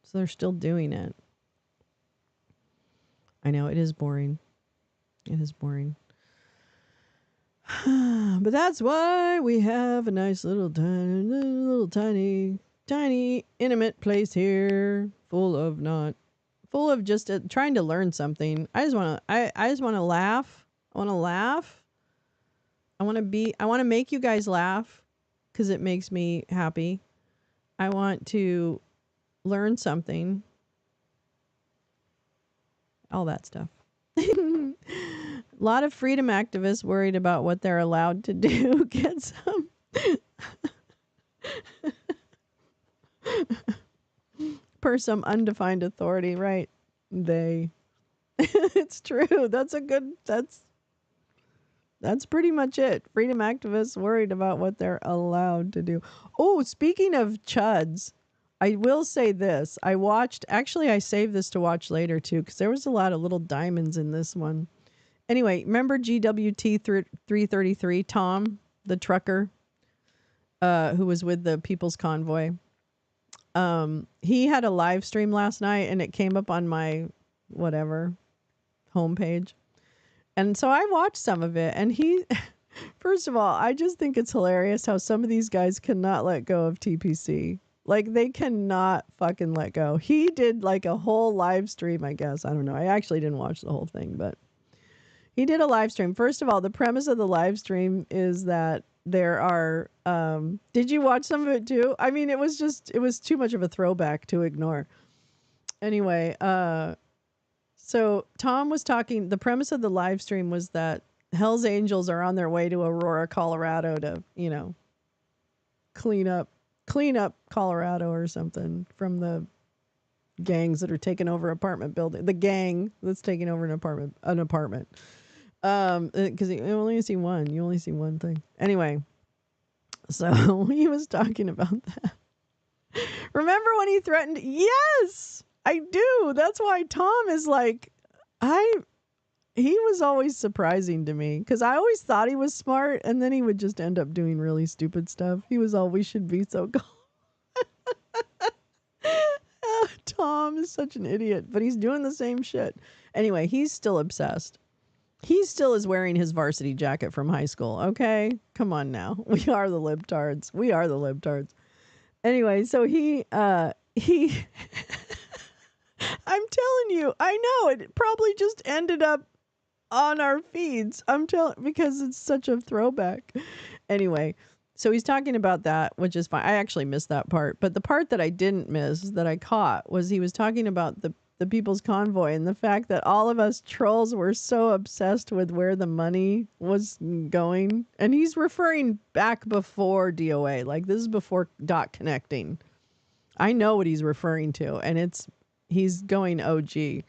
So they're still doing it. I know it is boring. It is boring. But that's why we have a nice little tiny intimate place here, full of just trying to learn something. I just want to laugh. I want to laugh. I want to make you guys laugh because it makes me happy. I want to learn something. All that stuff. A lot of freedom activists worried about what they're allowed to do. Get some. Per some undefined authority, right? They. It's true. That's pretty much it. Freedom activists worried about what they're allowed to do. Oh, speaking of chuds, I will say this. I saved this to watch later too, because there was a lot of little diamonds in this one. Anyway, remember GWT 333, Tom, the trucker, who was with the People's Convoy? He had a live stream last night, and it came up on my homepage. And so I watched some of it, and first of all, I just think it's hilarious how some of these guys cannot let go of TPC. Like, they cannot fucking let go. He did like a whole live stream, I guess. I don't know. I actually didn't watch the whole thing, but he did a live stream. First of all, the premise of the live stream is that there are, did you watch some of it too? I mean, it was too much of a throwback to ignore. Anyway, so Tom was talking, the premise of the live stream was that Hell's Angels are on their way to Aurora, Colorado to, you know, clean up Colorado or something from the gangs that are taking over apartment building. The gang that's taking over an apartment. Because you only see one thing. Anyway, so he was talking about that. Remember when he threatened? Yes, I do. That's why Tom is like, he was always surprising to me because I always thought he was smart and then he would just end up doing really stupid stuff. He was all, we should be so calm. Tom is such an idiot, but he's doing the same shit. Anyway, he's still obsessed. He still is wearing his varsity jacket from high school. Okay, come on now. We are the libtards. We are the libtards. Anyway, so he I'm telling you, I know it probably just ended up on our feeds. I'm telling, because it's such a throwback. Anyway, so he's talking about that, which is fine. I actually missed that part, but the part that I didn't miss that I caught was he was talking about the People's Convoy and the fact that all of us trolls were so obsessed with where the money was going. And he's referring back before DOA. Like, this is before dot connecting. I know what he's referring to, and he's going OG.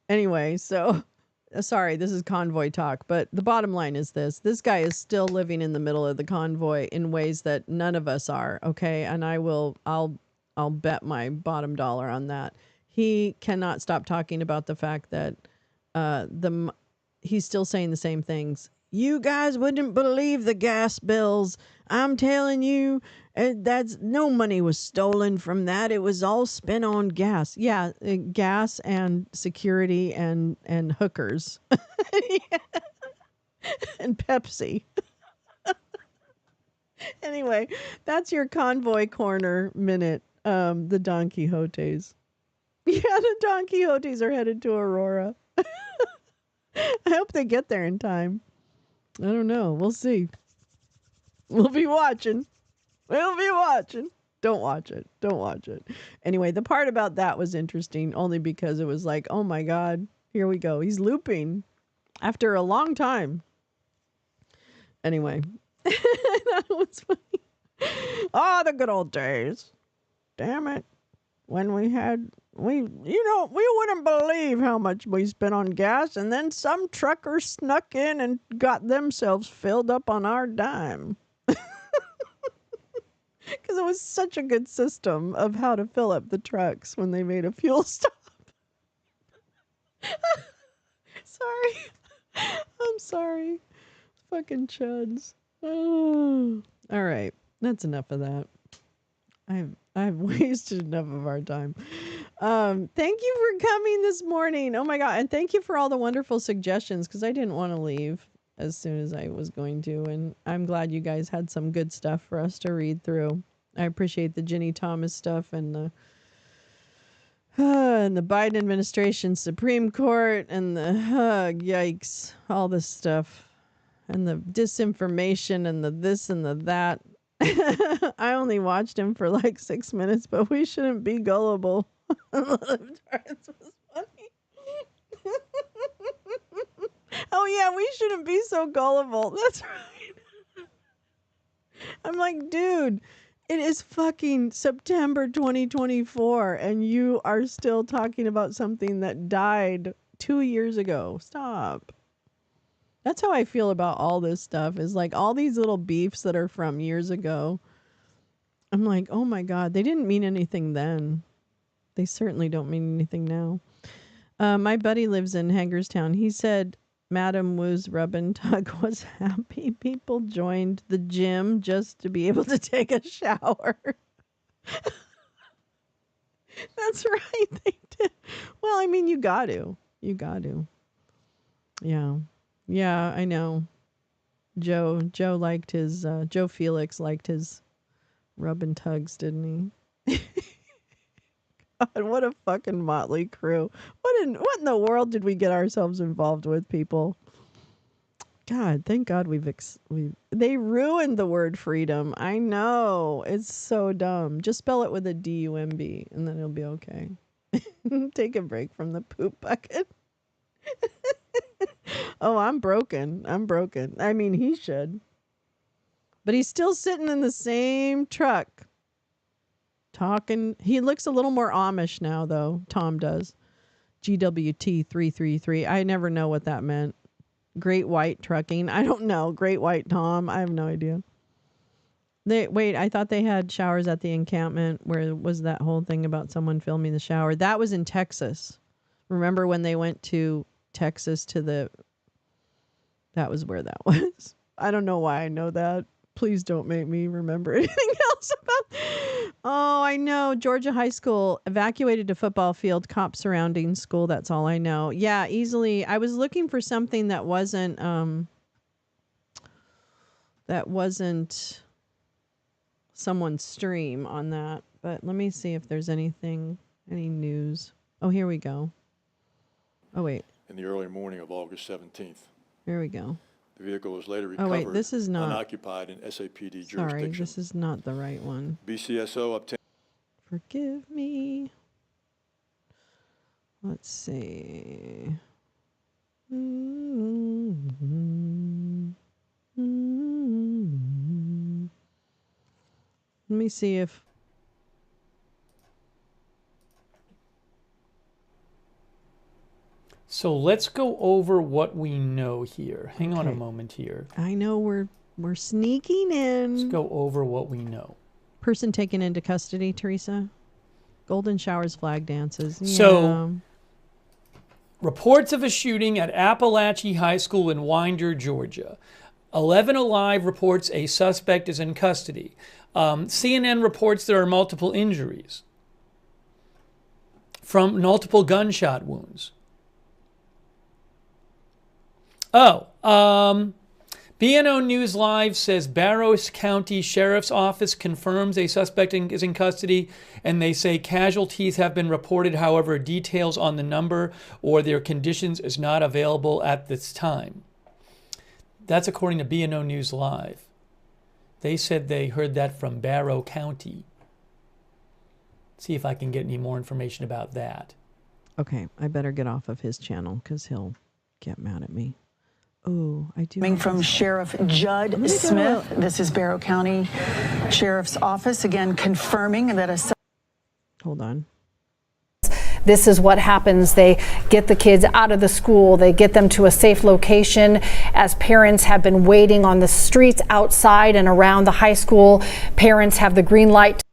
Anyway, so sorry, this is convoy talk, but the bottom line is this guy is still living in the middle of the convoy in ways that none of us are. Okay. And I'll bet my bottom dollar on that. He cannot stop talking about the fact that he's still saying the same things. You guys wouldn't believe the gas bills. I'm telling you, that's no money was stolen from that. It was all spent on gas. Yeah, gas and security and hookers and Pepsi. Anyway, that's your convoy corner minute. The Don Quixotes. Yeah, the Don Quixotes are headed to Aurora. I hope they get there in time. I don't know. We'll see. We'll be watching. We'll be watching. Don't watch it. Don't watch it. Anyway, the part about that was interesting only because it was like, oh my God, here we go. He's looping after a long time. Anyway, that was funny. Oh, the good old days. Damn it. When we wouldn't believe how much we spent on gas, and then some trucker snuck in and got themselves filled up on our dime. Because it was such a good system of how to fill up the trucks when they made a fuel stop. Sorry. I'm sorry. Fucking chuds. Oh. All right. That's enough of that. I've wasted enough of our time. Thank you for coming this morning. Oh my God. And thank you for all the wonderful suggestions, because I didn't want to leave as soon as I was going to. And I'm glad you guys had some good stuff for us to read through. I appreciate the Ginny Thomas stuff and the Biden administration, Supreme Court, and the yikes, all this stuff, and the disinformation and the this and the that. I only watched him for like 6 minutes, but we shouldn't be gullible. Was funny. Oh yeah, we shouldn't be so gullible. That's right. I'm like, dude, it is fucking September 2024 and you are still talking about something that died 2 years ago. Stop. That's how I feel about all this stuff, is like all these little beefs that are from years ago. I'm like, oh my God, they didn't mean anything then. They certainly don't mean anything now. My buddy lives in Hagerstown. He said Madam Wu's rub and tug was happy people joined the gym just to be able to take a shower. That's right, they did. Well, I mean, you got to. You got to. Yeah. Yeah, I know. Joe liked his, Joe Felix liked his rub and tugs, didn't he? God, what a fucking motley crew. What in the world did we get ourselves involved with, people? God, thank God they ruined the word freedom. I know. It's so dumb. Just spell it with a D-U-M-B and then it'll be okay. Take a break from the poop bucket. Oh, I'm broken. I mean, he should. But he's still sitting in the same truck. Talking. He looks a little more Amish now, though. Tom does. GWT 333. I never know what that meant. Great White Trucking. I don't know. Great White Tom. I have no idea. I thought they had showers at the encampment. Where was that whole thing about someone filming the shower? That was in Texas. Remember when they went to Texas that was where that was. I don't know why I know that. Please don't make me remember anything else about. Oh, I know. Georgia high school evacuated to football field, cops surrounding school. That's all I know. Yeah, easily. I was looking for something that wasn't someone's stream on that. But let me see if there's any news. Oh, here we go. Oh, wait. In the early morning of August 17th. Here we go. The vehicle was later recovered. Oh, wait, this is not unoccupied in SAPD jurisdiction. Sorry, this is not the right one. BCSO obtained. Forgive me. Let's see. Let me see if. So let's go over what we know here. Hang on a moment here. I know we're sneaking in. Let's go over what we know. Person taken into custody, Teresa. Golden showers, flag dances. So, reports of a shooting at Appalachia High School in Winder, Georgia. 11 Alive reports a suspect is in custody. CNN reports there are multiple injuries from multiple gunshot wounds. BNO News Live says Barrows County Sheriff's Office confirms a suspect is in custody, and they say casualties have been reported. However, details on the number or their conditions is not available at this time. That's according to BNO News Live. They said they heard that from Barrow County. See if I can get any more information about that. Okay, I better get off of his channel because he'll get mad at me. Oh, I do. Coming from Sheriff Judd Smith. This is Barrow County Sheriff's Office, again confirming that a... Hold on. This is what happens. They get the kids out of the school. They get them to a safe location. As parents have been waiting on the streets outside and around the high school, parents have the green light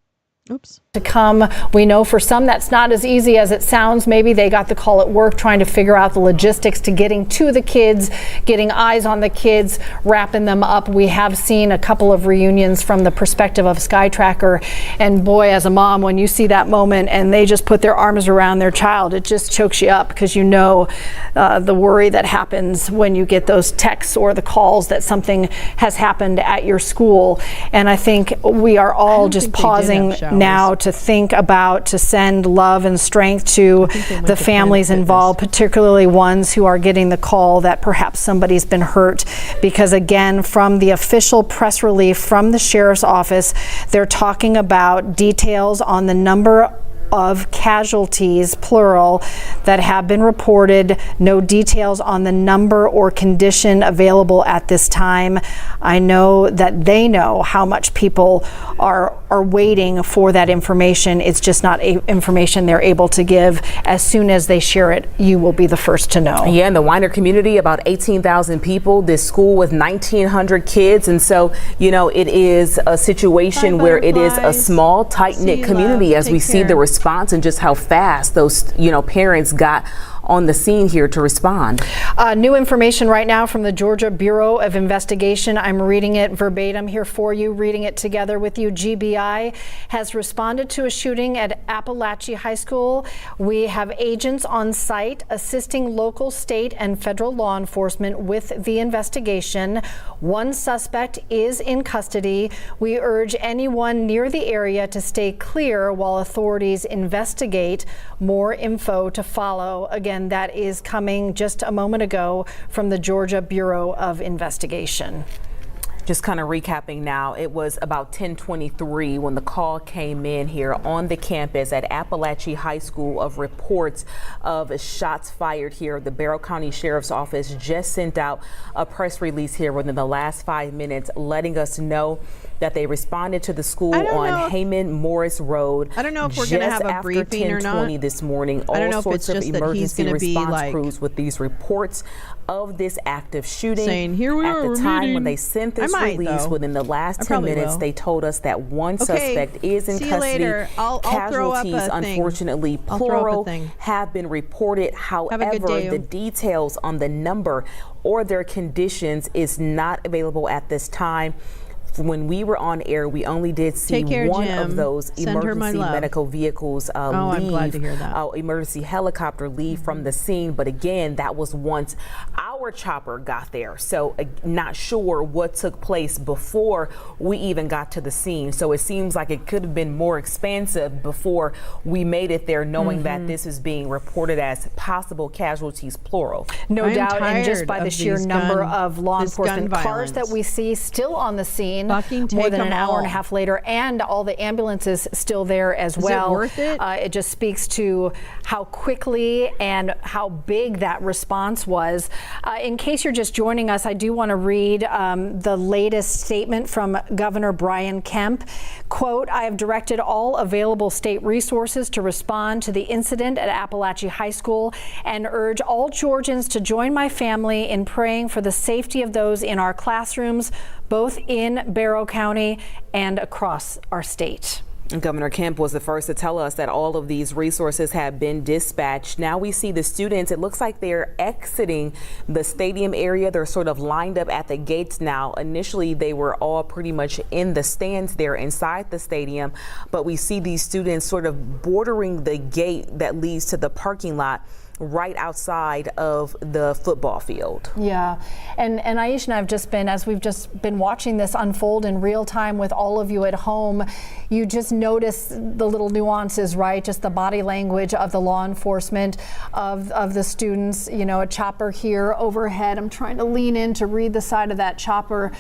to come. We know for some that's not as easy as it sounds. Maybe they got the call at work trying to figure out the logistics to getting to the kids, getting eyes on the kids, wrapping them up. We have seen a couple of reunions from the perspective of Sky Tracker. And boy, as a mom, when you see that moment and they just put their arms around their child, it just chokes you up because you know the worry that happens when you get those texts or the calls that something has happened at your school. And I think we are all just pausing now to think about, to send love and strength to the families involved, particularly ones who are getting the call that perhaps somebody's been hurt. Because again, from the official press release from the sheriff's office, they're talking about details on the number of casualties, plural, that have been reported. No details on the number or condition available at this time. I know that they know how much people are waiting for that information. It's just not information they're able to give. As soon as they share it, you will be the first to know. Yeah, in the Winder community, about 18,000 people, this school with 1,900 kids. And so, you know, it is a situation where it is a small, tight-knit community as we see the response and just how fast those, you know, parents got on the scene here to respond. New information right now from the Georgia Bureau of Investigation. I'm reading it verbatim here for you, reading it together with you. GBI has responded to a shooting at Appalachia High School. We have agents on site assisting local, state, and federal law enforcement with the investigation. One suspect is in custody. We urge anyone near the area to stay clear while authorities investigate. More info to follow. Again, that is coming just a moment ago from the Georgia Bureau of Investigation. Just kind of recapping now, it was about 10:23 when the call came in here on the campus at Appalachia High School of reports of shots fired here. The Barrow County Sheriff's Office just sent out a press release here within the last 5 minutes letting us know that they responded to the school on Heyman Morris Road. I don't know if we're going to have a briefing or not. This morning, I don't know all if it's sorts of just that he's emergency going to be response like crews with these reports of this active shooting. Saying, here we at are, the time meeting. when they sent this just might, released though. within the last I 10 probably minutes. will. They told us that one Okay, suspect is in see you custody. later. I'll throw up a Casualties, thing. unfortunately, I'll throw up a plural, thing. have been reported. Have a good However, day. the details on the number or their conditions is not available at this time. When we were on air, we only did see Take care, one Jim. of those Send her my emergency love. medical vehicles leave. I'm glad to hear that. Emergency helicopter leave from the scene. But again, that was once our chopper got there. So not sure what took place before we even got to the scene. So it seems like it could have been more expansive before we made it there, knowing that this is being reported as possible casualties, plural. No I'm doubt, and just tired by the of sheer these number gun- of law this gun enforcement cars that violence. we see still on the scene, Fucking more take than an 'em hour and a all. half later, and all the ambulances still there as Is it well. worth it? It just speaks to how quickly and how big that response was. In case you're just joining us, I do want to read the latest statement from Governor Brian Kemp. Quote, I have directed all available state resources to respond to the incident at Appalachia High School and urge all Georgians to join my family in praying for the safety of those in our classrooms, both in Barrow County and across our state. Governor Kemp was the first to tell us that all of these resources have been dispatched. Now we see the students, it looks like they're exiting the stadium area. They're sort of lined up at the gates now. Initially, they were all pretty much in the stands there inside the stadium, but we see these students sort of bordering the gate that leads to the parking lot right outside of the football field. Yeah, and Aisha and I have just been, as we've just been watching this unfold in real time with all of you at home, you just notice the little nuances, right? Just the body language of the law enforcement, of the students. You know, a chopper here overhead. I'm trying to lean in to read the side of that chopper.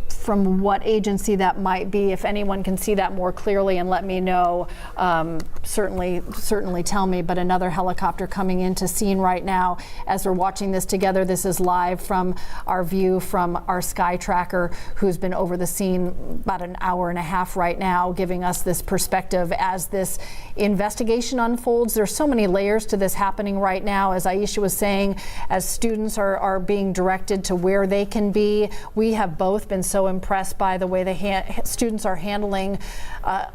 From what agency that might be. If anyone can see that more clearly and let me know, certainly tell me. But another helicopter coming into scene right now as we're watching this together. This is live from our view from our Sky Tracker, who's been over the scene about an hour and a half right now, giving us this perspective as this investigation unfolds. There's so many layers to this happening right now. As Aisha was saying, as students are being directed to where they can be, we have both been so impressed by the way the students are handling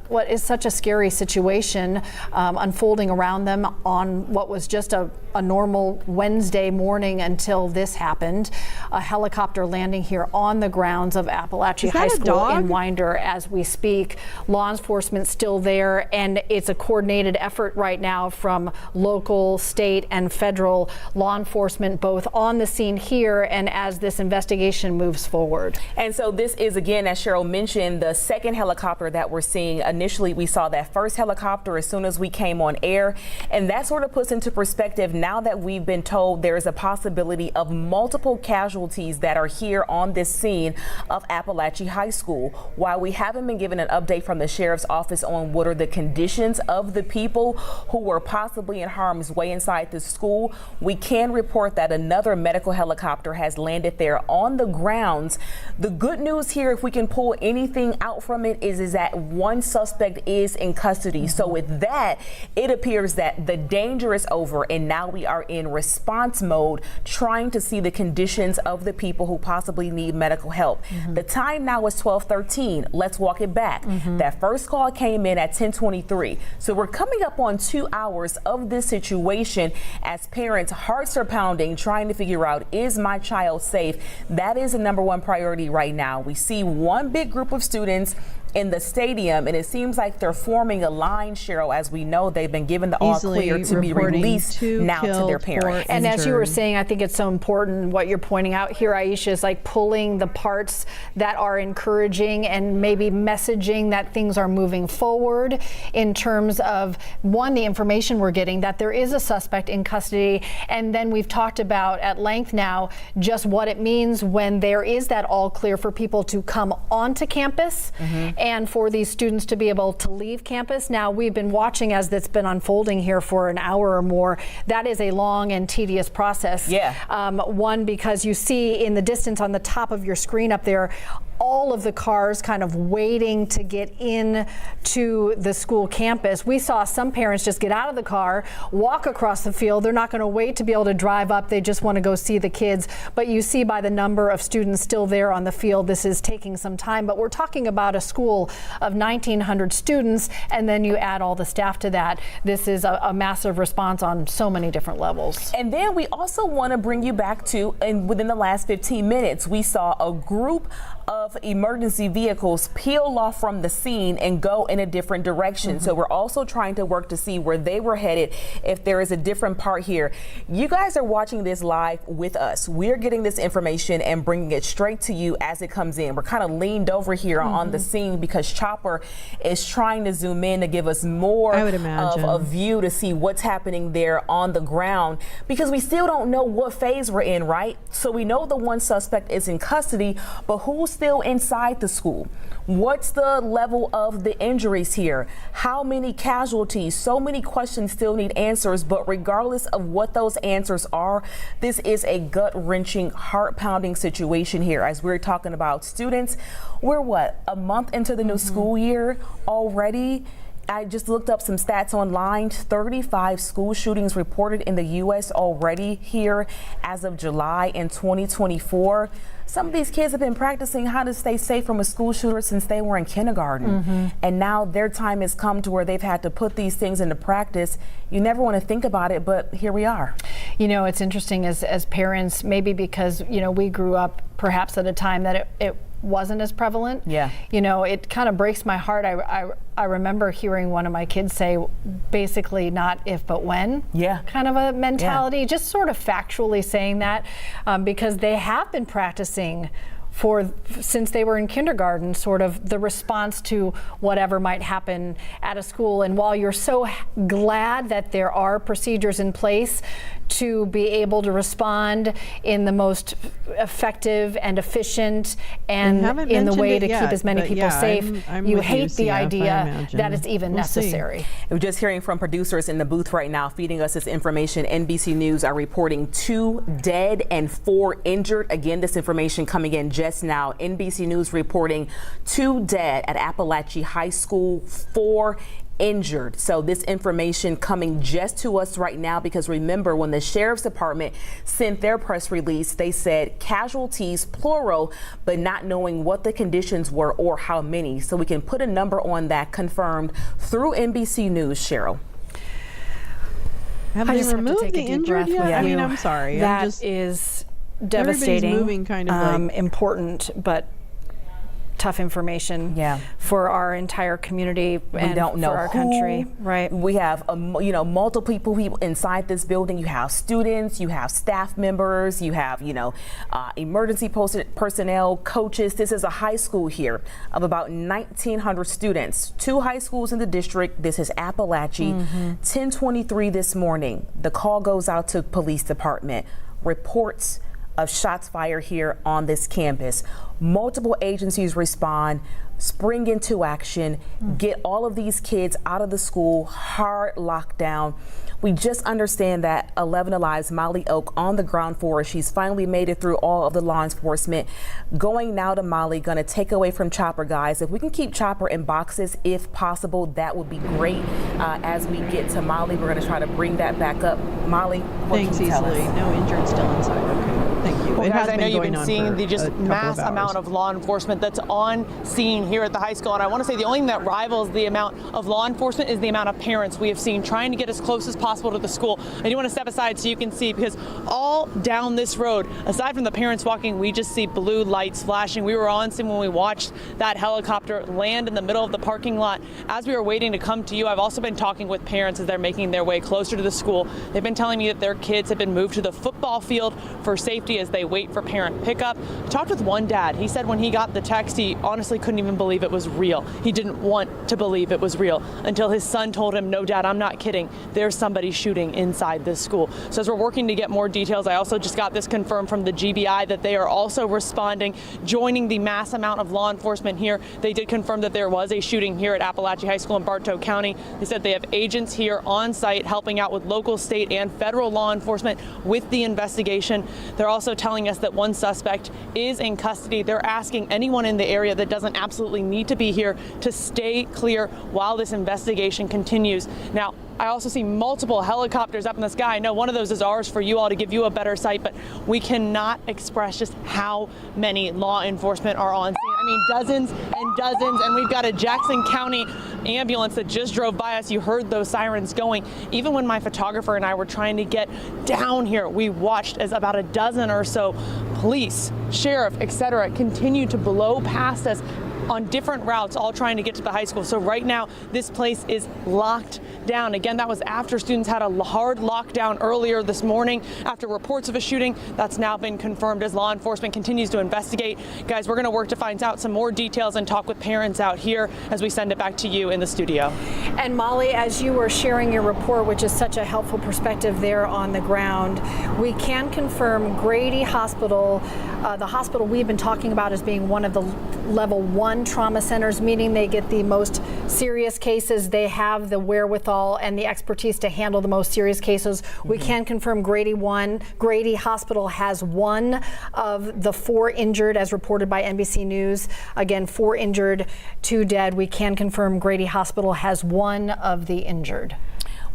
what is such a scary situation unfolding around them on what was just a normal Wednesday morning until this happened. A helicopter landing here on the grounds of Appalachia High School in Winder as we speak. Law enforcement still there, and it's a coordinated effort right now from local, state, and federal law enforcement, both on the scene here and as this investigation moves forward. And so this is, again, as Cheryl mentioned, the second helicopter that we're seeing. Initially, we saw that first helicopter as soon as we came on air, and that sort of puts into perspective now that we've been told there is a possibility of multiple casualties that are here on this scene of Appalachia High School. While we haven't been given an update from the sheriff's office on what are the conditions of the people who were possibly in harm's way inside the school, we can report that another medical helicopter has landed there on the grounds. The good news here, if we can pull anything out from it, is that one suspect is in custody. So with that, it appears that the danger is over, and now we are in response mode, trying to see the conditions of the people who possibly need medical help. The time now is 12:13. Let's walk it back. That first call came in at 10:23. So we're coming up on 2 hours of this situation as parents' hearts are pounding, trying to figure out, is my child safe? That is the number one priority right now. We see one big group of students in the stadium, and it seems like they're forming a line, Cheryl, as we know they've been given the all clear to be released now to their parents. And as you were saying, I think it's so important what you're pointing out here, Aisha, is like pulling the parts that are encouraging and maybe messaging that things are moving forward in terms of, one, the information we're getting that there is a suspect in custody, and then we've talked about at length now just what it means when there is that all clear for people to come onto campus and for these students to be able to leave campus. Now, we've been watching as that's been unfolding here for an hour or more. That is a long and tedious process. Yeah. One, because you see in the distance on the top of your screen up there, all of the cars kind of waiting to get in to the school campus. We saw some parents just get out of the car, walk across the field. They're not going to wait to be able to drive up. They just want to go see the kids. But you see by the number of students still there on the field, this is taking some time. But we're talking about a school of 1,900 students, and then you add all the staff to that. This is a massive response on so many different levels. And then we also want to bring you back to, and within the last 15 minutes, we saw a group of emergency vehicles peel off from the scene and go in a different direction. So we're also trying to work to see where they were headed, if there is a different part here. You guys are watching this live with us. We're getting this information and bringing it straight to you as it comes in. We're kind of leaned over here on the scene because Chopper is trying to zoom in to give us more of a view to see what's happening there on the ground, because we still don't know what phase we're in, right? So we know the one suspect is in custody, but who's still inside the school? What's the level of the injuries here? How many casualties? So many questions still need answers, but regardless of what those answers are, this is a gut-wrenching, heart-pounding situation here. As we're talking about students, we're a month into the new school year already? I just looked up some stats online. 35 school shootings reported in the U.S. already here as of July in 2024. Some of these kids have been practicing how to stay safe from a school shooter since they were in kindergarten. And now their time has come to where they've had to put these things into practice. You never want to think about it, but here we are. You know, it's interesting as parents, maybe because, you know, we grew up perhaps at a time that it wasn't as prevalent. Yeah. You know, it kind of breaks my heart. I remember hearing one of my kids say basically not if but when. Yeah. Kind of a mentality, just sort of factually saying that because they have been practicing since they were in kindergarten, sort of the response to whatever might happen at a school. And while you're so glad that there are procedures in place to be able to respond in the most effective and efficient and in the way to keep as many people safe, you hate the idea that it's even necessary. We're just hearing from producers in the booth right now feeding us this information. NBC News are reporting 2 dead and 4 injured. Again, this information coming in just now. NBC News reporting 2 dead at Appalachia High School, 4 injured. So this information coming just to us right now, because remember when the Sheriff's Department sent their press release, they said casualties plural, but not knowing what the conditions were or how many. So we can put a number on that, confirmed through NBC News. Cheryl. Have they removed the injured yet? I mean, I'm sorry. That is devastating. Everybody's moving kind of important, but tough information for our entire community and for our country. Right. We have multiple people inside this building. You have students, you have staff members, you have emergency personnel, coaches. This is a high school here of about 1,900 students. 2 high schools in the district. This is Appalachia. 10:23 this morning. The call goes out to police department. Reports of shots fired here on this campus. Multiple agencies respond, spring into action, get all of these kids out of the school, hard lockdown. We just understand that 11 Alive's Molly Oak on the ground floor. She's finally made it through all of the law enforcement. Going now to Molly, gonna take away from Chopper, guys. If we can keep Chopper in boxes, if possible, that would be great. As we get to Molly, we're gonna try to bring that back up. Molly, what thanks, can you tell us? No injured still inside. Okay. Thank you. Well, it guys, has I know been you've going been on seeing for the just a couple mass of hours. amount of law enforcement that's on scene here at the high school. And I want to say the only thing that rivals the amount of law enforcement is the amount of parents we have seen trying to get as close as possible to the school. I do want to step aside so you can see, because all down this road, aside from the parents walking, we just see blue lights flashing. We were on scene when we watched that helicopter land in the middle of the parking lot. As we were waiting to come to you, I've also been talking with parents as they're making their way closer to the school. They've been telling me that their kids have been moved to the football field for safety as they wait for parent pickup. I talked with one dad. He said when he got the text, he honestly couldn't even believe it was real. He didn't want to believe it was real until his son told him, "No, Dad, I'm not kidding. There's somebody shooting inside this school." So as we're working to get more details, I also just got this confirmed from the GBI that they are also responding, joining the mass amount of law enforcement here. They did confirm that there was a shooting here at Appalachia High School in Bartow County. They said they have agents here on site helping out with local, state, and federal law enforcement with the investigation. They're also also telling us that one suspect is in custody. They're asking anyone in the area that doesn't absolutely need to be here to stay clear while this investigation continues. Now, I also see multiple helicopters up in the sky. I know one of those is ours for you all to give you a better sight, but we cannot express just how many law enforcement are on scene. I mean, dozens and dozens, and we've got a Jackson County ambulance that just drove by us. You heard those sirens going. Even when my photographer and I were trying to get down here, we watched as about a dozen or so police, sheriff, etc., continued to blow past us on different routes, all trying to get to the high school. So right now, this place is locked down. Again, that was after students had a hard lockdown earlier this morning after reports of a shooting. That's now been confirmed as law enforcement continues to investigate. Guys, we're going to work to find out some more details and talk with parents out here as we send it back to you in the studio. And Molly, as you were sharing your report, which is such a helpful perspective there on the ground, we can confirm Grady Hospital, the hospital we've been talking about as being one of the level 1 trauma centers, meaning they get the most serious cases. They have the wherewithal and the expertise to handle the most serious cases. We can confirm Grady Hospital has 1 of the 4 injured, as reported by NBC News. Again, 4 injured, 2 dead. We can confirm Grady Hospital has 1 of the injured.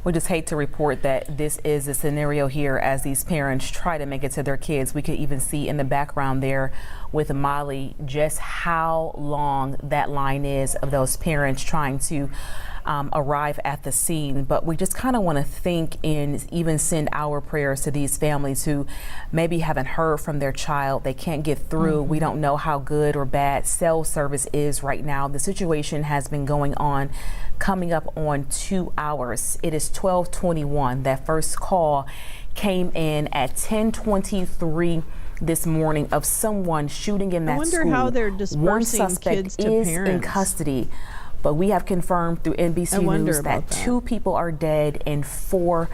We just hate to report that this is a scenario here as these parents try to make it to their kids. We could even see in the background there with Molly just how long that line is of those parents trying to arrive at the scene. But we just kind of want to think and even send our prayers to these families who maybe haven't heard from their child. They can't get through. We don't know how good or bad cell service is right now. The situation has been going on coming up on 2 hours. It is 12:21. That first call came in at 10:23 this morning of someone shooting in that school. I wonder how they're dispersing One suspect kids to is parents. in custody, but we have confirmed through NBC News that 2 people are dead and 4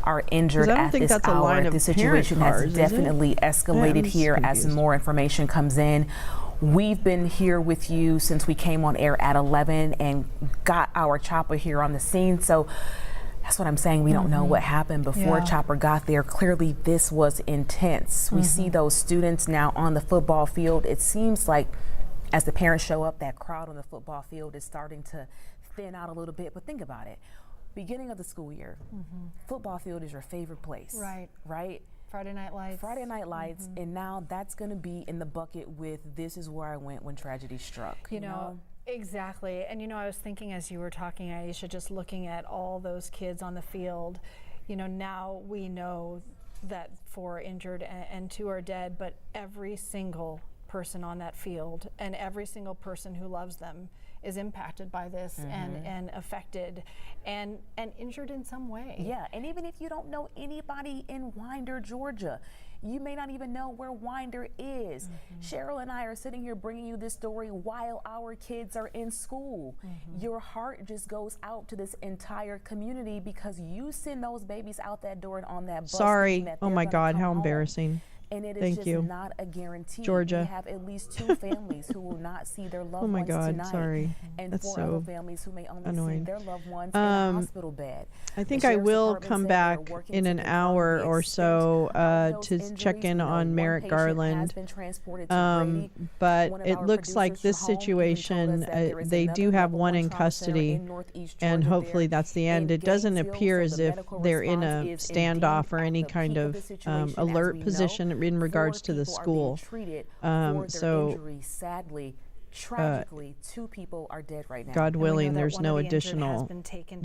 are injured at this hour. The situation has definitely escalated here as more information comes in. We've been here with you since we came on air at 11 and got our chopper here on the scene. So that's what I'm saying. We don't know what happened before chopper got there. Clearly, this was intense. We see those students now on the football field. It seems like as the parents show up, that crowd on the football field is starting to thin out a little bit. But think about it. Beginning of the school year, football field is your favorite place. Right? Friday Night Lights. Friday Night Lights, and now that's going to be in the bucket with this is where I went when tragedy struck. You know, exactly. And you know, I was thinking as you were talking, Aisha, just looking at all those kids on the field, you know, now we know that 4 are injured and 2 are dead, but every single person on that field and every single person who loves them is impacted by this and affected and injured in some way. Yeah, and even if you don't know anybody in Winder, Georgia, you may not even know where Winder is. Cheryl and I are sitting here bringing you this story while our kids are in school. Your heart just goes out to this entire community because you send those babies out that door and on that bus. Sorry. Oh my God, how embarrassing. And it is just not a guarantee. Georgia. We have at least 2 families who will not see their loved ones tonight. Sorry. And That's 4 so other families who may only annoying. see their loved ones in a hospital bed. I think I will come back in an hour or so to check in on Merrick Garland. But it looks like this situation, they do have 1 in custody, and hopefully that's the end. It doesn't appear as if they're in a standoff or any kind of alert position in regards to the school. Sadly, tragically, 2 people are dead right now. God willing, there's no additional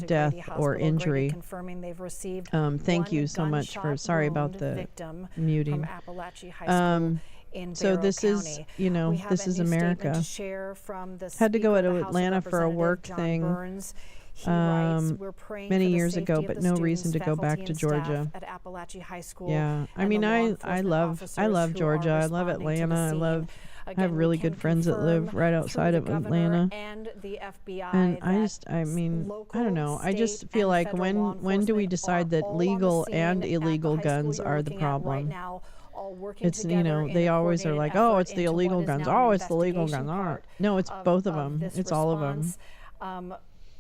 death or injury. Confirming they've received thank you so much for, sorry about the muting. From Appalachia High School in so Barrow this is, County. you know, this is America. To share from the Had to go Speaker to of the House of Atlanta for a work Representatives, John thing. Burns. He writes, "We're praying many for the years ago, safety but of the no students, reason to go back faculty, to and staff Georgia." at Appalachia High School. Yeah, I and mean, the law I enforcement love officers who are Georgia. I love responding to the Atlanta. I scene. love. I Again, have we really can good friends that live confirm right through outside the of governor Atlanta. and the FBI And I that just, I mean, I don't know. I local, just state, feel and like federal law when do we enforcement decide are that all on the legal scene and at the illegal high school guns you're are the looking at problem? right now, all working It's, you together know, in they a always are like, coordinated oh, effort it's the into what illegal is guns. now Oh, the it's the legal investigation guns. part No, it's both of them. this It's all of them. response.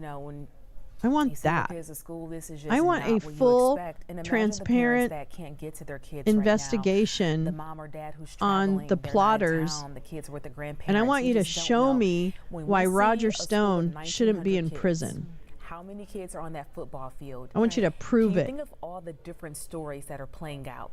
you know, when I want you see that. there's a school, this is just I want not a what you full, expect. And imagine transparent the parents that can't get to their kids investigation right now. The mom or dad who's on the traveling, they're not in plotters. town, the kids with the grandparents. And I want you to just don't show know. me When why we see Roger a school of Stone shouldn't be in 1,900 kids, prison. how many kids are on that football field? I want you to prove Can you it. think of all the different stories that are playing out?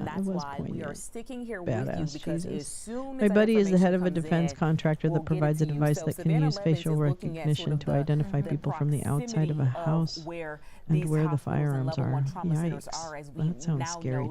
and it that's was why we are poignant. sticking here with you Badass, because Jesus. as soon as My that buddy is the head of a information defense comes in, contractor we'll that get it provides a to you. device So that can Savannah use Levins facial is looking at recognition sort to of identify the people from the outside of a proximity house where and these where the hospitals and firearms level are. 1 trauma centers Yikes. are, as we That sounds now scary know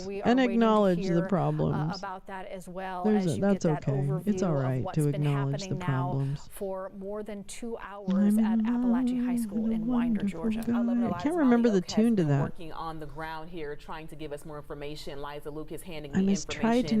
we are and waiting to acknowledge the hear, problems. about that as well. There's as you that's get that okay. It's overview all of right what's to been acknowledge happening the now problems. for more than 2 hours at Appalachia High School in Winder, Georgia. I can't remember the tune to that. Working on the ground here, trying to give us more information. Liza Lucas handing I me must try to information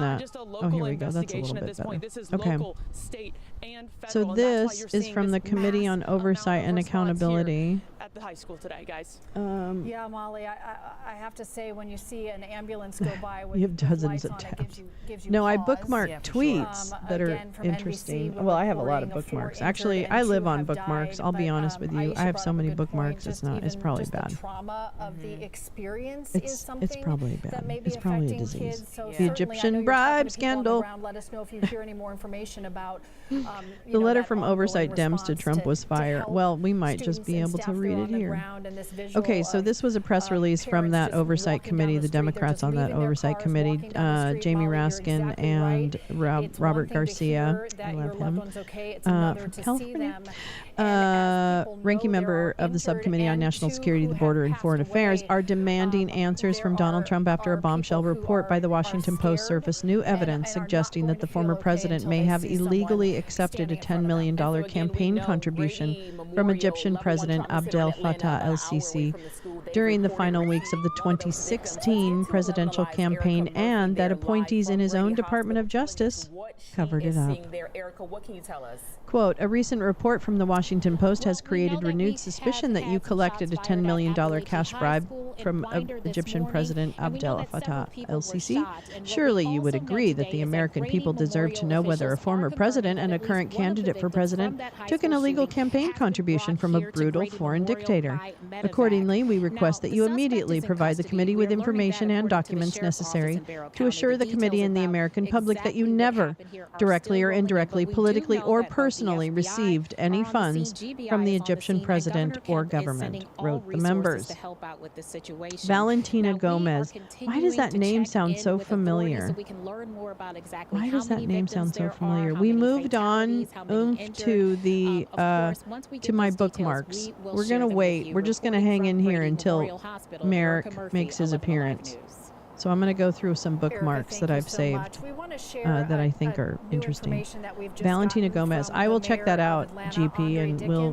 that. just a Oh, local here we go. That's a investigation little at bit this better. point. This is Okay. local, state, and federal. So and that's why this you're is seeing from this the Committee on mass amount Oversight of and response here Accountability. at at the high school today, guys. Yeah, Molly, I have to say, when you see an ambulance go by with You have dozens lights of on, it tabs. gives you No, I pause. bookmark tweets that are Again, from interesting. NBC, Well, I have a lot of reporting 4 bookmarks. injured Actually, and I 2 live on have bookmarks. died, I'll be but, honest with you. Aisha I have brought so up a many good point. bookmarks. Just It's probably just bad. The trauma of the experience It's is something probably bad. that may be It's probably a affecting disease. kids. So The certainly, I know Egyptian you're talking bribe to people on the scandal. ground. Let us know if you hear any more information about The letter from Oversight Dems to Trump was fire. Well, we might just be able to read it here. Okay, so this was a press release from that Oversight Committee, the Democrats on that Oversight Committee, Jamie Raskin and Robert Garcia. I love him. From California. Ranking member of the Subcommittee on National Security, the Border, and Foreign Affairs are demanding answers from Donald Trump after a bombshell report by the Washington Post surfaced new evidence suggesting that the former president may have illegally accepted a $10 million campaign contribution from Egyptian President Abdel Fattah el-Sisi during the final weeks of the 2016 presidential campaign, and that appointees in his own Department of Justice covered it up. Erica, what can you tell us? Quote, a recent report from the Washington Post has created renewed suspicion that you collected a $10 million cash bribe from Egyptian President Abdel Fattah el-Sisi. Surely you would agree that the American people deserve to know whether a former president and a current candidate for president took an illegal campaign contribution from a brutal foreign dictator. Accordingly, we request that you immediately provide the committee with information and documents necessary to assure the committee and the American public that you never, directly or indirectly, politically or personally, received any funds from the Egyptian president or government, wrote the members. Valentina Gomez. Why does that name sound so familiar? Why does that name sound so familiar? We moved on to the to my bookmarks. We're gonna wait. We're just gonna hang in here until Merrick makes his appearance. So I'm going to go through some bookmarks that I've saved that I think are interesting. Valentina Gomez. I will check that out, GP, and we'll,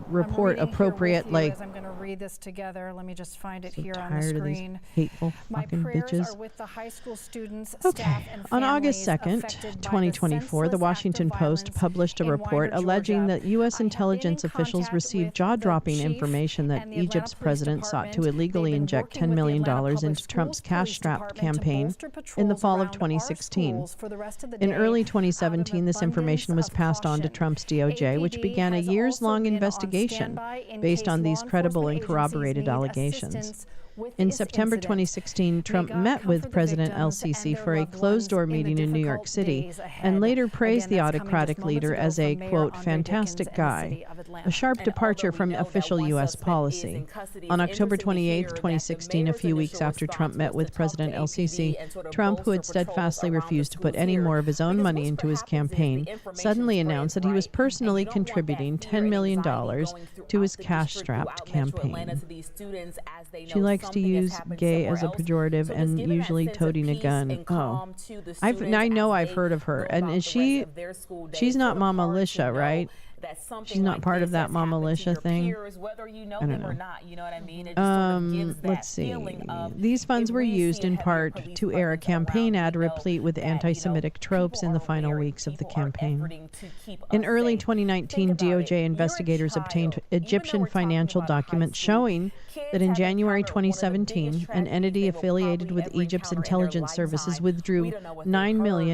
report appropriate, like. I'm going to read this together. Let me just find it So here on the tired of these screen. hateful My fucking prayers bitches. are with the high school students, Okay. staff, and On August families 2nd, affected by 2024, the senseless Washington act of Post violence published a in report Winder, alleging Georgia. that U.S. I have been intelligence in officials contact received with jaw-dropping the chief information that and the Atlanta Egypt's Police president sought to Department. illegally They've been inject working $10 with the million Atlanta Public into Trump's Schools cash-strapped Police Department to campaign bolster in the patrols fall of around our 2016. schools for the rest of the In day early out of 2017, this information was abundance of passed on to caution. Trump's DOJ, which APD began a has also years-long been on investigation standby in based case on law these credible and enforcement corroborated agencies need allegations. assistance with In this September incident. 2016, Trump God met comfort with the President victims and el-Sisi their for a loved ones closed-door in the meeting in New York difficult City days ahead. and later praised Again, the that's coming autocratic just leader moments as ago a, from Mayor quote, Andre fantastic Dickens in the guy, city of Atlanta. a sharp And departure although we from know that official one U.S. suspect is policy. in custody, On it's October interesting to 28, hear that the 2016, a mayor's few weeks initial after Trump response met was with to talk President to el-Sisi, APD and sort of Trump, who bolster had patrols steadfastly around the refused to put schools any here. more of his own Because money what's into his happens is the campaign, information suddenly spreads, announced that he was right? personally And you don't want that contributing fear $10 and million anxiety going to throughout his the district, cash-strapped throughout Metro campaign. Atlanta, to these students as they know She likes to something has use happened gay as a somewhere else. pejorative So just and giving that usually sense of toting a peace gun. and calm to the I students know as I've they heard of her, go and about is the rest she? of their school day. She's It's not sort of Mama hard to Lisha, know right? that something She's not like part this of that has Mama happened to Lisha your thing. peers, whether you know I don't them know. or not, you know what I mean? It just sort of gives that Let's see. feeling of, These funds if were we see used a in heavier part police to air a presence around, campaign we ad know replete with that, anti-Semitic tropes in the people final are wary, weeks of the people are campaign. efforting to keep In us early safe. 2019, Think about it. DOJ You're a investigators obtained child. Even though Egyptian we're talking financial about a high documents school, showing kids that in have January encountered one of the 2017, biggest an tragedies entity they will affiliated probably with ever Egypt's encounter in their intelligence services lifetime. withdrew We don't know what they heard, what they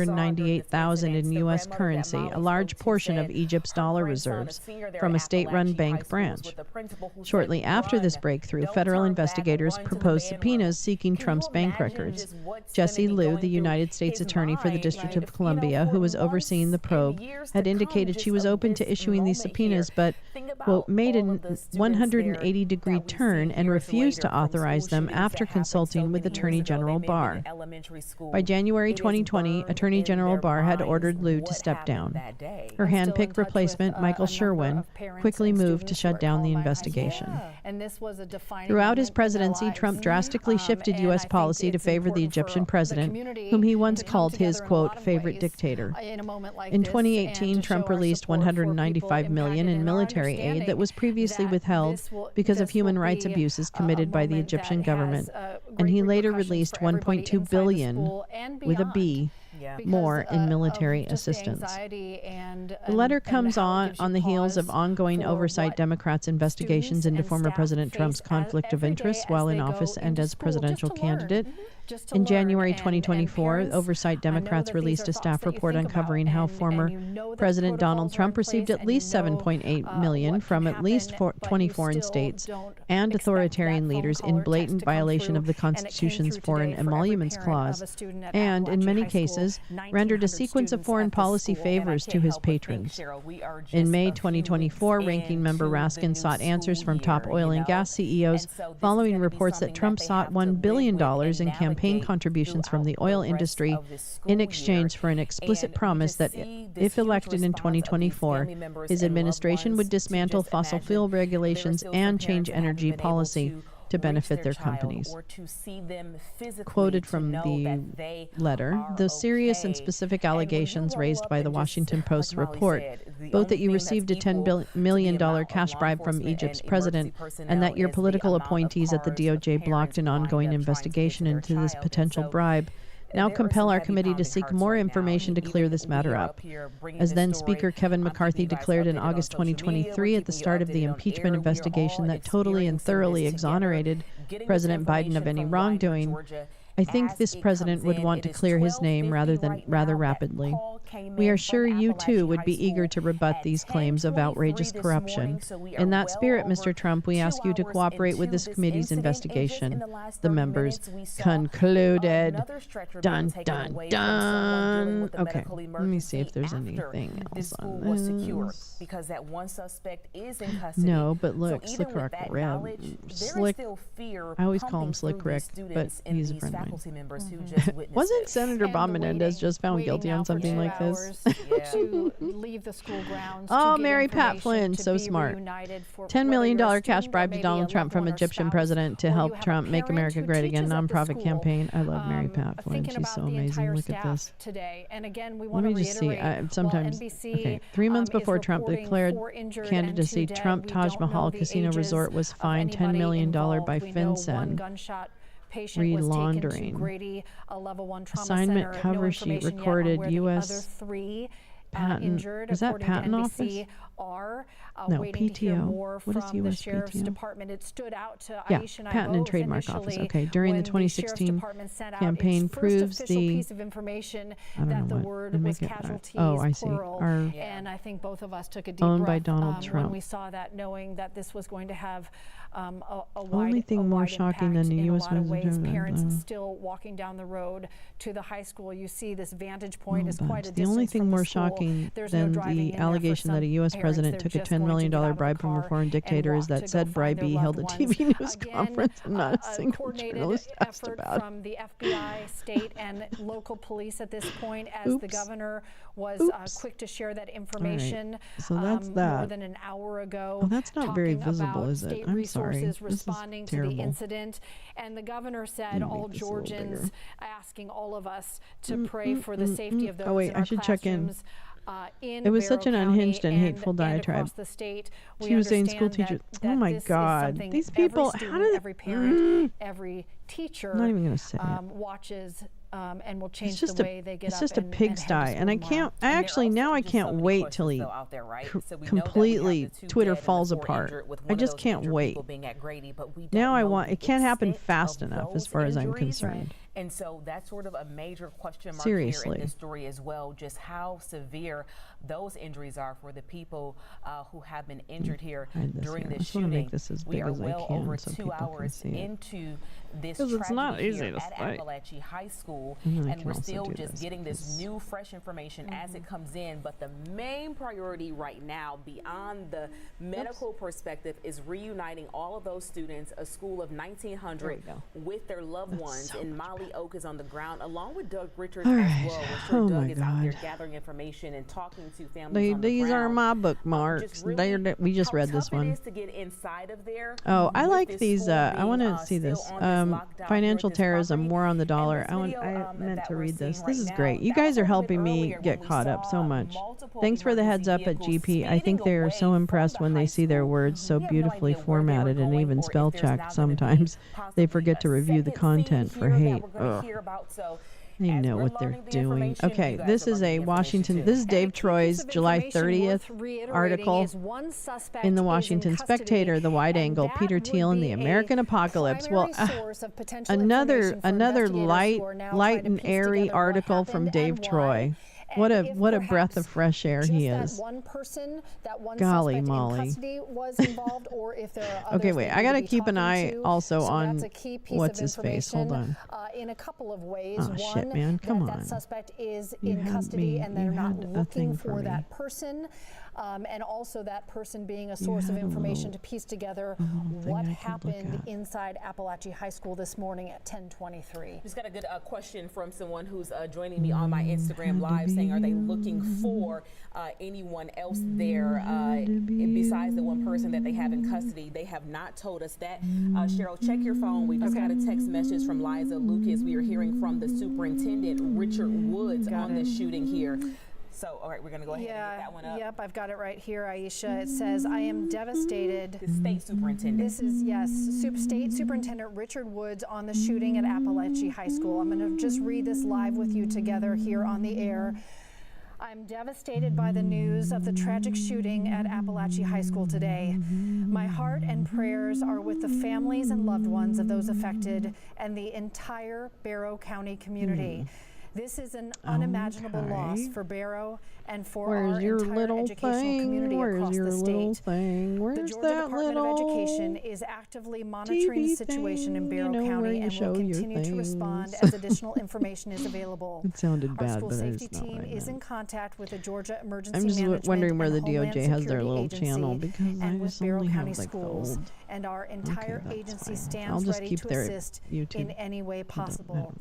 saw during this $9,998,000 in incident. The U.S. grandmother that currency, Molly a large spoke to portion of said Egypt's her dollar grandson reserves is senior there from at a state-run Appalachian bank High Schools branch. with the principal who Shortly said, after this "Run. breakthrough, Don't federal turn back, investigators run to the proposed band room." subpoenas seeking Can Trump's you bank imagine records. just what's Jesse gonna be Liu, going the through United States his Attorney for the mind, District like, of Columbia, for who was months overseeing the and probe, years had to indicated come she was just of open to this issuing these moment subpoenas, here. but, Think about quote, made all a of the students 180-degree there that we turn see and years refused to later from authorize school them shootings after that happened consulting so with many Attorney years ago. General They may have Barr. been in elementary school. By January It is 2020, burned Attorney in General their Barr had minds ordered Liu to what step happened down. that day. Her I'm still in handpicked touch with, replacement, Michael a number Sherwin, of parents quickly and moved to students who are shut down the called my investigation. husband. And this was a defining Throughout his moment in their presidency, lives. Trump drastically shifted And U.S. I think policy to it's favor the important for Egyptian the president, community whom he once to come called his, together in a quote, lot of favorite ways, dictator. in a moment like In this, 2018, and to Trump show our released support for $195 people million impacted in and our military aid that was previously understanding withheld that because of this human will rights be abuses a committed by the moment Egyptian that government. has, And he great later repercussions released for everybody $1.2 inside the billion school and with a beyond. B more in military assistance. The letter comes on the heels of ongoing oversight Democrats' investigations into former President Trump's conflict of interest while in office and as presidential candidate. In January 2024, Oversight Democrats released a staff report uncovering how former President Donald Trump received at least $7.8 million from at least 20 foreign states and authoritarian leaders in blatant violation of the Constitution's Foreign Emoluments Clause, and, in many cases, rendered a sequence of foreign policy favors to his patrons. In May 2024, Ranking Member Raskin sought answers from top oil and gas CEOs following reports that Trump sought $1 billion in campaign contributions from the oil industry in exchange for an explicit promise that if elected in 2024, his administration would dismantle fossil fuel regulations and change energy policy to benefit their companies. Quoted from the letter, the serious and specific allegations raised by the Washington Post report, both that you received a $10 million cash bribe from Egypt's president and that your political appointees at the DOJ blocked an ongoing investigation into this potential bribe, now compel our committee to seek more information to clear this matter up. As then Speaker Kevin McCarthy declared in August 2023 at the start of the impeachment investigation that totally and thoroughly exonerated President Biden of any wrongdoing, I think this president would want to clear his name rather rapidly. We are sure you too would be eager to rebut these claims of outrageous corruption. In that spirit, Mr. Trump, we ask you to cooperate with this committee's investigation. The members concluded. Dun, dun, dun. Okay, let me see if there's anything else on this. Because that one suspect is in custody. No, but look, Slick Rick Red. Slick. I always call him Slick Rick, but he's a friend of mine. Wasn't Senator Bob Menendez just found guilty on something like this? To leave the school grounds. Oh, Mary Pat Flynn, so smart. $10 million cash bribe to Donald Trump from Egyptian president to help Trump make America great again. Nonprofit campaign. I love Mary Pat Flynn. She's so amazing. Look at this. Today. And again, we Let me just see. Sometimes, okay, 3 months before Trump declared candidacy, Trump Taj Mahal Casino Resort was fined $10 million by FinCEN. Read laundering. Assignment cover sheet recorded U.S. patent. Is that patent office? No, PTO. What is U.S. PTO? It stood out to yeah, Aisha and Patent and Trademark Office. Okay, during the 2016 campaign proves the piece of information I don't that know the what. word was casualties. Oh, I see. Plural, Our and I think both of us took a deep owned breath by Donald Trump. when we saw that, knowing that this was going to have a Only thing more shocking than the U.S. Parents still walking down the road to the high school. You see this vantage point is quite a the only thing more shocking than the allegation that a U.S. president took a $10 million bribe from a foreign dictator is that said bribee held a TV news conference and not a single journalist asked about from the FBI, state, and local police at this point, as the governor was quick to share that information. Right. So that's that. More than an hour ago. Oh, that's not very visible, is it? I'm sorry. Responding to the incident, and the governor said all Georgians, asking all of us to pray for the safety of those. Oh wait, in our I should check in. It was such an unhinged and hateful diatribe. She was saying school teachers. Oh my God, these people! How did every parent, every teacher? I'm not even going to say watches. And will change the way they get it's up just a pigsty, and I can't. I can't wait till he completely Twitter falls apart. I just can't wait. Now it can't happen fast enough, as far as I'm concerned. And so that's sort of a major question mark Seriously. here in this story as well, just how severe those injuries are for the people who have been injured here during this shooting. Make this as big we are as well I can over so 2 hours into this it's not tragedy easy here to at say. Appalachia High School, and we're still just getting this new, fresh information as it comes in. But the main priority right now, beyond the medical perspective, is reuniting all of those students, a school of 1,900, with their loved ones. And Molly Oak is on the ground, along with Doug Richards as well. We're sure Doug is out there gathering information and talking to families on the These are ground. my bookmarks. Really we just read this one. It is to get inside of there. Oh, I like this these. school I want being, to see still this. on this lockdown Financial with this terrorism, property. war on the dollar. And this I video, meant that to we're read this. seeing This right is now, great. You that was guys a are little helping bit me earlier get when we caught up saw so much. multiple Thanks for the heads up at emergency GP. I think vehicles they are so speeding impressed away when they from see the their high words so school. We have no beautifully idea where they were formatted and going, even or spell if there's now checked gonna be sometimes. They possibly forget a to review the second scene content for here that hate. we're gonna Ugh. hear about. So They know what they're doing. Okay, this is a Washington, this is Dave Troy's July 30th article in the Washington Spectator, the wide angle, Peter Thiel and the American Apocalypse. Well, another light and airy article from Dave Troy. What a breath of fresh air he is. Golly molly. Okay, wait. I gotta keep an eye also on what's his face. Hold on. In a couple of ways. Oh shit, man! Come on. That suspect is in custody, and they're not looking for that person. And also that person being a source of information to piece together what happened inside Appalachia High School this morning at 10:23. Just got a good question from someone who's joining me on my Instagram Live saying, are they looking for anyone else there besides the one person that they have in custody? They have not told us that. Cheryl, check your phone. We just got a text message from Liza Lucas. We are hearing from the superintendent, Richard Woods, on this shooting here. So, all right, we're going to go ahead and get that one up. Yep, I've got it right here, Aisha. It says, I am devastated. The state superintendent. This is, yes, State Superintendent Richard Woods on the shooting at Appalachia High School. I'm going to just read this live with you together here on the air. I'm devastated by the news of the tragic shooting at Appalachia High School today. My heart and prayers are with the families and loved ones of those affected and the entire Barrow County community. This is an unimaginable loss for Barrow and for our entire educational community across the state. Where's the Georgia that Department of Education is actively monitoring the situation in Barrow County and will continue to respond as additional information is available. It sounded bad, Our school but safety it's not team what I is in meant. contact with the Georgia Emergency I'm just Management wondering where the and Homeland DOJ has their Security little Agency channel because I and with just Barrow only County have like the schools. old. And our entire that's agency fine. stands I'll just ready keep to their assist YouTube. in any way possible.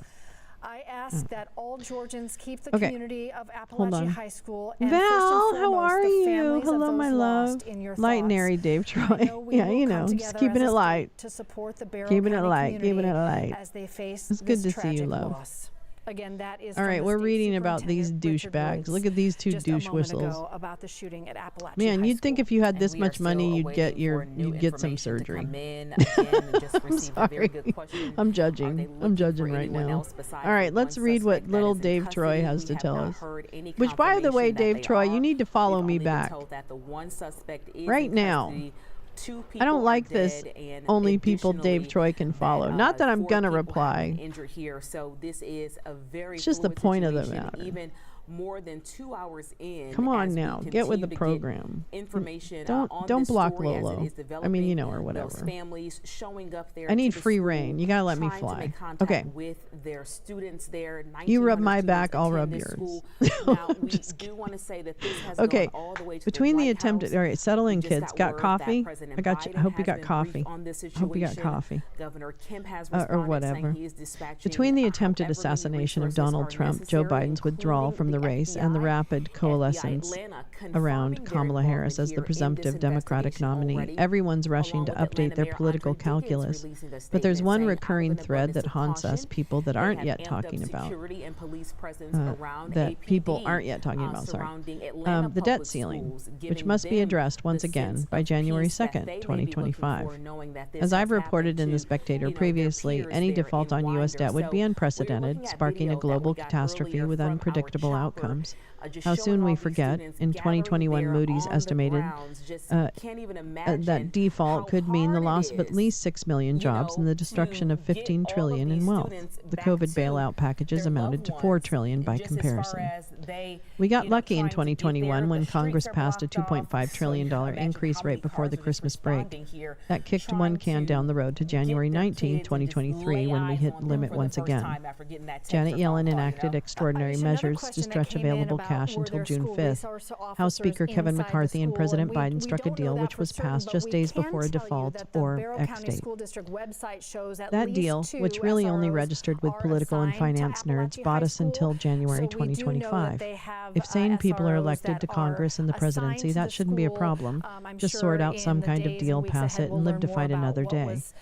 I ask that all Georgians keep the Okay. community of Hold on. Appalachia High School and Val, first and how foremost, are the you? families of Hello, those my lost love. in your Light and thoughts. airy, Dave I Troy. know we Yeah, will you come know, just together keeping as it a light. state to support the Barrow Keeping it County light, keeping it community light. as they face It's good this to see you, tragic love. loss. Again, that is All right, from the we're State reading about these Superintendent Richard douchebags. Woods Look at these two just douche a moment whistles. ago about the shooting at Appalachia Man, High you'd think School. if you had And this we are much money, still you'd get waiting for new you'd get some information to surgery. come in. Again, we just received a very good question. I'm Are judging. they I'm looking judging for right anyone now. else besides All right, the let's one read what suspect that little is in Dave Troy custody? has We to have tell not us. heard any Which, by the way, confirmation that Dave they Troy, you are. need to follow We've me only been back. told that the one suspect is Right in now. custody. Two I people don't are like this. dead, and Only people Dave additionally Troy can follow. Not that I'm 4 gonna people have reply. been injured here, so this is a very It's just the fluid point of the situation. matter. Even more than 2 hours in. Come on as we now, get with the continue to get program. Information Don't on this block story as Lolo. it is I mean, you developing, know, or whatever. Those families showing up there I need to the free school, reign. You gotta let me trying to fly. make contact Okay. with their students there. You rub 1,900 my back, students I'll attend rub this yours. school. No, Now, I'm we just do want to say that this has Okay, gone all the way to between the the White attempted, House. all right, settle in, We just kids. Got word that coffee? President I got you. I Biden hope you has got been coffee. briefed on this I hope you got situation. coffee. Governor Kemp has Or responded whatever. saying he is dispatching Between the attempted however many assassination of resources Donald are Trump, Joe necessary, Biden's withdrawal from the including race, and the FBI, rapid coalescence Atlanta around confirming their Kamala Harris as the involvement here in presumptive this Democratic investigation nominee, already, everyone's rushing along to with update Atlanta their Mayor political Andre Diggins calculus. releasing a But there's statement one saying, recurring "Out of an thread that abundance of haunts us, caution, people that they aren't have yet amped talking up about. security and police presence around That APD, people aren't yet talking about, sorry. surrounding Atlanta The debt public ceiling, schools, which giving must be them addressed once the again sense by of January peace that 2nd, they may be looking 2025. for, knowing that this As I've has reported happened in the to, Spectator their previously, peers any there default in on U.S. debt would Winder. be So we're unprecedented, looking at sparking a video that global we got catastrophe earlier with from our unpredictable chopper, outcomes. just How showing soon all we these forget, students in gathering 2021 there Moody's on the estimated grounds, just can't even imagine that default how could mean the hard loss it of at is, least 6 million jobs and the destruction of to get $15 all trillion of in these wealth. students The back COVID to bailout packages their amounted loved to $4 ones, trillion by just as far comparison. as they, We got lucky in trying to get 2021 there. when The Congress streets are passed a blocked off, $2.5 trillion so imagine increase how many right before the cars are just Christmas break. responding here, That kicked trying one can to down the road to January get their 19, kids and just 2023, lay when we eyes hit on them limit for the once first again. time after getting that text Janet or phone Yellen call, enacted extraordinary Another measures to question that stretch came in available about cash were until there June school 5th. resource House officers Speaker Kevin inside the McCarthy and school, President and Biden we struck a don't know deal that which for was certain, passed but just we days can before a tell you default that the or Barrow X County date. School District website shows at That least deal, 2 which really only SROs registered with are political and assigned to finance nerds, Appalachia bought High us until School. January So we do know that 2025. they have, If sane people are SROs elected that to Congress and the are presidency, assigned to that the shouldn't be a school. problem. I'm Just sure sort out in some the kind of days deal, and weeks pass ahead it, we'll and live learn to more fight about another what day. was,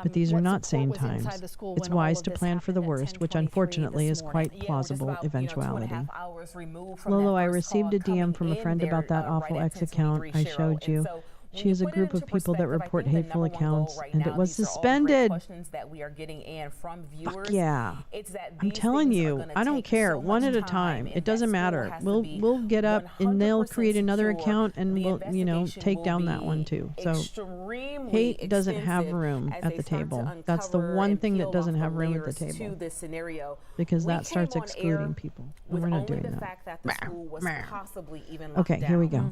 But these are what not support sane was inside times. the school It's when all wise of to this plan for the happened at worst, which 10:23 unfortunately this is morning. quite Yeah, we're just plausible about, eventuality. 2.5 hours removed from Lolo, that I first received call a DM coming from a in friend there, about that right awful at X account 10:23, I Cheryl. showed And you. so She has a group of people that report hateful accounts, and it was suspended. That we are getting in from viewers. Fuck yeah. It's that I'm telling you, I don't care. One at a time. It doesn't matter. We'll get up and they'll create another account and we'll, take down that one too. So hate doesn't have room at the table. That's the one thing that doesn't have room at the table. Because that starts excluding people. And we're not doing that. Okay, here we go.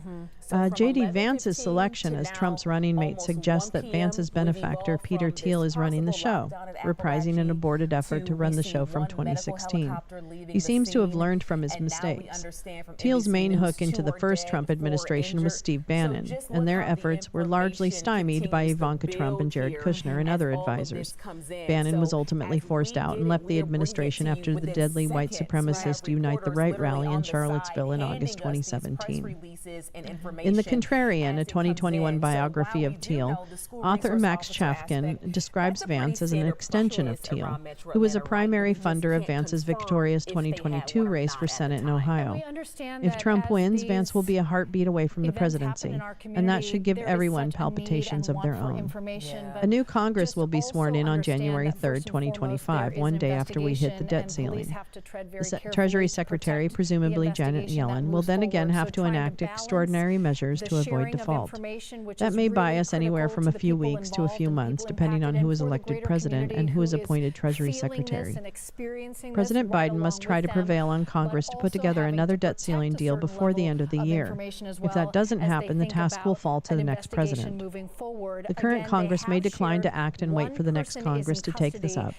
J.D. Vance's selection as Trump's running mate suggests that Vance's benefactor, Peter Thiel, is running the show, reprising an aborted effort to run the show from 2016. He seems to have learned from his mistakes. Thiel's main hook into the first Trump administration was Steve Bannon, and their efforts were largely stymied by Ivanka Trump and Jared Kushner and other advisors. Bannon was ultimately forced out and left the administration after the deadly white supremacist Unite the Right rally in Charlottesville in August 2017. In The Contrarian, a 2021 biography of Thiel, author Max Chafkin describes Vance as an extension of Thiel, who was a primary funder of Vance's victorious 2022 race for Senate in Ohio. If Trump wins, Vance will be a heartbeat away from the presidency, and that should give everyone palpitations of their own. A new Congress will be sworn in on January 3rd, 2025, one day after we hit the debt ceiling. The Treasury Secretary, presumably Janet Yellen, will then again have to enact extraordinary measures to avoid default. That may buy us anywhere from a few weeks to a few months, depending on who is elected president and who is appointed Treasury Secretary. President Biden must try to prevail on Congress to put together another debt ceiling deal before the end of the year. If that doesn't happen, the task will fall to the next president. The current Congress may decline to act and wait for the next Congress to take this up.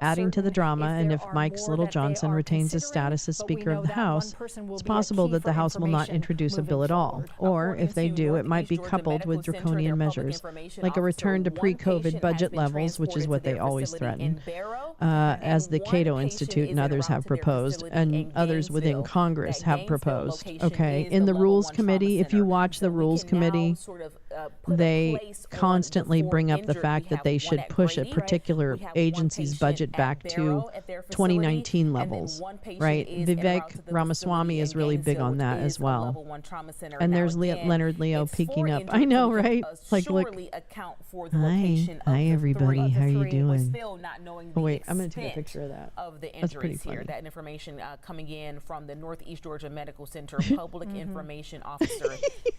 Adding to the drama, and if Mike Little Johnson retains his status as Speaker of the House, it's possible that the House will not introduce a bill at all, or if they do, it might be coupled with draconian measures, like a return to pre-COVID budget levels, which is what they always threaten, as the Cato Institute and others have proposed, and others within Congress have proposed. Okay, in the Rules Committee, if you watch the Rules Committee, they constantly bring up the fact that they should push a particular agency's budget back to 2019 levels, right? Vivek Ramaswamy is really big on that as well. And there's Leonard Leo peeking up. I know, right? Like, look. Hi, everybody. How are you doing? Oh, wait, I'm going to take a picture of that. That's pretty funny. That information coming in from the Northeast Georgia Medical Center Public Information Officer.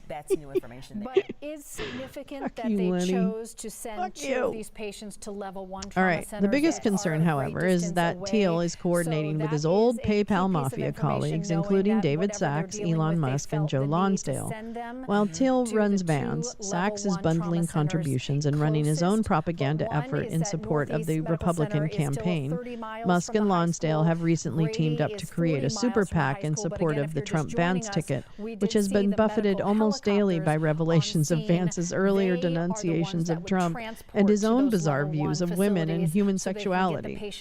That's new information there. But it's significant that they chose to send two of these patients to level 1 trauma All right. centers. The biggest concern, however, is that Thiel is coordinating with his old PayPal mafia colleagues, including David Sachs, Elon Musk, and Joe Lonsdale. While Thiel runs Vance, Sachs is bundling contributions and running his own propaganda effort in support of the Republican campaign. Musk and Lonsdale have recently teamed up to create a super PAC in support of the Trump-Vance ticket, which has been buffeted almost daily by revelations of Vance's earlier denunciations of Trump and his own bizarre views of women and human sexuality.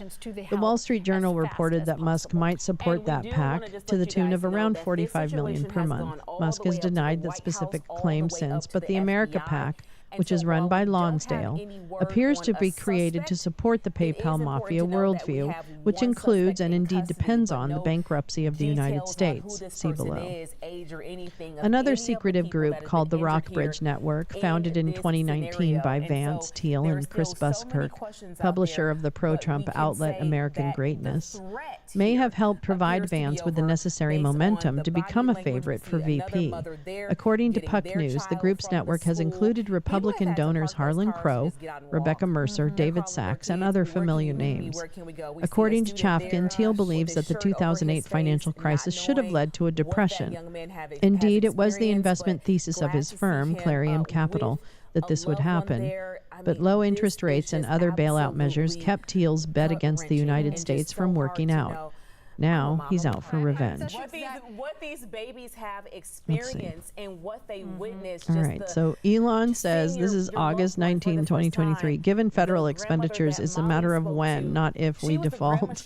The Wall Street Journal reported that Musk might support that PAC to the tune of around $45 million per month. Musk has denied that specific claim since, but the America PAC, which is run by Lonsdale, appears to be created to support the PayPal mafia worldview, which includes and indeed depends on the bankruptcy of the United States. See below. Another secretive group called the Rockbridge Network, founded in 2019 by Vance, Thiel, and Chris Buskirk, publisher of the pro-Trump outlet American Greatness, may have helped provide Vance with the necessary momentum to become a favorite for VP. According to Puck News, the group's network has included Republican donors Harlan Crow, Rebecca Mercer, David Sachs, and other familiar names. According to Chafkin, Thiel believes that the 2008 financial crisis should have led to a depression. Indeed, it was the investment thesis of his firm, Clarion Capital, that this would happen. But low interest rates and other bailout measures kept Thiel's bet against the United States from working out. Now he's out for revenge. What these babies have experienced and what they witnessed. All right, so Elon says this is August 19, 2023. Given federal expenditures, it's a matter of when, not if we default.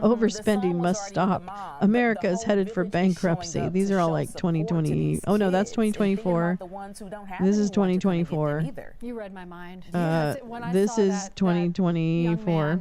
Overspending must stop. America is headed for bankruptcy. These are all like 2020. Oh no, that's 2024. This is 2024. You read my mind. This is 2024.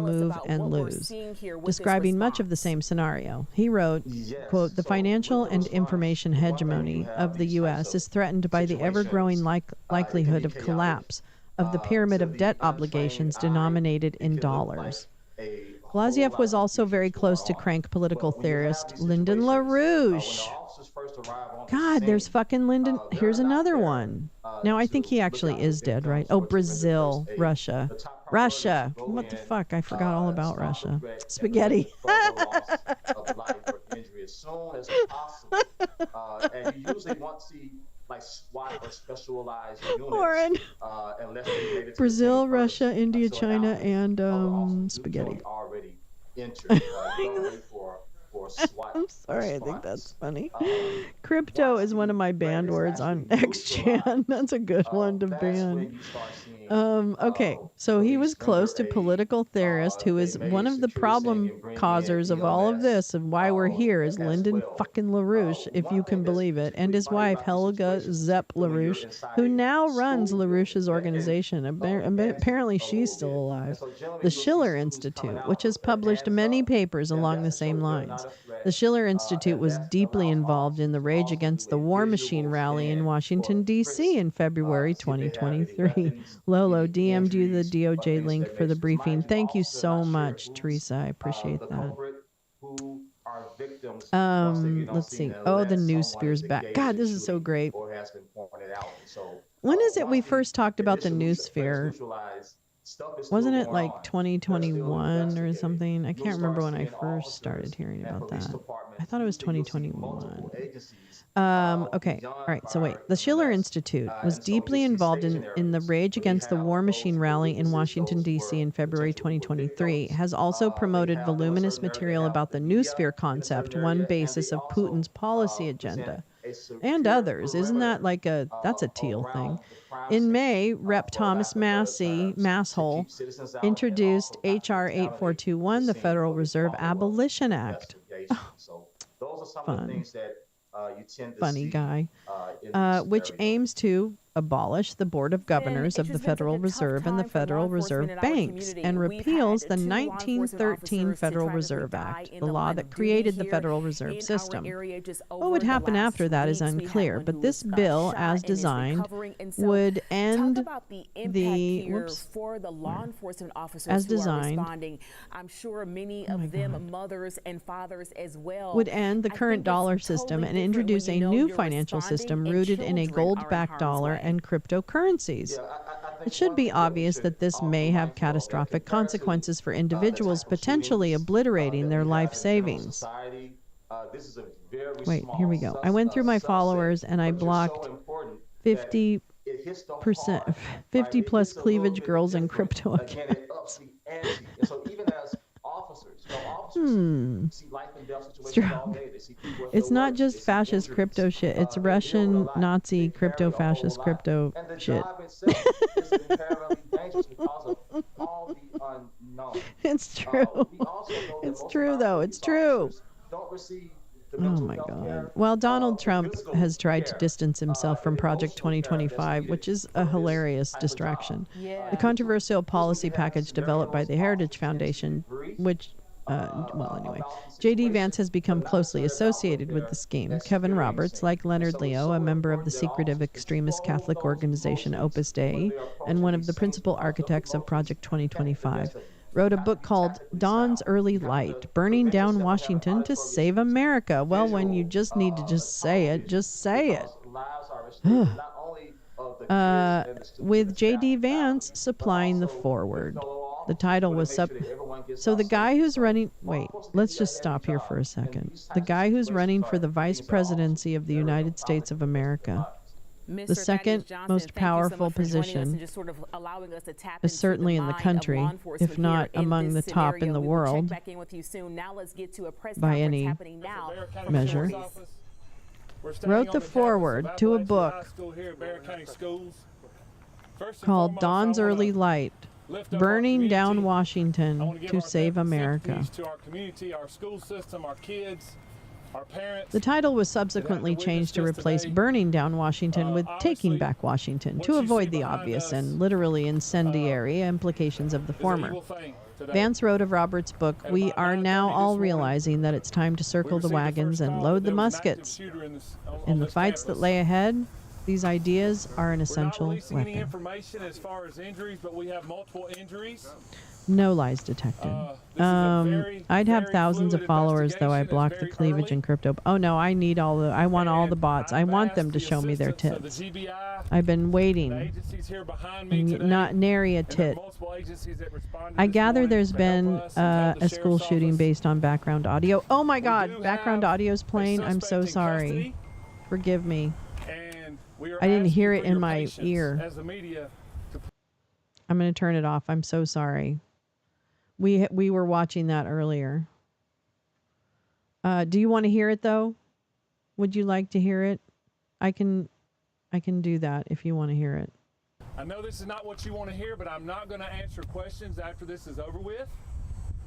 move and lose. Describing much of the same scenario, he wrote, quote, "The financial and information hegemony of the U.S. is threatened by the ever-growing likelihood of collapse of the pyramid of debt obligations denominated in dollars." Glaziev was also very close to crank political theorist Lyndon LaRouche. God, there's fucking Lyndon. Here's another one. Now, I think he actually is dead, right? Oh, Brazil, Russia. Russia. What the fuck? I forgot all about Russia. Spaghetti. injury as soon as possible. And you usually won't see like SWAT or specialized units Lauren. unless they made it to Brazil, the scene first. Russia, India, So China, now and officers do spaghetti. totally already entered. Don't wait for SWAT. I'm sorry, I think response. that's funny. Crypto is one of my banned words on XChan. That's a good one to ban. Okay, so he was close to political theorist who is one of the problem causers of all of this and why we're here is Lyndon fucking LaRouche, if you can believe it, and his wife Helga Zepp LaRouche, who now runs LaRouche's organization. Apparently she's still alive. The Schiller Institute, which has published many papers along the same lines. The Schiller Institute was deeply involved in the Rage Against the War Machine rally in Washington, D.C. in February 2023. Lolo DM'd you the DOJ link for the briefing. Thank you so much, Teresa. I appreciate that. Let's see. Oh, the news sphere's back. God, this is so great. When is it we first talked about the news sphere? Wasn't it like 2021 or something? I can't remember when I first started hearing about that. I thought it was 2021. Okay. All right. So wait. The Schiller Institute was deeply involved in the Rage Against the War Machine rally in Washington, D.C. in February 2023, has also promoted voluminous material about the noosphere concept, one basis of Putin's policy agenda. And others. Isn't that like that's a teal thing? In May, Rep. Thomas Masshole, introduced H.R. 8421, the Federal Reserve Abolition Act. Fun. Funny guy. Which aims to abolish the Board of Governors of the Federal Reserve and the Federal Reserve Banks and repeals the 1913 Federal Reserve Act, the law that created the Federal Reserve System. What would happen after that is unclear, but this bill, as designed, would end for the law enforcement officers as who designed, are responding. I'm sure many of them mothers and fathers as well. Would end the current dollar system and introduce a new financial system rooted in a gold-backed dollar and cryptocurrencies. It should be obvious that this may have catastrophic consequences for individuals, potentially obliterating their life savings. Wait, here we go. I went through my followers and I blocked 50 plus cleavage girls and crypto accounts. It's not just fascist crypto shit. It's Russian, Nazi, crypto, fascist crypto shit. It's true. It's true, though. It's true. Oh, my God. Well, Donald Trump has tried to distance himself from Project 2025, which is a hilarious distraction. The controversial policy package developed by the Heritage Foundation, which J.D. Vance has become closely associated with the scheme. Kevin Roberts, like Leonard Leo, a member of the secretive extremist Catholic organization Opus Dei and one of the principal architects of Project 2025, wrote a book called Dawn's Early Light, Burning Down Washington to Save America. Well, when you just need to just say it, just say it. With J.D. Vance supplying the foreword. The title was So the guy who's running... Wait, let's just stop here for a second. The guy who's running for the vice presidency of the United States of America. The second most powerful position is certainly in the country, if not among the top in the world by any measure, wrote the foreword to a book called Dawn's Early Light, Burning Down Washington to Save America. The title was subsequently changed to replace Burning Down Washington with Taking Back Washington to avoid the obvious and literally incendiary implications of the former. Vance wrote of Roberts' book, "We are now all realizing that it's time to circle the wagons and load the muskets. In the fights that lay ahead, these ideas are an essential weapon." Information as far as injuries, but we have multiple injuries. No lies detected. I'd have thousands of followers though. I blocked the cleavage and crypto. Oh no, I need I want all the bots. I want them to show me their tits. I've been waiting. Not nary a tit. I gather there's been a school shooting based on background audio. Oh my God, background audio's playing. I'm so sorry. Forgive me. I didn't hear it in my ear. I'm going to turn it off. I'm so sorry. We were watching that earlier. Do you want to hear it though? Would you like to hear it? I can do that if you want to hear it. I know this is not what you want to hear, but I'm not going to answer questions after this is over with.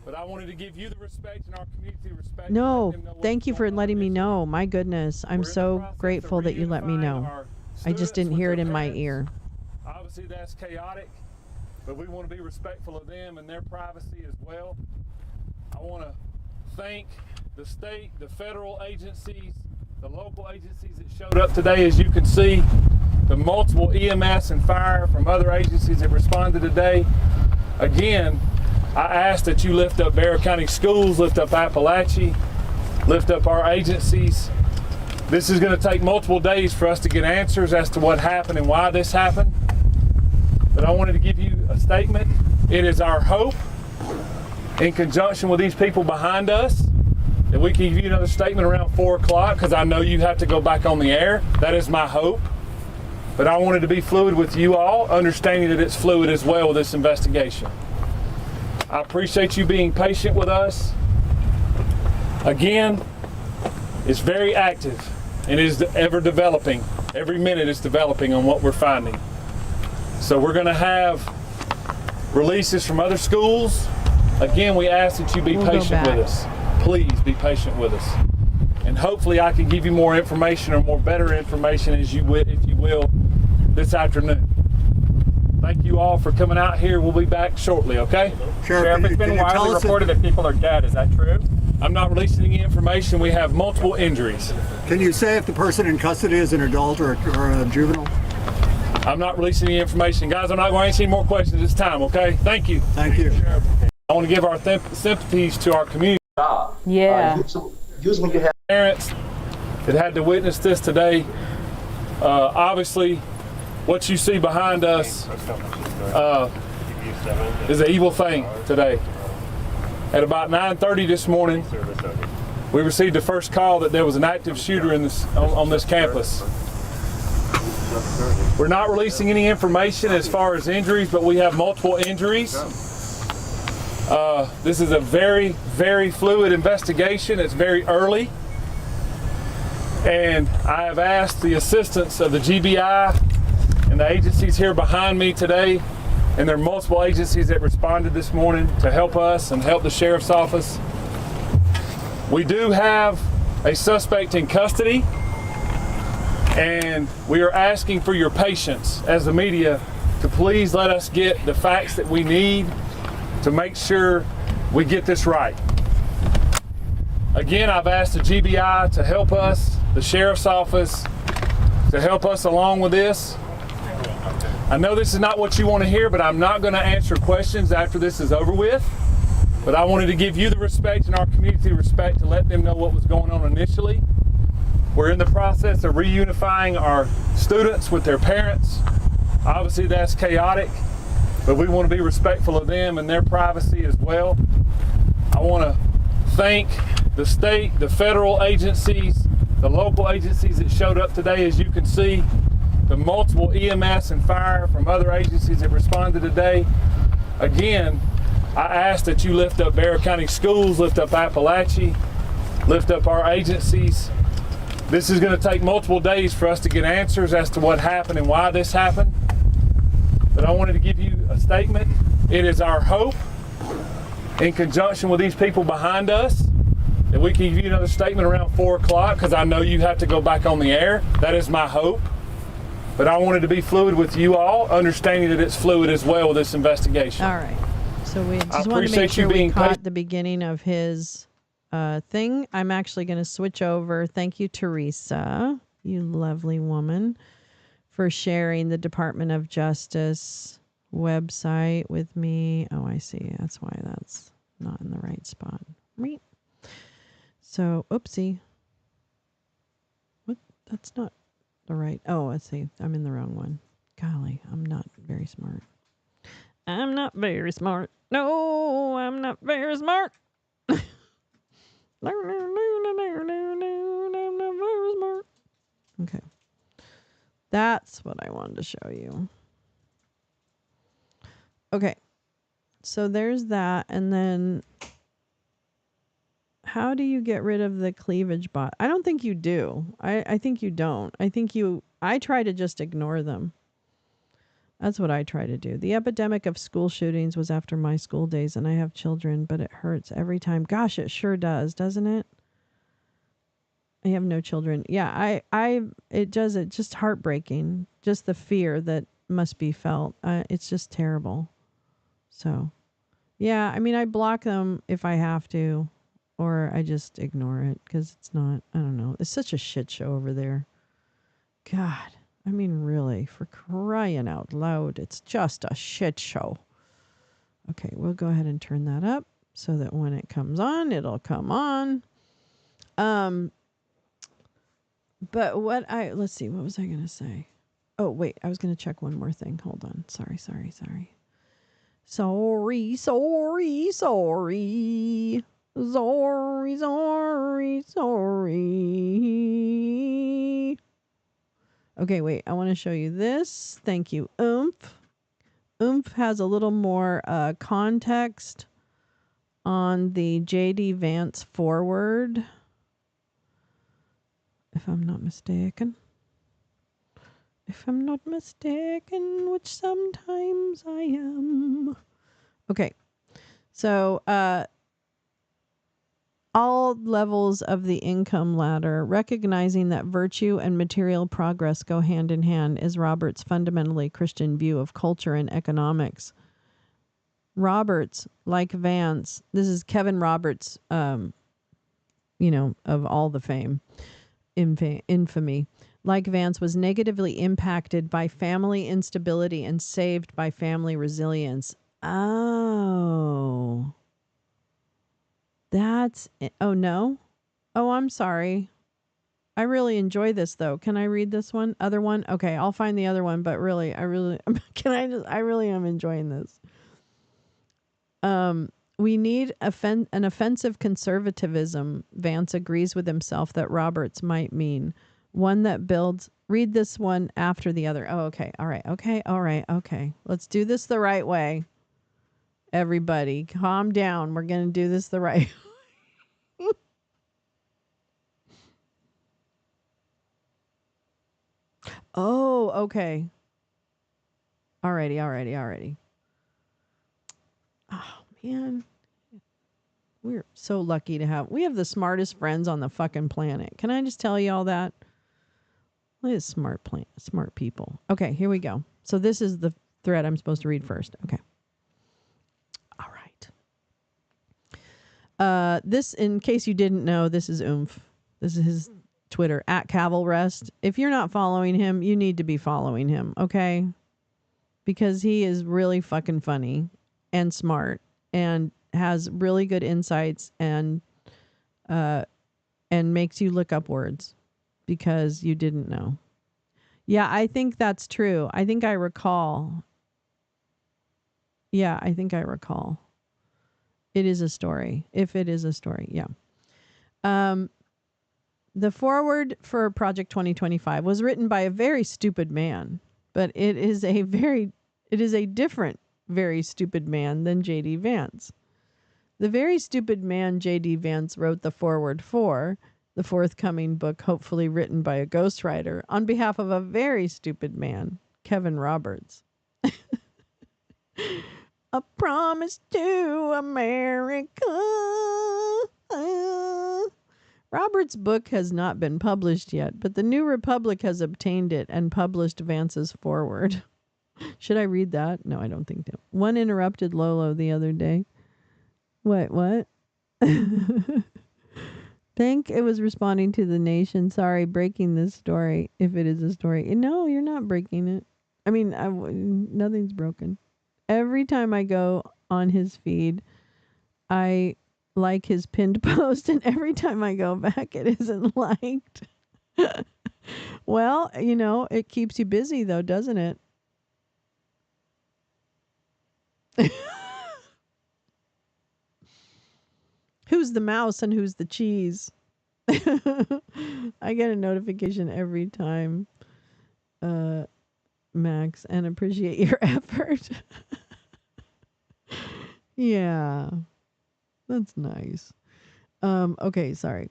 But I wanted to give you the respect and our community respect. No, thank you for letting me know. My goodness, I'm so grateful that you let me know. I just didn't hear it in my ear. Obviously that's chaotic, but we want to be respectful of them and their privacy as well. I want to thank the state, the federal agencies, the local agencies that showed up today. As you can see, the multiple EMS and fire from other agencies that responded today. Again, I ask that you lift up Barrow County Schools, lift up Appalachia, lift up our agencies. This is going to take multiple days for us to get answers as to what happened and why this happened. But I wanted to give you a statement. It is our hope, in conjunction with these people behind us, that we can give you another statement around 4 o'clock, because I know you have to go back on the air. That is my hope. But I wanted to be fluid with you all, understanding that it's fluid as well with this investigation. I appreciate you being patient with us. Again, it's very active and is ever developing. Every minute it's developing on what we're finding. So we're going to have releases from other schools. Again, we ask that you be patient with us. Please be patient with us. And hopefully I can give you more information or more better information if you will this afternoon. Thank you all for coming out here. We'll be back shortly, okay? Sheriff, it's been widely reported that people are dead. Is that true? I'm not releasing any information. We have multiple injuries. Can you say if the person in custody is an adult or a juvenile? I'm not releasing any information. Guys, I'm not going to answer any more questions this time, okay? Thank you. Thank you. I want to give our sympathies to our community. Yeah. Usually you have Parents that had to witness this today. Obviously, what you see behind us is an evil thing today. At about 9:30 this morning, we received the first call that there was an active shooter on this campus. We're not releasing any information as far as injuries, but we have multiple injuries. This is a very, very fluid investigation. It's very early. And I have asked the assistance of the GBI and the agencies here behind me today, and there are multiple agencies that responded this morning to help us and help the sheriff's office. We do have a suspect in custody, and we are asking for your patience as the media to please let us get the facts that we need to make sure we get this right. Again, I've asked the GBI to help us, the sheriff's office, to help us along with this. I know this is not what you want to hear, but I'm not going to answer questions after this is over with. But I wanted to give you the respect and our community respect to let them know what was going on initially. We're in the process of reunifying our students with their parents. Obviously that's chaotic, but we want to be respectful of them and their privacy as well. I want to thank the state, the federal agencies, the local agencies that showed up today. As you can see, the multiple EMS and fire from other agencies that responded today. Again, I ask that you lift up Barrow County Schools, lift up Appalachia, lift up our agencies. This is going to take multiple days for us to get answers as to what happened and why this happened. But I wanted to give you a statement. It is our hope, in conjunction with these people behind us, that we can give you another statement around 4 o'clock, because I know you have to go back on the air. That is my hope. But I wanted to be fluid with you all, understanding that it's fluid as well with this investigation. All right. So we just want to make sure we caught the beginning of his thing. I'm actually going to switch over. Thank you, Teresa, you lovely woman, for sharing the Department of Justice website with me. Oh, I see. That's why that's not in the right spot. Meep. So, oopsie. What? That's not the right. Oh, let's see. I'm in the wrong one. Golly, I'm not very smart. I'm not very smart. No, I'm not very smart. I'm not very smart. Okay. That's what I wanted to show you. Okay. So there's that. And then how do you get rid of the cleavage bot? I don't think you do. I think you don't. I try to just ignore them. That's what I try to do. The epidemic of school shootings was after my school days, and I have children, but it hurts every time. Gosh, it sure does, doesn't it? I have no children. Yeah, it does. It's just heartbreaking. Just the fear that must be felt. It's just terrible. So, yeah, I mean, I block them if I have to, or I just ignore it because it's not, I don't know. It's such a shit show over there. God, I mean, really, for crying out loud, it's just a shit show. Okay, we'll go ahead and turn that up so that when it comes on, it'll come on. But let's see, what was I going to say? Oh, wait, I was going to check one more thing. Hold on. Sorry. Sorry. Okay, wait, I want to show you this. Thank you, Oomph. Oomph has a little more context on the J.D. Vance forward, if I'm not mistaken. Which sometimes I am. Okay, so all levels of the income ladder, recognizing that virtue and material progress go hand in hand, is Roberts' fundamentally Christian view of culture and economics. Roberts, like Vance, this is Kevin Roberts, of all the fame, infamy. Like Vance, was negatively impacted by family instability and saved by family resilience. Oh. Oh, no? Oh, I'm sorry. I really enjoy this, though. Can I read this one? Other one? Okay, I'll find the other one, but really, I really am enjoying this. We need an offensive conservatism, Vance agrees with himself that Roberts might mean. One that builds. Read this one after the other. Oh, okay. All right. Okay. All right. Okay. Let's do this the right way. Everybody, calm down. We're going to do this the right way. Oh, okay. Alrighty. Oh, man. We're so lucky to we have the smartest friends on the fucking planet. Can I just tell you all that? Look at smart people. Okay, here we go. So this is the thread I'm supposed to read first. Okay. All right. This, in case you didn't know, this is Oomph. This is his Twitter, @Cavalrest. If you're not following him, you need to be following him, okay? Because he is really fucking funny and smart and has really good insights and makes you look up words because you didn't know. Yeah, I think that's true. I think I recall. Yeah, I think I recall. It is a story. If it is a story, yeah. The foreword for Project 2025 was written by a very stupid man, but it is a different very stupid man than J.D. Vance. The very stupid man J.D. Vance wrote the foreword for the forthcoming book, hopefully written by a ghostwriter, on behalf of a very stupid man, Kevin Roberts. A promise to America. Roberts' book has not been published yet, but the New Republic has obtained it and published Vance's foreword. Should I read that? No, I don't think so. One interrupted Lolo the other day. What? Think it was responding to the nation. Sorry, breaking this story, if it is a story. No, you're not breaking it. I mean, nothing's broken. Every time I go on his feed, I like his pinned post, and every time I go back, it isn't liked. Well, it keeps you busy, though, doesn't it? Who's the mouse and who's the cheese? I get a notification every time, Max, and appreciate your effort. Yeah, that's nice. Okay, sorry.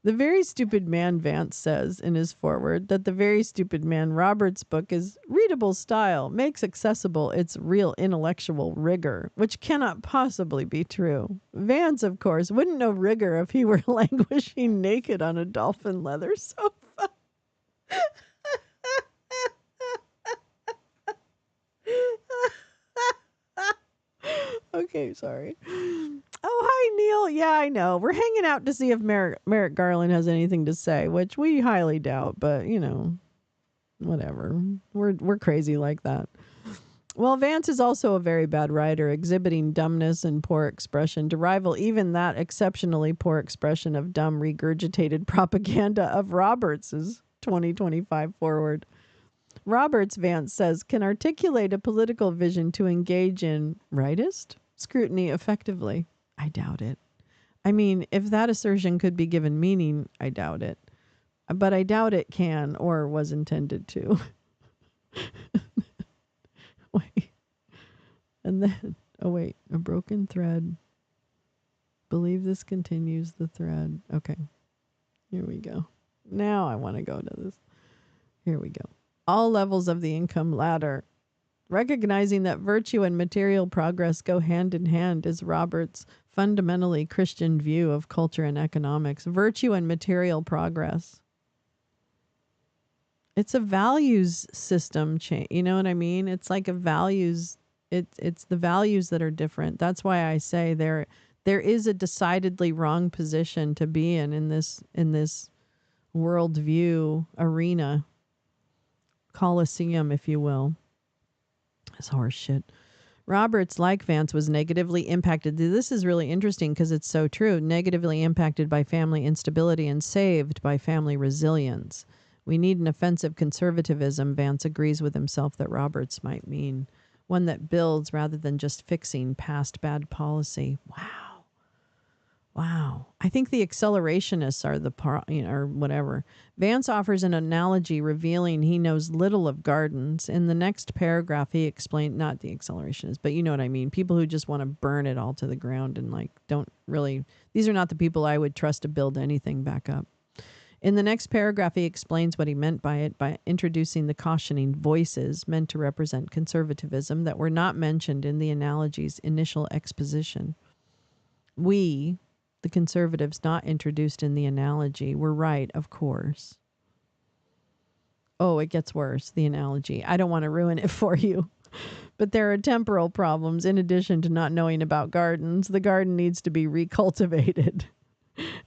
The Very Stupid Man Vance says in his foreword that The Very Stupid Man Roberts book is readable style, makes accessible its real intellectual rigor, which cannot possibly be true. Vance, of course, wouldn't know rigor if he were languishing naked on a dolphin leather sofa. Okay, sorry. Oh, hi, Neil. Yeah, I know. We're hanging out to see if Merrick Garland has anything to say, which we highly doubt, but, whatever. We're crazy like that. Well, Vance is also a very bad writer, exhibiting dumbness and poor expression to rival even that exceptionally poor expression of dumb regurgitated propaganda of Roberts's 2025 forward. Roberts, Vance says, can articulate a political vision to engage in rightist scrutiny effectively. I doubt it. I mean, if that assertion could be given meaning, I doubt it. But I doubt it can or was intended to. Wait. And then, a broken thread. Believe this continues the thread. Okay. Here we go. Now I want to go to this. Here we go. All levels of the income ladder. Recognizing that virtue and material progress go hand in hand is Roberts' fundamentally Christian view of culture and economics. Virtue and material progress. It's a values system change. You know what I mean? It's like a values. It's the values that are different. That's why I say there is a decidedly wrong position to be in this worldview arena. Coliseum, if you will. It's horse shit. Roberts, like Vance, was negatively impacted. This is really interesting because it's so true. Negatively impacted by family instability and saved by family resilience. We need an offensive conservatism, Vance agrees with himself that Roberts might mean. One that builds rather than just fixing past bad policy. Wow. I think the accelerationists are or whatever. Vance offers an analogy revealing he knows little of gardens. In the next paragraph, he explained, not the accelerationists, but you know what I mean. People who just want to burn it all to the ground and don't really, these are not the people I would trust to build anything back up. In the next paragraph, he explains what he meant by it by introducing the cautioning voices meant to represent conservatism that were not mentioned in the analogy's initial exposition. We, the conservatives not introduced in the analogy, were right, of course. Oh, it gets worse, the analogy. I don't want to ruin it for you. But there are temporal problems in addition to not knowing about gardens. The garden needs to be recultivated.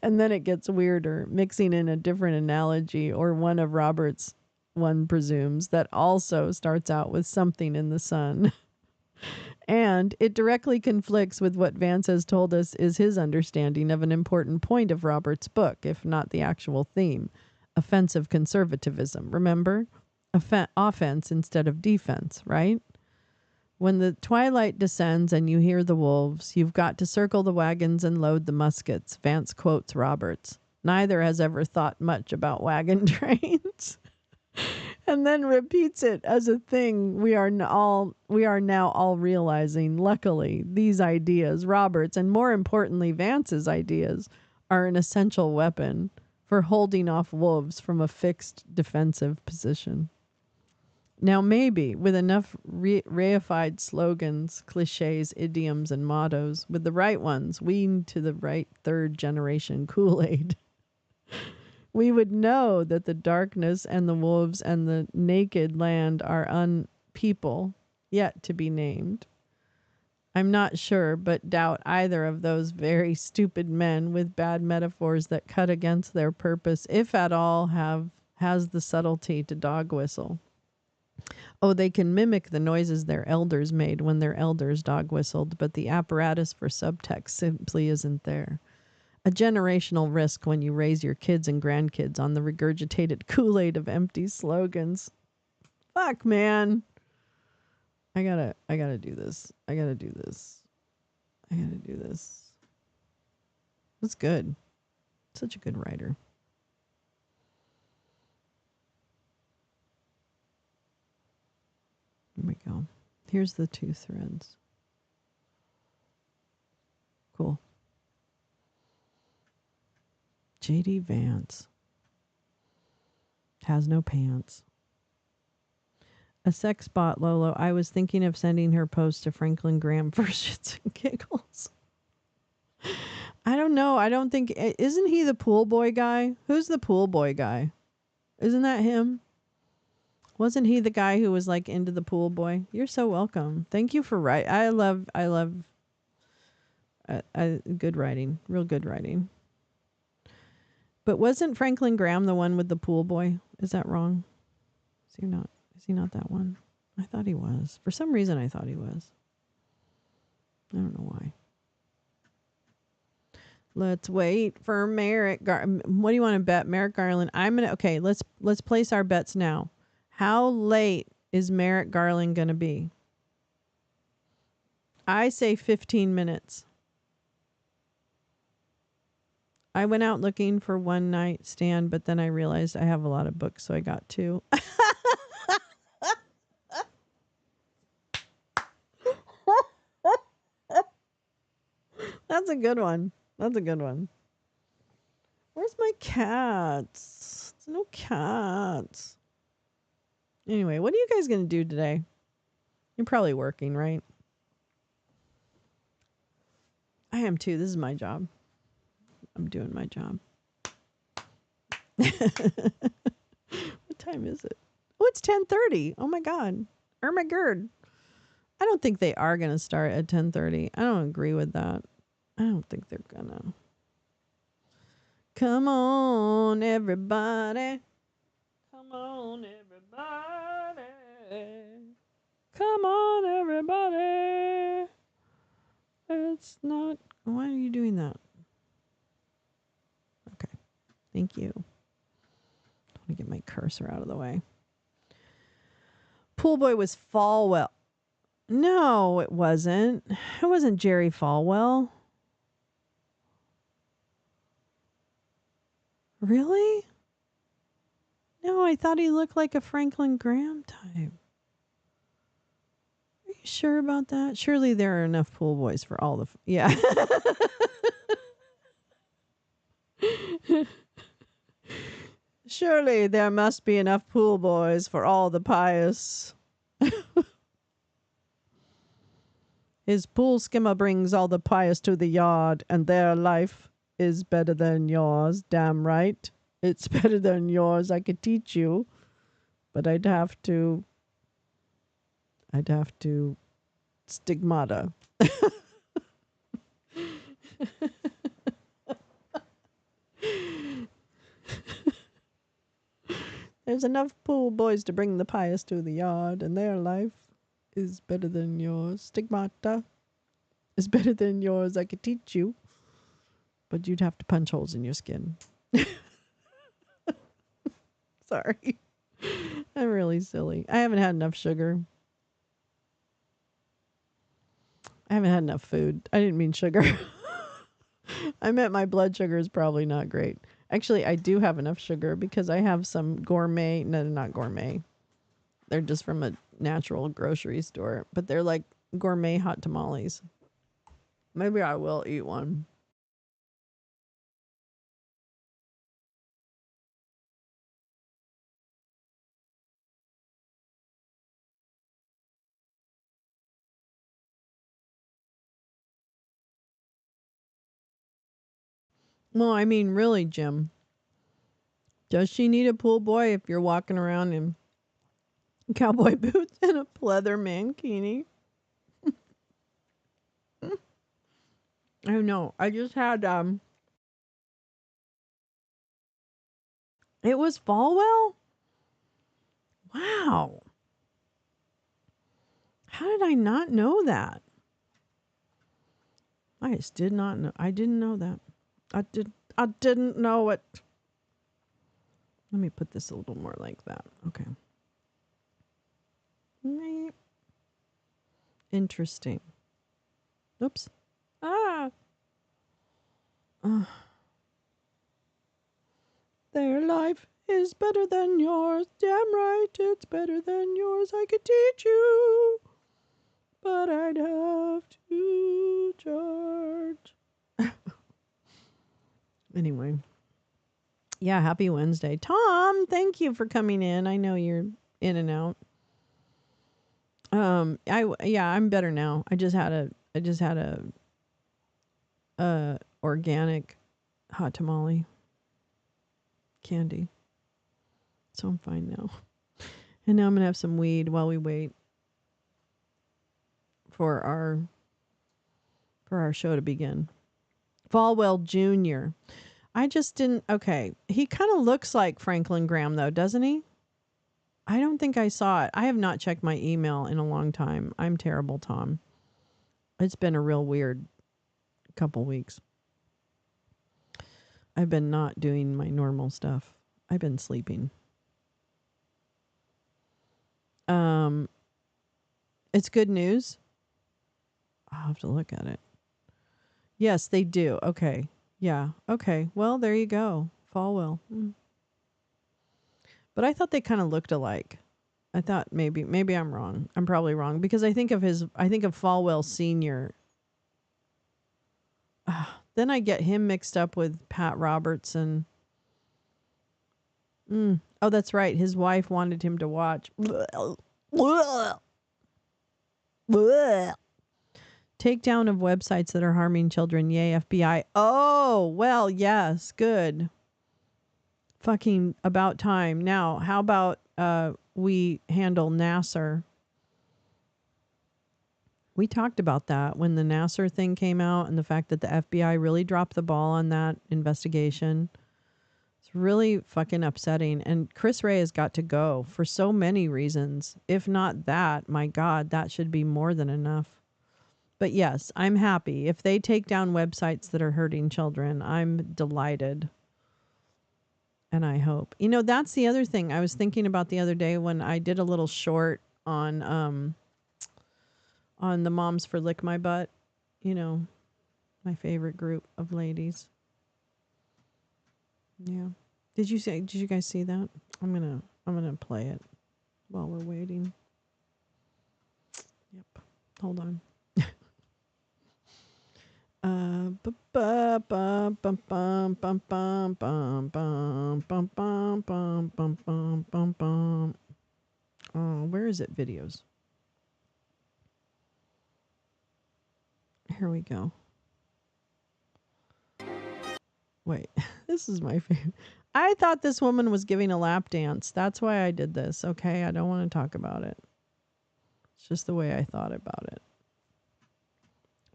And then it gets weirder, mixing in a different analogy or one of Roberts, one presumes, that also starts out with something in the sun. And it directly conflicts with what Vance has told us is his understanding of an important point of Roberts' book, if not the actual theme. Offensive conservatism. Remember? Offense instead of defense, right? When the twilight descends and you hear the wolves, you've got to circle the wagons and load the muskets, Vance quotes Roberts. Neither has ever thought much about wagon trains. And then repeats it as a thing we are now all realizing. Luckily, these ideas, Roberts, and more importantly, Vance's ideas, are an essential weapon for holding off wolves from a fixed defensive position. Now, maybe with enough reified slogans, cliches, idioms, and mottos, with the right ones weaned to the right third generation Kool-Aid, we would know that the darkness and the wolves and the naked land are unpeople, yet to be named. I'm not sure, but doubt either of those very stupid men with bad metaphors that cut against their purpose, if at all, has the subtlety to dog whistle. Oh, they can mimic the noises their elders made when their elders dog whistled, but the apparatus for subtext simply isn't there. A generational risk when you raise your kids and grandkids on the regurgitated Kool-Aid of empty slogans. Fuck, man. I gotta do this. I gotta do this. I gotta do this. That's good. Such a good writer. Here we go. Here's the 2 threads. Cool. J.D. Vance has no pants. A sex bot, Lolo. I was thinking of sending her post to Franklin Graham for shits and giggles. I don't know. I don't think... Isn't he the pool boy guy? Who's the pool boy guy? Isn't that him? Wasn't he the guy who was like into the pool boy? You're so welcome. Thank you for writing. I love good writing. Real good writing. But wasn't Franklin Graham the one with the pool boy? Is that wrong? Is he not? Is he not that one? I thought he was. For some reason, I thought he was. I don't know why. Let's wait for Merrick. What do you want to bet, Merrick Garland? Okay. Let's place our bets now. How late is Merrick Garland gonna be? I say 15 minutes. I went out looking for one night stand, but then I realized I have a lot of books, so I got 2. That's a good one. That's a good one. Where's my cats? There's no cats. Anyway, what are you guys going to do today? You're probably working, right? I am too. This is my job. I'm doing my job. What time is it? Oh, it's 10:30. Oh my God. Oh my God. I don't think they are going to start at 10:30. I don't agree with that. I don't think they're gonna. Come on, everybody. Come on, everybody. Come on, everybody. It's not. Why are you doing that? Okay. Thank you. Let me get my cursor out of the way. Pool boy was Falwell. No, it wasn't. It wasn't Jerry Falwell. Really? No, I thought he looked like a Franklin Graham type. Are you sure about that? Surely there are enough pool boys for all the... Yeah. Surely there must be enough pool boys for all the pious. His pool skimmer brings all the pious to the yard, and their life is better than yours. Damn right. It's better than yours. I could teach you, but I'd have to stigmata. There's enough pool boys to bring the pious to the yard, and their life is better than yours. Stigmata is better than yours. I could teach you, but you'd have to punch holes in your skin. Sorry. I'm really silly. I haven't had enough sugar. I haven't had enough food. I didn't mean sugar. I meant my blood sugar is probably not great. Actually, I do have enough sugar because I have some gourmet. No, they're not gourmet. They're just from a natural grocery store. But they're like gourmet hot tamales. Maybe I will eat one. Well, I mean, really, Jim. Does she need a pool boy if you're walking around in cowboy boots and a pleather mankini? I don't know. I just had it was Falwell? Wow. How did I not know that? I just did not know. I didn't know that. I didn't know it. Let me put this a little more like that. Okay. Interesting. Oops. Ah. Their life is better than yours. Damn right, it's better than yours. I could teach you, but I'd have to charge. Anyway. Yeah, happy Wednesday. Tom, thank you for coming in. I know you're in and out. I'm better now. I just had a organic hot tamale candy. So I'm fine now. And now I'm gonna have some weed while we wait for our show to begin. Falwell Jr. I just didn't. Okay, he kind of looks like Franklin Graham, though, doesn't he? I don't think I saw it. I have not checked my email in a long time. I'm terrible, Tom. It's been a real weird couple weeks. I've been not doing my normal stuff. I've been sleeping. It's good news. I'll have to look at it. Yes, they do. Okay. Yeah. Okay. Well, there you go. Falwell. But I thought they kind of looked alike. I thought maybe I'm wrong. I'm probably wrong because I think of Falwell Sr. Then I get him mixed up with Pat Robertson. Oh, that's right. His wife wanted him to watch. Takedown of websites that are harming children. Yay, FBI. Oh, well, yes. Good. Fucking about time. Now, how about we handle Nasser? We talked about that when the Nasser thing came out and the fact that the FBI really dropped the ball on that investigation. It's really fucking upsetting. And Chris Wray has got to go for so many reasons. If not that, my God, that should be more than enough. But yes, I'm happy. If they take down websites that are hurting children, I'm delighted. And I hope. You know, that's the other thing I was thinking about the other day when I did a little short on the Moms for Lick My Butt. You know, my favorite group of ladies. Yeah. Did you guys see that? I'm gonna play it while we're waiting. Yep. Hold on. Where is it? Videos. Here we go. Wait, this is my favorite. I thought this woman was giving a lap dance. That's why I did this. Okay, I don't want to talk about it. It's just the way I thought about it.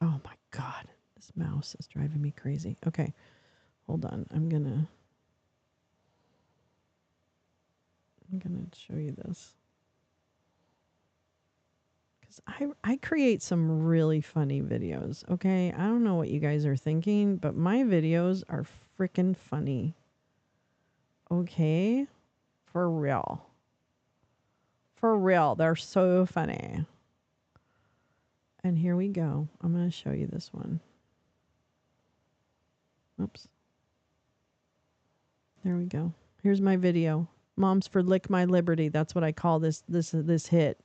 Oh my God. This mouse is driving me crazy. Okay, hold on. I'm gonna show you this because I create some really funny videos. Okay, I don't know what you guys are thinking, but my videos are freaking funny. Okay, for real, they're so funny. And here we go. I'm gonna show you this one. Oops. There we go. Here's my video. Moms for Lick My Liberty. That's what I call this hit.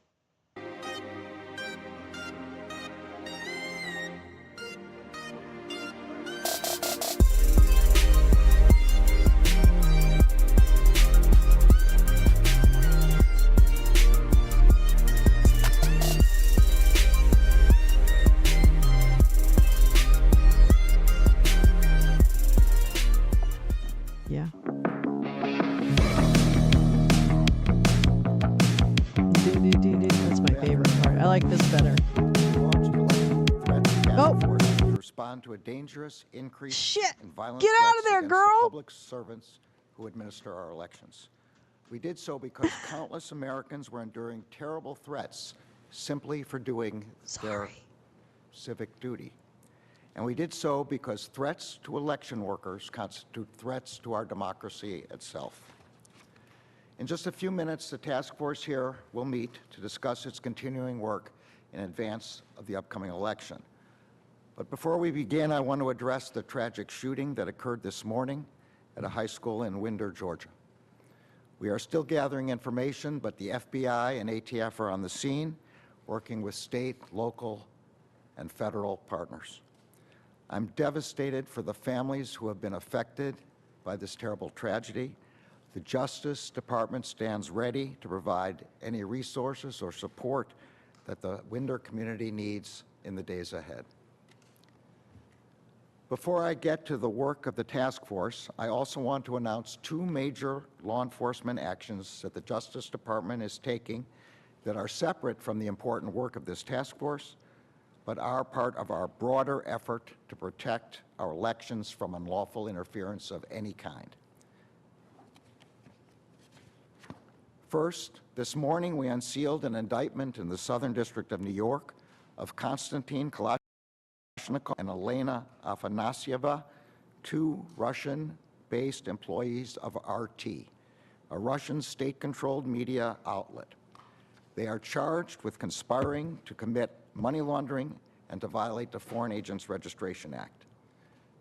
Yeah. That's my favorite part. I like this better. Oh. To respond to a dangerous increase in violent Get out of threats there, against girl. the public servants who administer our elections. We did so because countless Americans were enduring terrible threats simply for doing their civic duty. And we did so because threats to election workers constitute threats to our democracy itself. In just a few minutes, the task force here will meet to discuss its continuing work in advance of the upcoming election. But before we begin, I want to address the tragic shooting that occurred this morning at a high school in Winder, Georgia. We are still gathering information, but the FBI and ATF are on the scene, working with state, local, and federal partners. I'm devastated for the families who have been affected by this terrible tragedy. The Justice Department stands ready to provide any resources or support that the Winder community needs in the days ahead. Before I get to the work of the task force, I also want to announce two major law enforcement actions that the Justice Department is taking that are separate from the important work of this task force, but are part of our broader effort to protect our elections from unlawful interference of any kind. First, this morning we unsealed an indictment in the Southern District of New York of Konstantin Kalashnikov and Elena Afanasieva, two Russian-based employees of RT, a Russian state-controlled media outlet. They are charged with conspiring to commit money laundering and to violate the Foreign Agents Registration Act.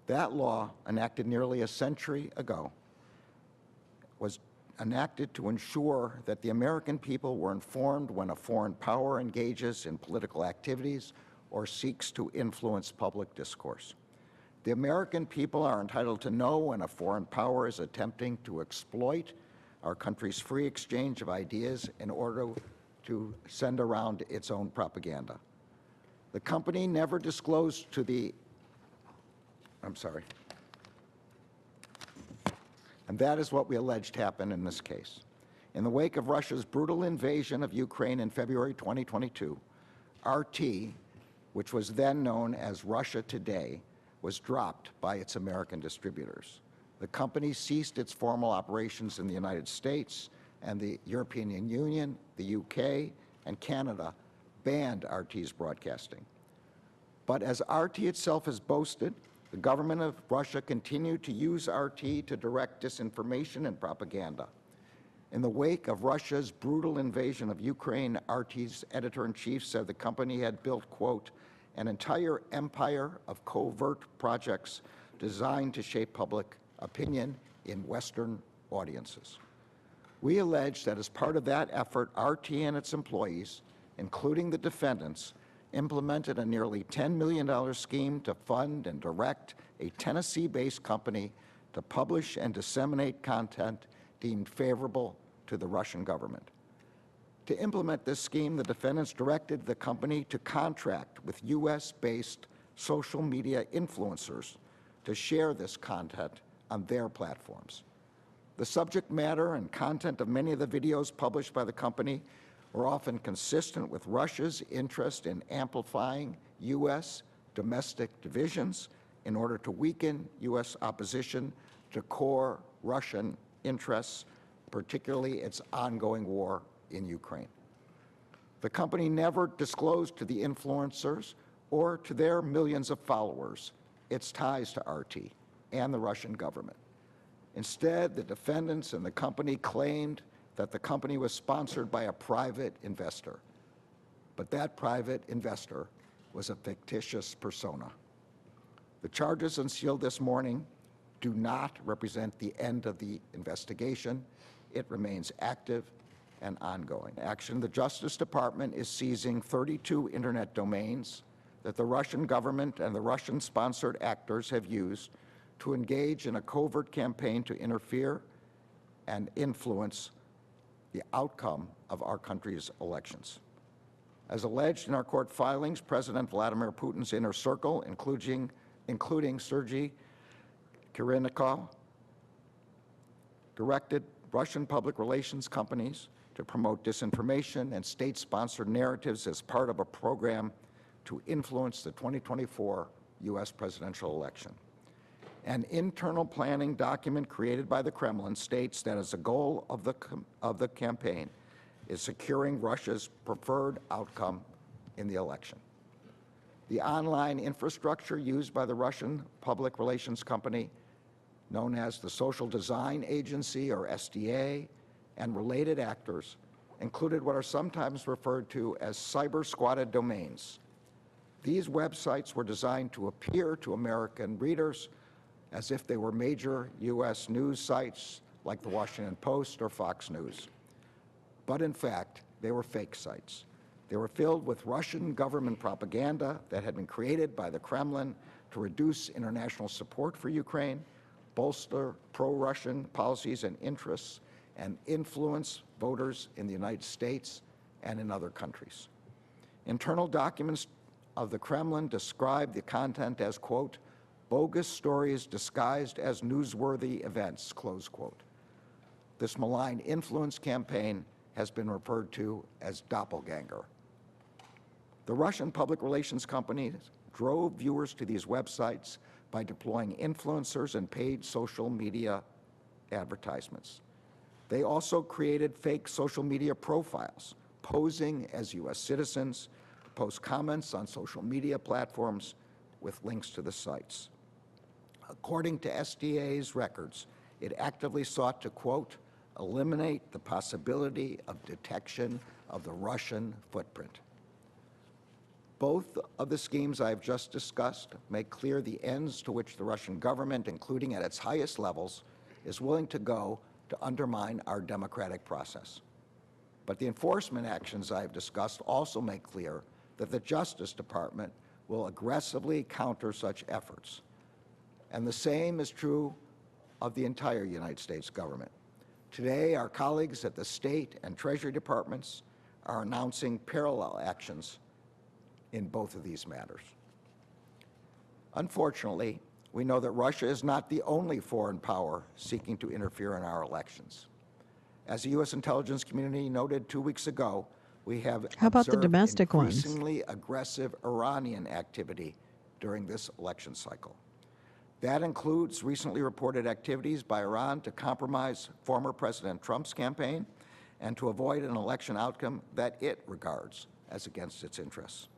That law, enacted nearly a century ago, was enacted to ensure that the American people were informed when a foreign power engages in political activities or seeks to influence public discourse. The American people are entitled to know when a foreign power is attempting to exploit our country's free exchange of ideas in order to send around its own propaganda. The company never disclosed to the, and that is what we alleged happened in this case. In the wake of Russia's brutal invasion of Ukraine in February 2022, RT, which was then known as Russia Today, was dropped by its American distributors. The company ceased its formal operations in the United States, and the European Union, the UK, and Canada banned RT's broadcasting. But as RT itself has boasted, the government of Russia continued to use RT to direct disinformation and propaganda. In the wake of Russia's brutal invasion of Ukraine, RT's editor-in-chief said the company had built, quote, an entire empire of covert projects designed to shape public opinion in Western audiences. We allege that as part of that effort, RT and its employees, including the defendants, implemented a nearly $10 million scheme to fund and direct a Tennessee-based company to publish and disseminate content deemed favorable to the Russian government. To implement this scheme, the defendants directed the company to contract with US-based social media influencers to share this content on their platforms. The subject matter and content of many of the videos published by the company were often consistent with Russia's interest in amplifying US domestic divisions in order to weaken US opposition to core Russian interests, particularly its ongoing war in Ukraine. The company never disclosed to the influencers or to their millions of followers its ties to RT and the Russian government. Instead, the defendants and the company claimed that the company was sponsored by a private investor, but that private investor was a fictitious persona. The charges unsealed this morning do not represent the end of the investigation. It remains active and ongoing. Action, the Justice Department is seizing 32 internet domains that the Russian government and the Russian-sponsored actors have used to engage in a covert campaign to interfere and influence the outcome of our country's elections. As alleged in our court filings, President Vladimir Putin's inner circle, including Sergei Kirilnikov, directed Russian public relations companies to promote disinformation and state-sponsored narratives as part of a program to influence the 2024 U.S. presidential election. An internal planning document created by the Kremlin states that as a goal of the campaign, is securing Russia's preferred outcome in the election. The online infrastructure used by the Russian public relations company, known as the Social Design Agency, or SDA, and related actors, included what are sometimes referred to as cyber-squatted domains. These websites were designed to appear to American readers as if they were major U.S. news sites like the Washington Post or Fox News. But in fact, they were fake sites. They were filled with Russian government propaganda that had been created by the Kremlin to reduce international support for Ukraine, bolster pro-Russian policies and interests, and influence voters in the United States and in other countries. Internal documents of the Kremlin describe the content as, quote, bogus stories disguised as newsworthy events, close quote. This malign influence campaign has been referred to as doppelganger. The Russian public relations companies drove viewers to these websites by deploying influencers and paid social media advertisements. They also created fake social media profiles, posing as U.S. citizens, to post comments on social media platforms with links to the sites. According to SDA's records, it actively sought to, quote, eliminate the possibility of detection of the Russian footprint. Both of the schemes I have just discussed make clear the ends to which the Russian government, including at its highest levels, is willing to go to undermine our democratic process. But the enforcement actions I have discussed also make clear that the Justice Department will aggressively counter such efforts. And the same is true of the entire United States government. Today, our colleagues at the State and Treasury Departments are announcing parallel actions in both of these matters. Unfortunately, we know that Russia is not the only foreign power seeking to interfere in our elections. As the U.S. intelligence community noted 2 weeks ago, we have How about the observed domestic ones? increasingly aggressive Iranian activity during this election cycle. That includes recently reported activities by Iran to compromise former President Trump's campaign and to avoid an election outcome that it regards as against its interests.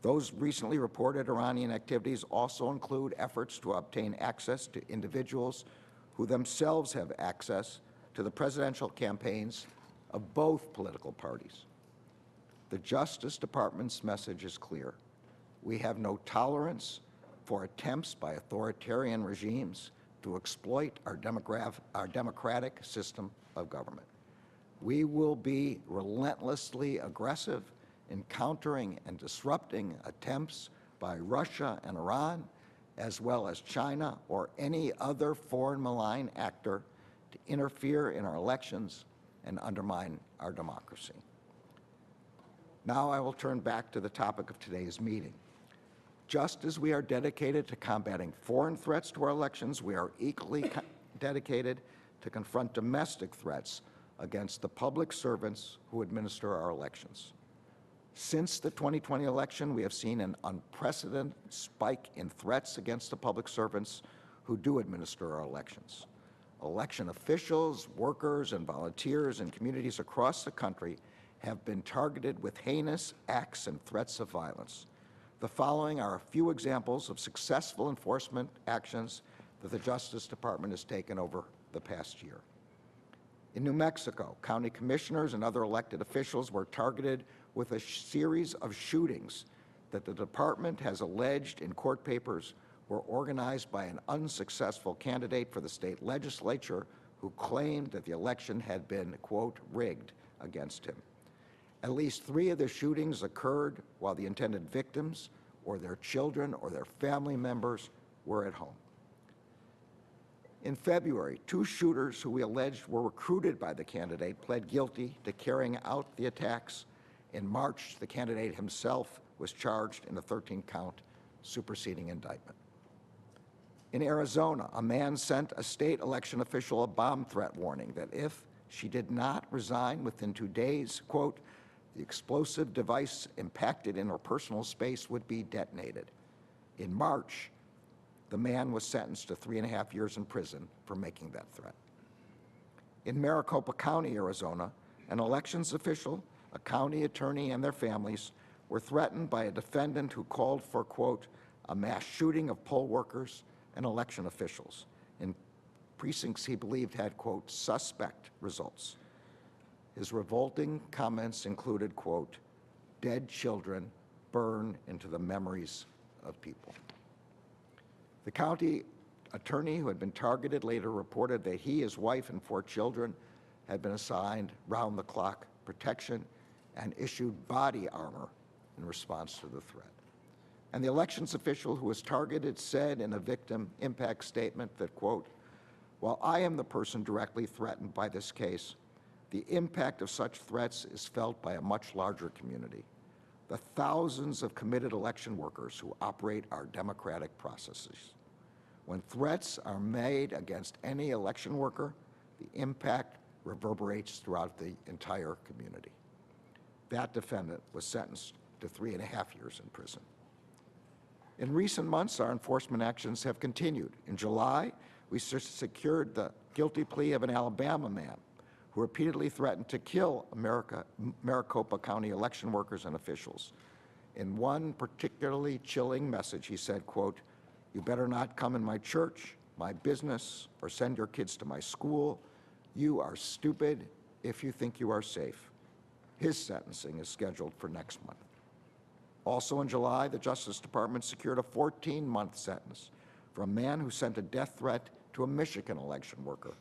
Those recently reported Iranian activities also include efforts to obtain access to individuals who themselves have access to the presidential campaigns of both political parties. The Justice Department's message is clear. We have no tolerance for attempts by authoritarian regimes to exploit our democratic system of government. We will be relentlessly aggressive in countering and disrupting attempts by Russia and Iran, as well as China or any other foreign malign actor to interfere in our elections and undermine our democracy. Now I will turn back to the topic of today's meeting. Just as we are dedicated to combating foreign threats to our elections, we are equally dedicated to confront domestic threats against the public servants who administer our elections. Since the 2020 election, we have seen an unprecedented spike in threats against the public servants who do administer our elections. Election officials, workers, and volunteers in communities across the country have been targeted with heinous acts and threats of violence. The following are a few examples of successful enforcement actions that the Justice Department has taken over the past year. In New Mexico, county commissioners and other elected officials were targeted with a series of shootings that the department has alleged in court papers were organized by an unsuccessful candidate for the state legislature who claimed that the election had been, quote, rigged against him. At least 3 of the shootings occurred while the intended victims or their children or their family members were at home. In February, 2 shooters who we alleged were recruited by the candidate pled guilty to carrying out the attacks. In March, the candidate himself was charged in a 13-count superseding indictment. In Arizona, a man sent a state election official a bomb threat warning that if she did not resign within 2 days, quote, the explosive device impacted in her personal space would be detonated. In March, the man was sentenced to 3.5 years in prison for making that threat. In Maricopa County, Arizona, An elections official, a county attorney, and their families were threatened by a defendant who called for, quote, a mass shooting of poll workers and election officials in precincts he believed had, quote, suspect results. His revolting comments included, quote, dead children burn into the memories of people. The county attorney who had been targeted later reported that he, his wife, and 4 children had been assigned round-the-clock protection and issued body armor in response to the threat. And the elections official who was targeted said in a victim impact statement that, quote, while I am the person directly threatened by this case, the impact of such threats is felt by a much larger community, the thousands of committed election workers who operate our democratic processes. When threats are made against any election worker, the impact reverberates throughout the entire community. That defendant was sentenced to 3.5 years in prison. In recent months, our enforcement actions have continued. In July, we secured the guilty plea of an Alabama man who repeatedly threatened to kill Maricopa County election workers and officials. In one particularly chilling message, he said, quote, you better not come in my church, my business, or send your kids to my school. You are stupid if you think you are safe. His sentencing is scheduled for next month. Also in July, the Justice Department secured a 14-month sentence for a man who sent a death threat to a Michigan election worker.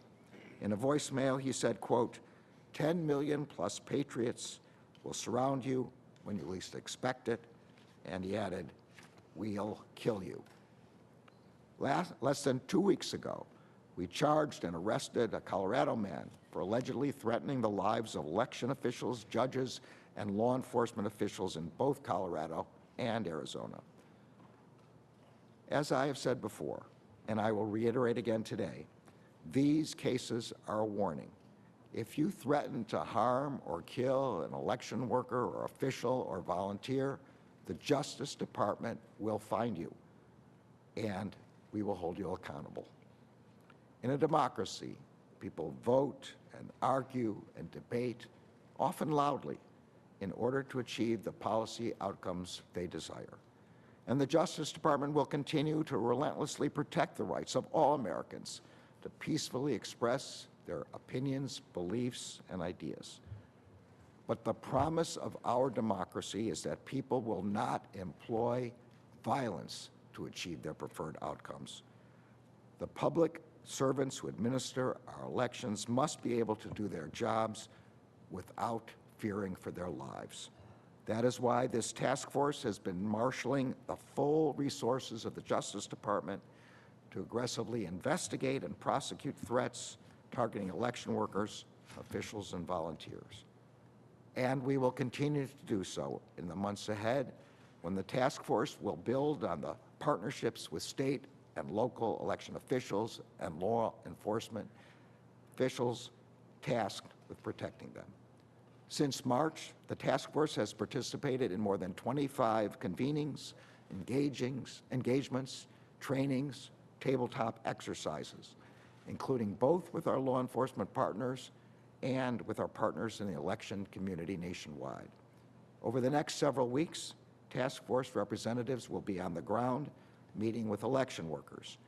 In a voicemail, he said, quote, 10 million plus patriots will surround you when you least expect it. And he added, we'll kill you. Less than 2 weeks ago, we charged and arrested a Colorado man for allegedly threatening the lives of election officials, judges, and law enforcement officials in both Colorado and Arizona. As I have said before, and I will reiterate again today, these cases are a warning. If you threaten to harm or kill an election worker or official or volunteer, the Justice Department will find you, and we will hold you accountable. In a democracy, people vote and argue and debate, often loudly, in order to achieve the policy outcomes they desire. And the Justice Department will continue to relentlessly protect the rights of all Americans to peacefully express their opinions, beliefs, and ideas. But the promise of our democracy is that people will not employ violence to achieve their preferred outcomes. The public servants who administer our elections must be able to do their jobs without fearing for their lives. That is why this task force has been marshaling the full resources of the Justice Department to aggressively investigate and prosecute threats targeting election workers, officials, and volunteers. And we will continue to do so in the months ahead when the task force will build on the partnerships with state and local election officials and law enforcement officials tasked with protecting them. Since March, the task force has participated in more than 25 convenings, engagements, trainings, tabletop exercises, including both with our law enforcement partners and with our partners in the election community nationwide. Over the next several weeks, task force representatives will be on the ground meeting with election workers.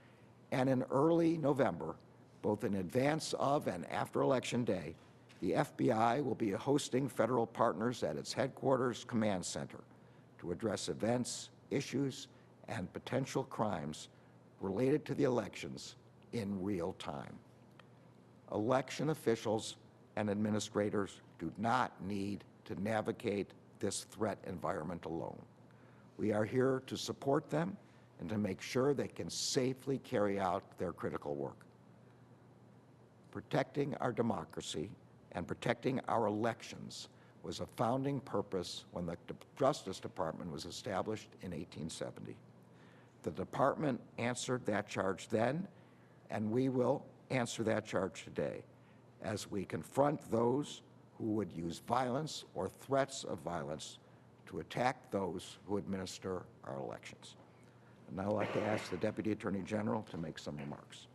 And in early November, both in advance of and after Election Day, the FBI will be hosting federal partners at its headquarters command center to address events, issues, and potential crimes related to the elections in real time. Election officials and administrators do not need to navigate this threat environment alone. We are here to support them and to make sure they can safely carry out their critical work. Protecting our democracy and protecting our elections was a founding purpose when the Justice Department was established in 1870. The department answered that charge then, and we will answer that charge today as we confront those who would use violence or threats of violence to attack those who administer our elections. And now I'd like to ask the Deputy Attorney General to make some remarks.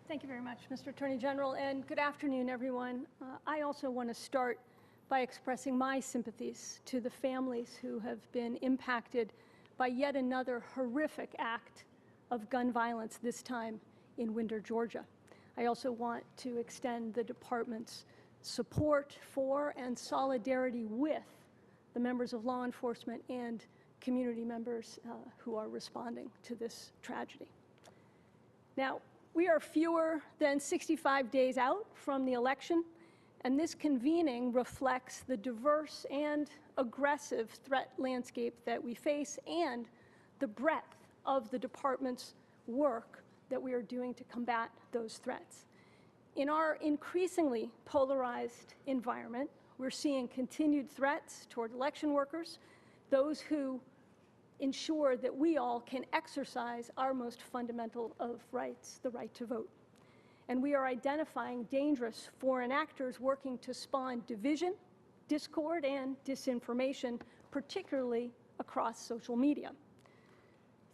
Thank you very much, Mr. Attorney General, and good afternoon, everyone. I also want to start by expressing my sympathies to the families who have been impacted by yet another horrific act of gun violence, this time in Winder, Georgia. I also want to extend the department's support for and solidarity with the members of law enforcement and community members who are responding to this tragedy. Now, we are fewer than 65 days out from the election, and this convening reflects the diverse and aggressive threat landscape that we face and the breadth of the department's work that we are doing to combat those threats. In our increasingly polarized environment, we're seeing continued threats toward election workers, those who ensure that we all can exercise our most fundamental of rights, the right to vote. And we are identifying dangerous foreign actors working to spawn division, discord, and disinformation, particularly across social media.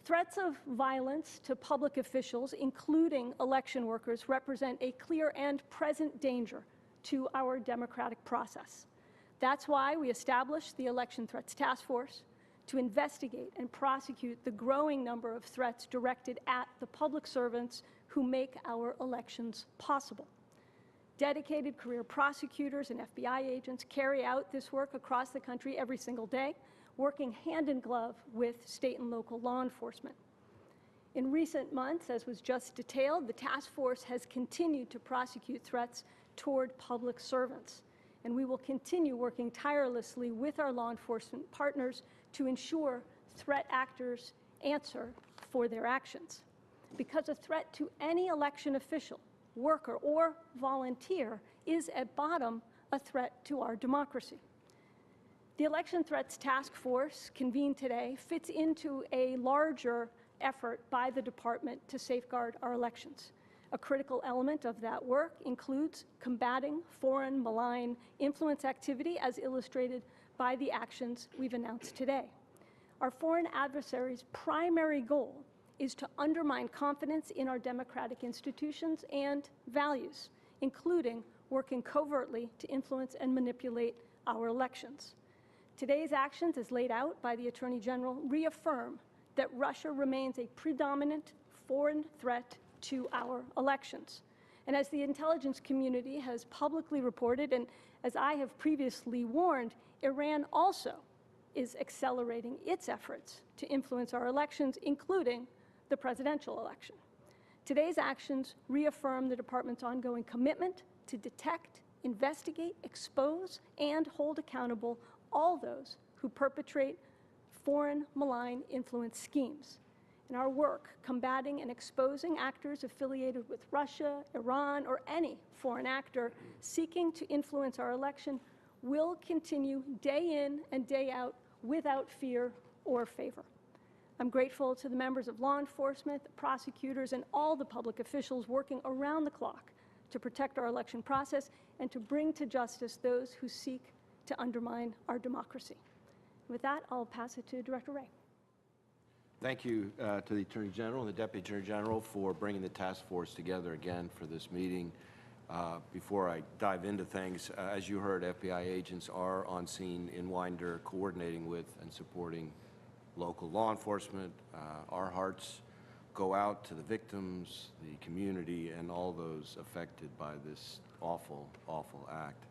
Threats of violence to public officials, including election workers, represent a clear and present danger to our democratic process. That's why we established the Election Threats Task Force to investigate and prosecute the growing number of threats directed at the public servants who make our elections possible. Dedicated career prosecutors and FBI agents carry out this work across the country every single day, working hand in glove with state and local law enforcement. In recent months, as was just detailed, the task force has continued to prosecute threats toward public servants, and we will continue working tirelessly with our law enforcement partners to ensure threat actors answer for their actions. Because a threat to any election official, worker, or volunteer is at bottom a threat to our democracy. The Election Threats Task Force convened today fits into a larger effort by the department to safeguard our elections. A critical element of that work includes combating foreign malign influence activity as illustrated by the actions we've announced today. Our foreign adversaries' primary goal is to undermine confidence in our democratic institutions and values, including working covertly to influence and manipulate our elections. Today's actions, as laid out by the Attorney General, reaffirm that Russia remains a predominant foreign threat to our elections. And as the intelligence community has publicly reported, and as I have previously warned, Iran also is accelerating its efforts to influence our elections, including the presidential election. Today's actions reaffirm the department's ongoing commitment to detect, investigate, expose, and hold accountable all those who perpetrate foreign malign influence schemes. In our work combating and exposing actors affiliated with Russia, Iran, or any foreign actor seeking to influence our election will continue day in and day out without fear or favor. I'm grateful to the members of law enforcement, the prosecutors, and all the public officials working around the clock to protect our election process and to bring to justice those who seek to undermine our democracy. With that, I'll pass it to Director Wray. Thank you to the Attorney General and the Deputy Attorney General for bringing the task force together again for this meeting. Before I dive into things, as you heard, FBI agents are on scene in Winder, coordinating with and supporting local law enforcement. Our hearts go out to the victims, the community, and all those affected by this awful, awful act.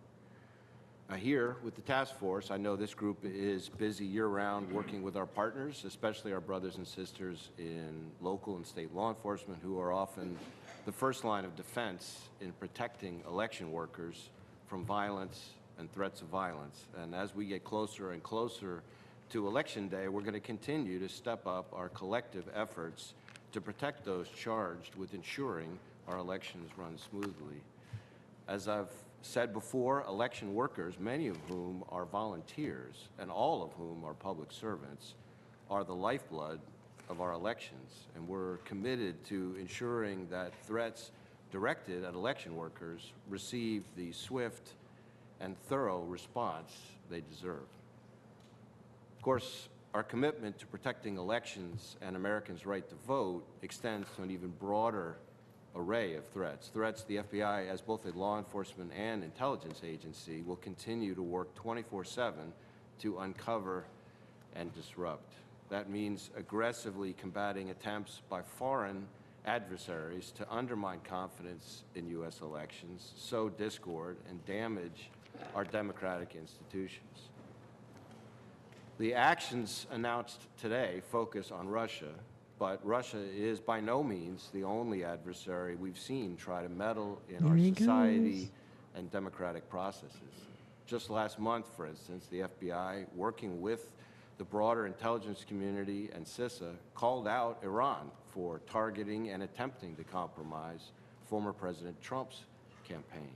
Here with the task force, I know this group is busy year-round working with our partners, especially our brothers and sisters in local and state law enforcement, who are often the first line of defense in protecting election workers from violence and threats of violence. And as we get closer and closer to Election Day, we're going to continue to step up our collective efforts to protect those charged with ensuring our elections run smoothly. As I've said before, election workers, many of whom are volunteers and all of whom are public servants, are the lifeblood of our elections. And we're committed to ensuring that threats directed at election workers receive the swift and thorough response they deserve. Of course, our commitment to protecting elections and Americans' right to vote extends to an even broader array of threats. Threats the FBI, as both a law enforcement and intelligence agency, will continue to work 24/7 to uncover and disrupt. That means aggressively combating attempts by foreign adversaries to undermine confidence in U.S. elections, sow discord, and damage our democratic institutions. The actions announced today focus on Russia, but Russia is by no means the only adversary we've seen try to meddle in our society and democratic processes. Just last month, for instance, the FBI, working with the broader intelligence community and CISA, called out Iran for targeting and attempting to compromise former President Trump's campaign.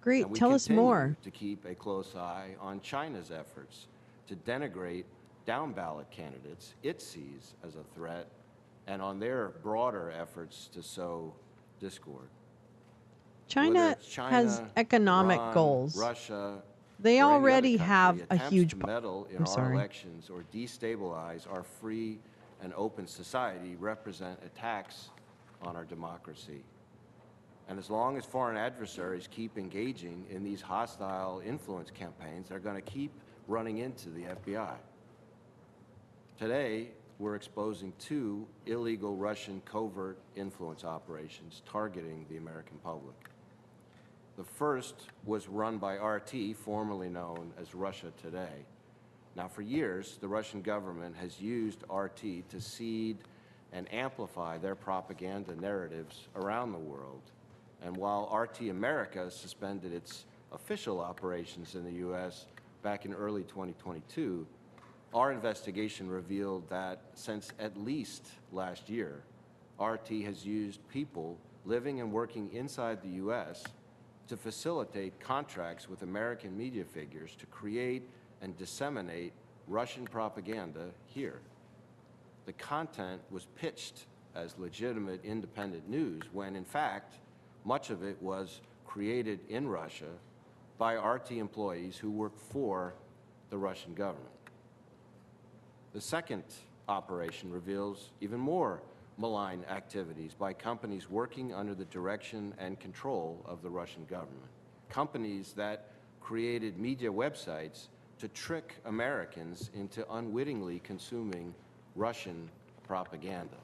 Great, And we tell us continue more. to keep a close eye on China's efforts to denigrate down-ballot candidates it sees as a threat, and on their broader efforts to sow discord. China has economic Iran, goals. Russia, They or any already other have country a attempts huge. to meddle in I'm our sorry. elections or destabilize our free and open society represent attacks on our democracy. And as long as foreign adversaries keep engaging in these hostile influence campaigns, they're going to keep running into the FBI. Today, we're exposing 2 illegal Russian covert influence operations targeting the American public. The first was run by RT, formerly known as Russia Today. Now, for years, the Russian government has used RT to seed and amplify their propaganda narratives around the world. And while RT America suspended its official operations in the U.S. back in early 2022, our investigation revealed that since at least last year, RT has used people living and working inside the U.S. to facilitate contracts with American media figures to create and disseminate Russian propaganda here. The content was pitched as legitimate independent news when, in fact, much of it was created in Russia by RT employees who work for the Russian government. The second operation reveals even more malign activities by companies working under the direction and control of the Russian government. Companies that created media websites to trick Americans into unwittingly consuming Russian propaganda.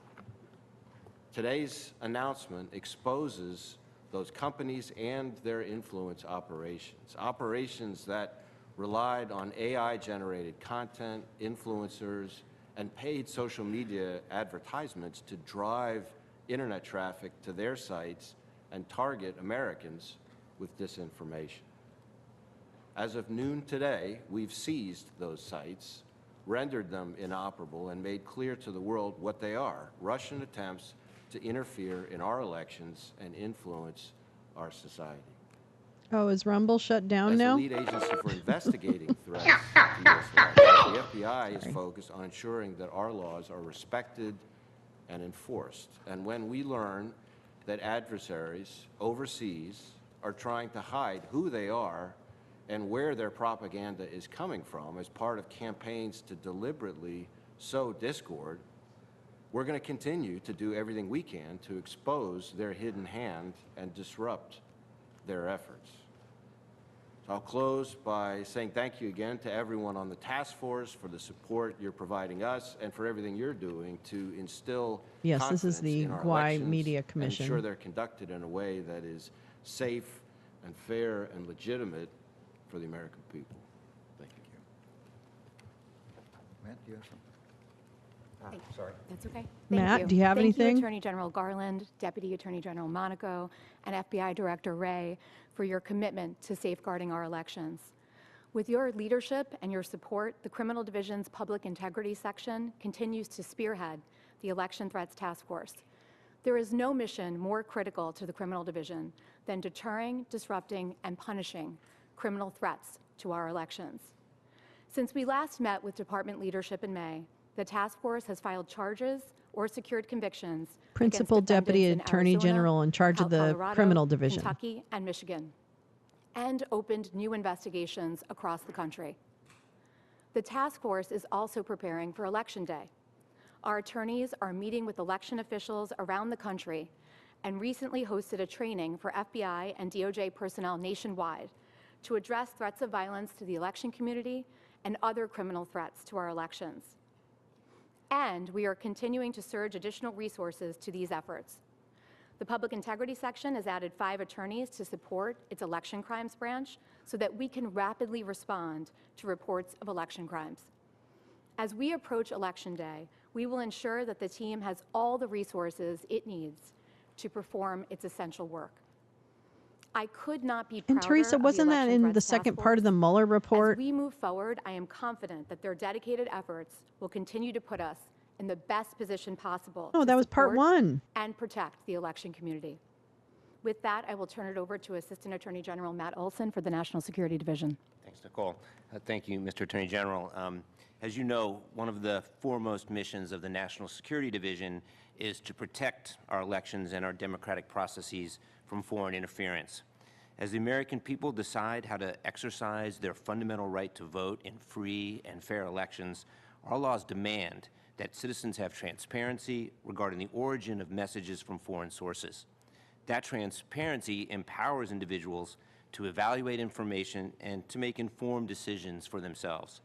Today's announcement exposes those companies and their influence operations that relied on AI-generated content, influencers, and paid social media advertisements to drive internet traffic to their sites and target Americans with disinformation. As of noon today, we've seized those sites, rendered them inoperable, and made clear to the world what they are: Russian attempts to interfere in our elections and influence our society. Oh, is Rumble shut down As now? the lead agency for investigating threats to U.S. elections, the FBI is focused on ensuring that our laws are respected and enforced. And when we learn that adversaries overseas are trying to hide who they are and where their propaganda is coming from as part of campaigns to deliberately sow discord, we're going to continue to do everything we can to expose their hidden hand and disrupt their efforts. So I'll close by saying thank you again to everyone on the task force for the support you're providing us and for everything you're doing to instill Yes, this is confidence the in our Guai elections Media and Commission. ensure they're conducted in a way that is safe and fair and legitimate for the American people. Thank you. Matt, do you have something? Sorry. That's okay. Matt, do you have Thank anything? you, Attorney General Garland, Deputy Attorney General Monaco, and FBI Director Wray for your commitment to safeguarding our elections. With your leadership and your support, the Criminal Division's Public Integrity Section continues to spearhead the Election Threats Task Force. There is no mission more critical to the Criminal Division than deterring, disrupting, and punishing criminal threats to our elections. Since we last met with department leadership in May, the task force has filed charges or secured convictions Principal against defendants Deputy in Attorney Arizona, General in charge of the Colorado, Criminal Division. Kentucky, and Michigan, and opened new investigations across the country. The task force is also preparing for Election Day. Our attorneys are meeting with election officials around the country and recently hosted a training for FBI and DOJ personnel nationwide to address threats of violence to the election community and other criminal threats to our elections. And we are continuing to surge additional resources to these efforts. The Public Integrity Section has added 5 attorneys to support its election crimes branch so that we can rapidly respond to reports of election crimes. As we approach Election Day, we will ensure that the team has all the resources it needs to perform its essential work. I could not be prouder And Teresa, of the wasn't that Election in Threats the Task second part of Force. the Mueller report? As we move forward, I am confident that their dedicated efforts will continue to put us in the best position possible Oh, to that was part support 1. and protect the election community. With that, I will turn it over to Assistant Attorney General Matt Olson for the National Security Division. Thanks, Nicole. Thank you, Mr. Attorney General. As you know, one of the foremost missions of the National Security Division is to protect our elections and our democratic processes from foreign interference. As the American people decide how to exercise their fundamental right to vote in free and fair elections, our laws demand that citizens have transparency regarding the origin of messages from foreign sources. That transparency empowers individuals to evaluate information and to make informed decisions for themselves.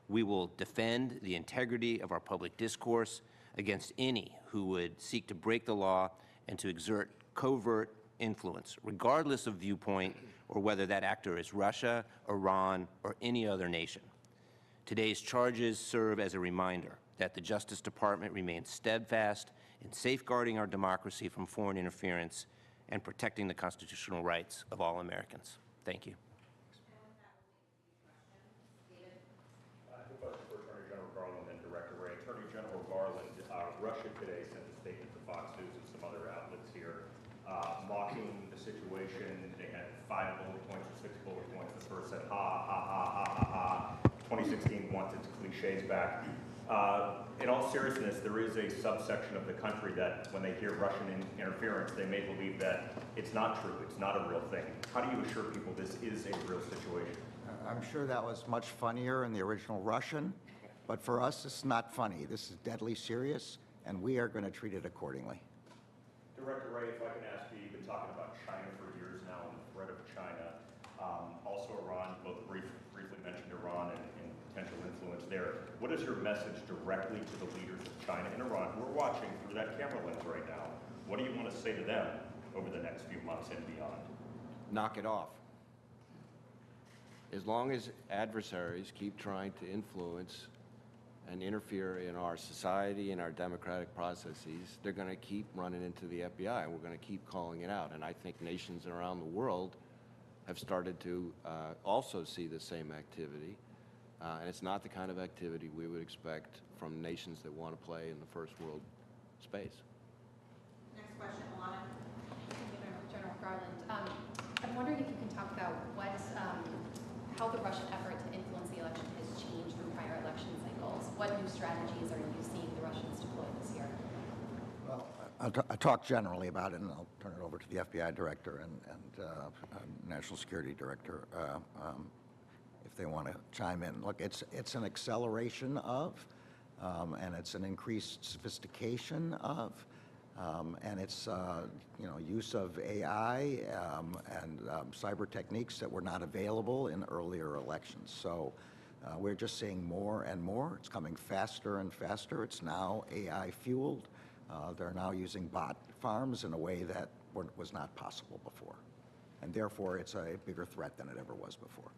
We will defend the integrity of our public discourse against any who would seek to break the law and to exert covert influence, regardless of viewpoint or whether that actor is Russia, Iran, or any other nation. Today's charges serve as a reminder that the Justice Department remains steadfast in safeguarding our democracy from foreign interference and protecting the constitutional rights of all Americans. Thank you. Attorney General Garland and Director Wray. Attorney General Garland, Russia today sent a statement to Fox News and some other outlets here, mocking the situation. They had 5 bullet points or 6 bullet points. The first said, ha, ha, ha, ha, ha, ha. 2016 wants its cliches back. In all seriousness, there is a subsection of the country that when they hear Russian interference, they may believe that it's not true, it's not a real thing. How do you assure people this is a real situation? I'm sure that was much funnier in the original Russian, but for us, it's not funny. This is deadly serious, and we are going to treat it accordingly. Director Wray, if I can ask you, you've been talking about China for years now and the threat of China. Also Iran, you both briefly mentioned Iran and potential influence there. What is your message directly to the leaders of China and Iran who are watching through that camera lens right now? What do you want to say to them over the next few months and beyond? Knock it off. As long as adversaries keep trying to influence and interfere in our society and our democratic processes, they're going to keep running into the FBI, and we're going to keep calling it out. And I think nations around the world have started to also see the same activity. And it's not the kind of activity we would expect from nations that want to play in the first world space. Next question, Alana. Thank you, General Garland. I'm wondering if you can talk about how the Russian effort to influence the election has changed from prior election cycles. What new strategies are you seeing the Russians deploy this year? Well, I'll talk generally about it, and I'll turn it over to the FBI Director and National Security Director if they want to chime in. Look, it's an acceleration of, and it's an increased sophistication of, and it's use of AI and cyber techniques that were not available in earlier elections. So we're just seeing more and more. It's coming faster and faster. It's now AI fueled. They're now using bot farms in a way that was not possible before, and therefore it's a bigger threat than it ever was before.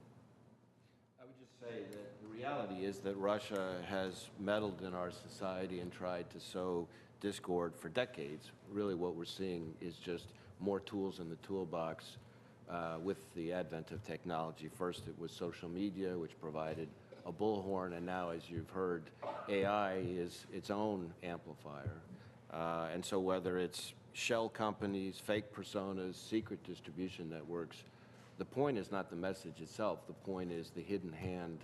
I would just say that the reality is that Russia has meddled in our society and tried to sow discord for decades. Really what we're seeing is just more tools in the toolbox with the advent of technology. First it was social media, which provided a bullhorn, and now, as you've heard, AI is its own amplifier. And so whether it's shell companies, fake personas, secret distribution networks, the point is not the message itself. The point is the hidden hand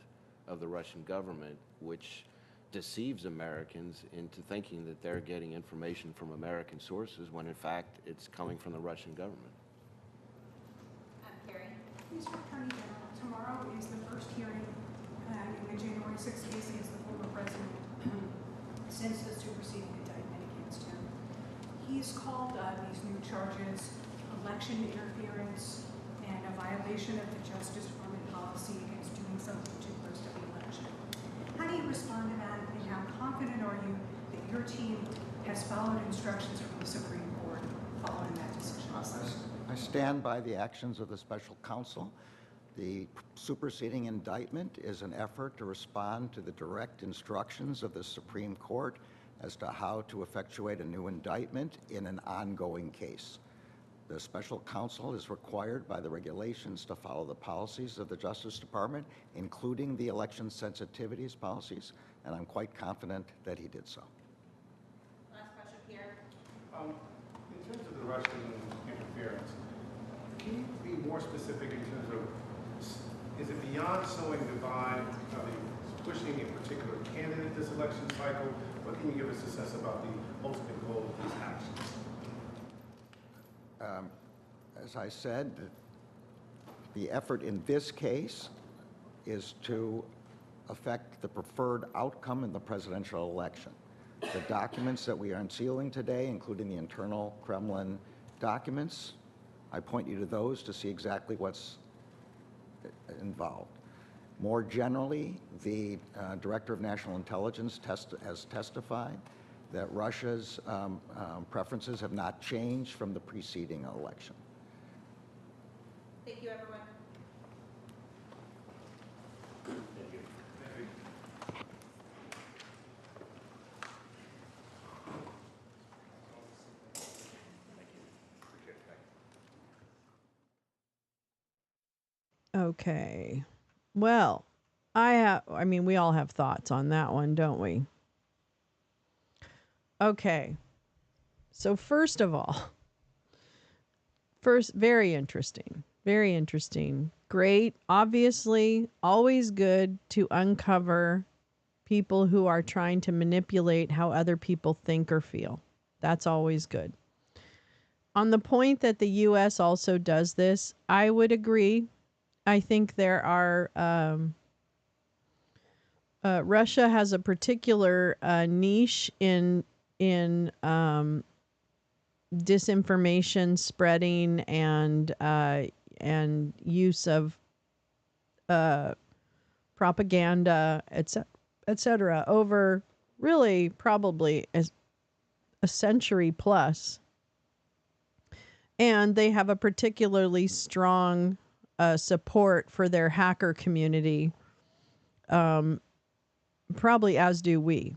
of the Russian government, which deceives Americans into thinking that they're getting information from American sources when in fact it's coming from the Russian government. Carrie? Mr. Attorney General, tomorrow is the first hearing in the January 6th case against the former president since the superseding indictment against him. He's called these new charges election interference and a violation of the Justice Department policy against doing something too close to the election. How do you respond to that, and how confident are you that your team has followed instructions from the Supreme Court following that decision? I stand by the actions of the special counsel. The superseding indictment is an effort to respond to the direct instructions of the Supreme Court as to how to effectuate a new indictment in an ongoing case. The special counsel is required by the regulations to follow the policies of the Justice Department, including the election sensitivities policies, and I'm quite confident that he did so. Last question here. In terms of the Russian interference, can you be more specific in terms of, is it beyond sowing divide, are they pushing a particular candidate this election cycle? What can you give us a sense about the ultimate goal of these actions? As I said, the effort in this case is to affect the preferred outcome in the presidential election. The documents that we are unsealing today, including the internal Kremlin documents, I point you to those to see exactly what's involved. More generally, the Director of National Intelligence has testified that Russia's preferences have not changed from the preceding election. Thank you, everyone. Okay. Well, I mean, we all have thoughts on that one, don't we? Okay. So first of all, very interesting. Very interesting. Great. Obviously, always good to uncover people who are trying to manipulate how other people think or feel. That's always good. On the point that the U.S. also does this, I would agree. I think there are Russia has a particular niche in disinformation spreading and use of propaganda, etc. over really probably a century plus. And they have a particularly strong support for their hacker community, probably as do we.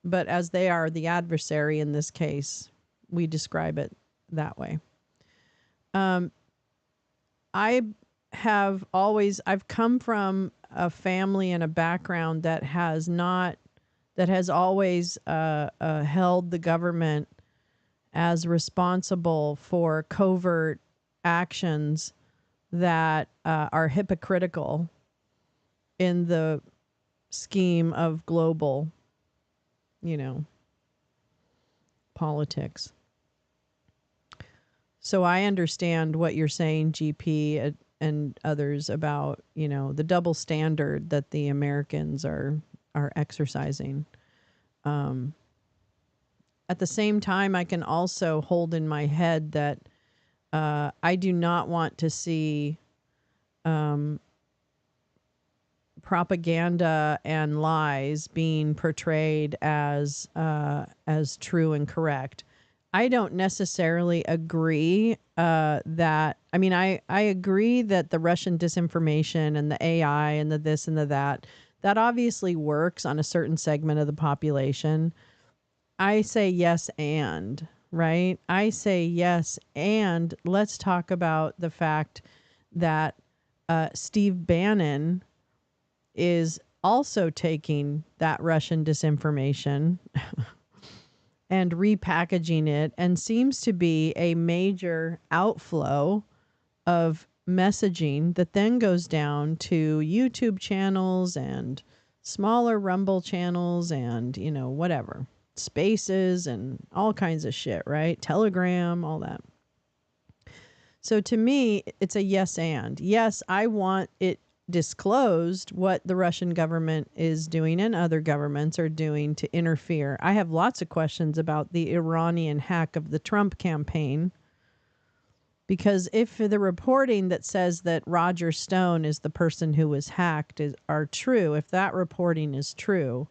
But as they are the adversary in this case, we describe it that way. I've come from a family and a background that has always held the government as responsible for covert actions that are hypocritical in the scheme of global, politics. So I understand what you're saying, GP, and others about, the double standard that the Americans are exercising. At the same time, I can also hold in my head that I do not want to see propaganda and lies being portrayed as true and correct. I don't necessarily agree that. I mean, I agree that the Russian disinformation and the AI and the this and the that obviously works on a certain segment of the population. I say yes and, right? I say yes and let's talk about the fact that Steve Bannon is also taking that Russian disinformation and repackaging it, and seems to be a major outflow of messaging that then goes down to YouTube channels and smaller Rumble channels and, whatever, Spaces and all kinds of shit, right? Telegram, all that. So to me, it's a yes and. Yes, I want it disclosed what the Russian government is doing and other governments are doing to interfere. I have lots of questions about the Iranian hack of the Trump campaign, Because if the reporting that says that Roger Stone is the person who was hacked are true, if that reporting is true,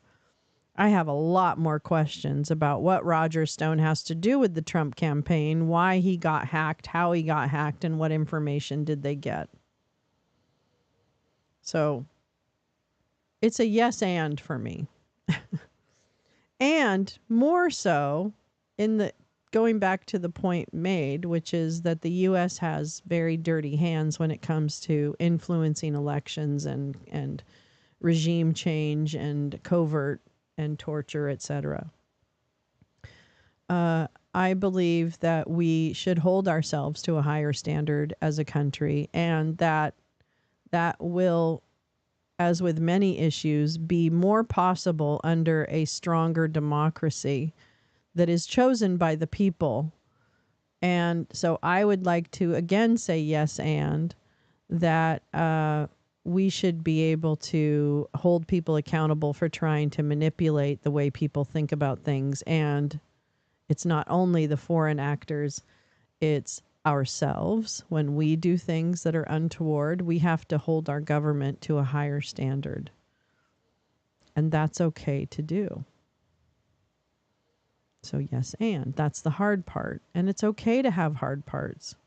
I have a lot more questions about what Roger Stone has to do with the Trump campaign, why he got hacked, how he got hacked, and what information did they get. So it's a yes and for me. And more so in the going back to the point made, which is that the U.S. has very dirty hands when it comes to influencing elections and regime change and covert and torture, etc. I believe that we should hold ourselves to a higher standard as a country, and that will, as with many issues, be more possible under a stronger democracy that is chosen by the people. And so I would like to again say yes, and that we should be able to hold people accountable for trying to manipulate the way people think about things. And it's not only the foreign actors, it's ourselves. When we do things that are untoward, we have to hold our government to a higher standard. And that's okay to do. So yes, and that's the hard part. And it's okay to have hard parts.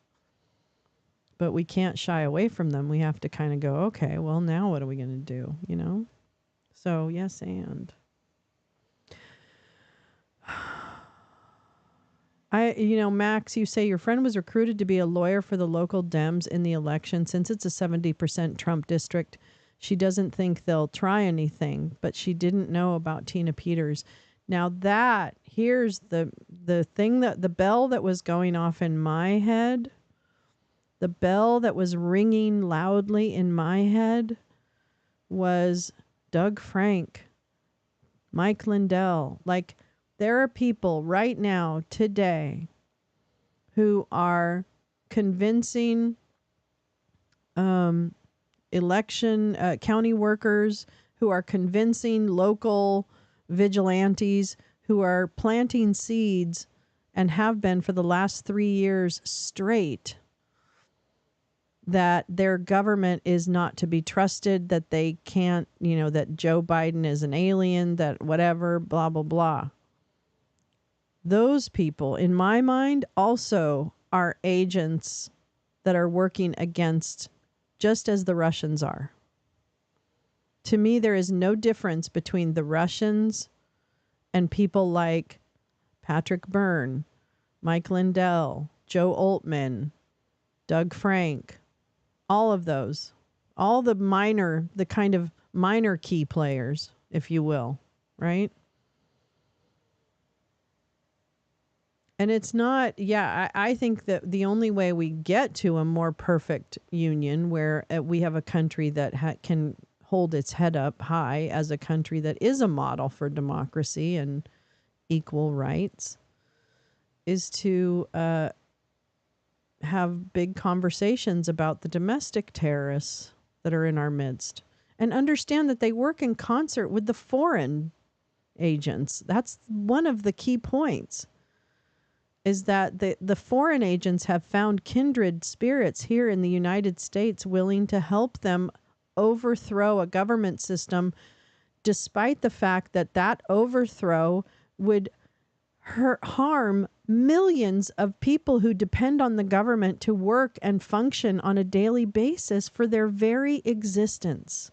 But we can't shy away from them. We have to kind of go, okay, well, now what are we going to do, you know? So yes, and. Max, you say your friend was recruited to be a lawyer for the local Dems in the election. Since it's a 70% Trump district, she doesn't think they'll try anything, but she didn't know about Tina Peters. Now here's the thing, that the bell that was going off in my head, the bell that was ringing loudly in my head was Doug Frank, Mike Lindell. Like, there are people right now, today, who are convincing county workers, who are convincing local vigilantes, who are planting seeds and have been for the last 3 years straight, that their government is not to be trusted, that they can't, that Joe Biden is an alien, that whatever, blah, blah, blah. Those people, in my mind, also are agents that are working against, just as the Russians are. To me, there is no difference between the Russians and people like Patrick Byrne, Mike Lindell, Joe Oltmann, Doug Frank, all of those, all the kind of minor key players, if you will, right? And it's not, I think that the only way we get to a more perfect union where we have a country that can hold its head up high as a country that is a model for democracy and equal rights is to have big conversations about the domestic terrorists that are in our midst and understand that they work in concert with the foreign agents. That's one of the key points. Is that the foreign agents have found kindred spirits here in the United States willing to help them overthrow a government system, despite the fact that overthrow would harm millions of people who depend on the government to work and function on a daily basis for their very existence.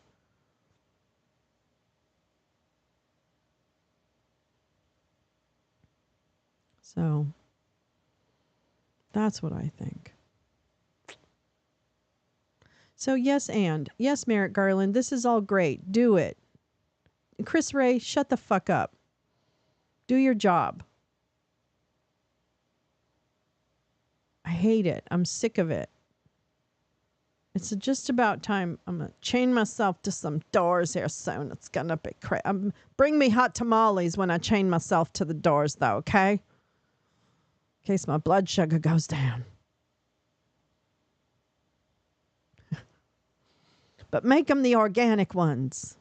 So that's what I think. So yes, Merrick Garland, this is all great. Do it. Chris Wray, shut the fuck up. Do your job. I hate it. I'm sick of it. It's just about time. I'm going to chain myself to some doors here soon. It's going to be crazy. Bring me hot tamales when I chain myself to the doors, though, okay? In case my blood sugar goes down. But make them the organic ones.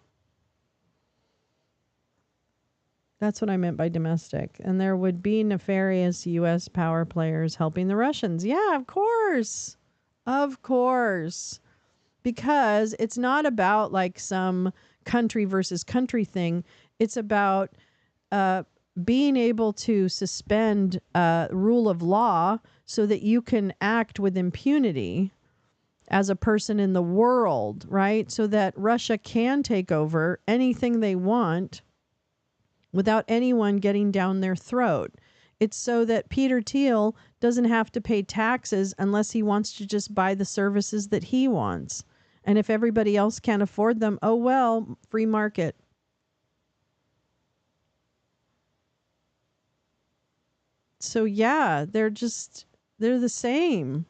That's what I meant by domestic. And there would be nefarious U.S. power players helping the Russians. Yeah, of course. Of course. Because it's not about like some country versus country thing. It's about being able to suspend rule of law so that you can act with impunity as a person in the world, right? So that Russia can take over anything they want without anyone getting down their throat. It's so that Peter Thiel doesn't have to pay taxes unless he wants to just buy the services that he wants. And if everybody else can't afford them, oh well, free market. So yeah, they're the same.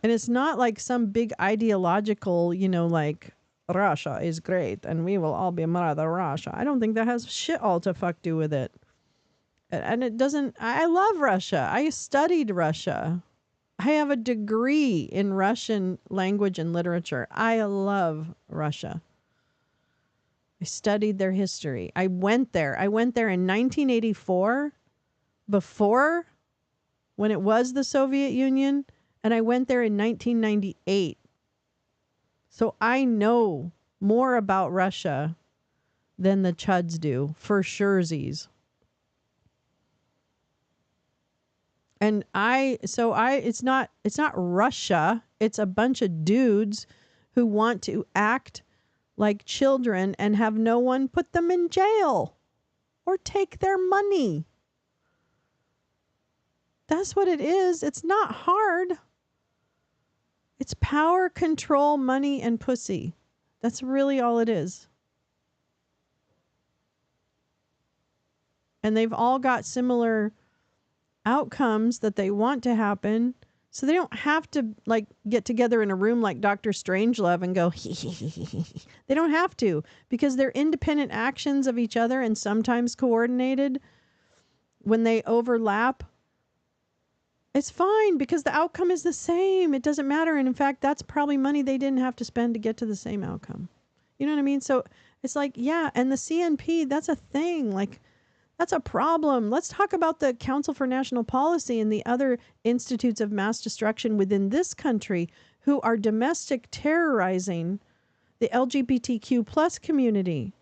And it's not like some big ideological, like Russia is great and we will all be Mother Russia. I don't think that has shit all to fuck do with it. And it doesn't, I love Russia. I studied Russia. I have a degree in Russian language and literature. I love Russia. I studied their history. I went there. I went there in 1984, before, when it was the Soviet Union, and I went there in 1998. So I know more about Russia than the Chuds do, for surezies. And it's not Russia. It's a bunch of dudes who want to act like children and have no one put them in jail or take their money. That's what it is. It's not hard. It's power, control, money, and pussy. That's really all it is. And they've all got similar outcomes that they want to happen. So they don't have to like get together in a room like Dr. Strangelove and go, they don't have to, because they're independent actions of each other and sometimes coordinated. When they overlap, it's fine because the outcome is the same. It doesn't matter. And in fact, that's probably money they didn't have to spend to get to the same outcome. You know what I mean? So it's like, yeah. And the CNP, that's a thing. Like, that's a problem. Let's talk about the Council for National Policy and the other institutes of mass destruction within this country who are domestic terrorizing the LGBTQ plus community.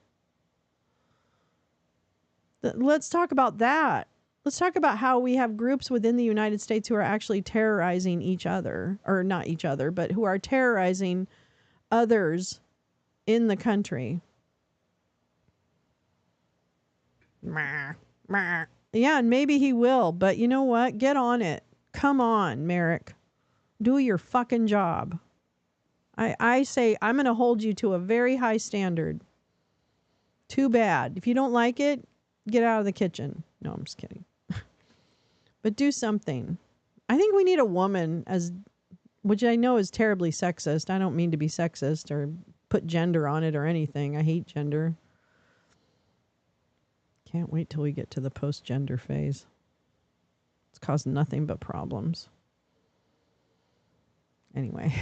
Let's talk about that. Let's talk about how we have groups within the United States who are actually terrorizing each other, or not each other, but who are terrorizing others in the country. Yeah, and maybe he will, but you know what? Get on it. Come on, Merrick. Do your fucking job. I say I'm going to hold you to a very high standard. Too bad. If you don't like it, get out of the kitchen. No, I'm just kidding. But do something. I think we need a woman, which I know is terribly sexist. I don't mean to be sexist or put gender on it or anything. I hate gender. Can't wait till we get to the post-gender phase. It's caused nothing but problems. Anyway.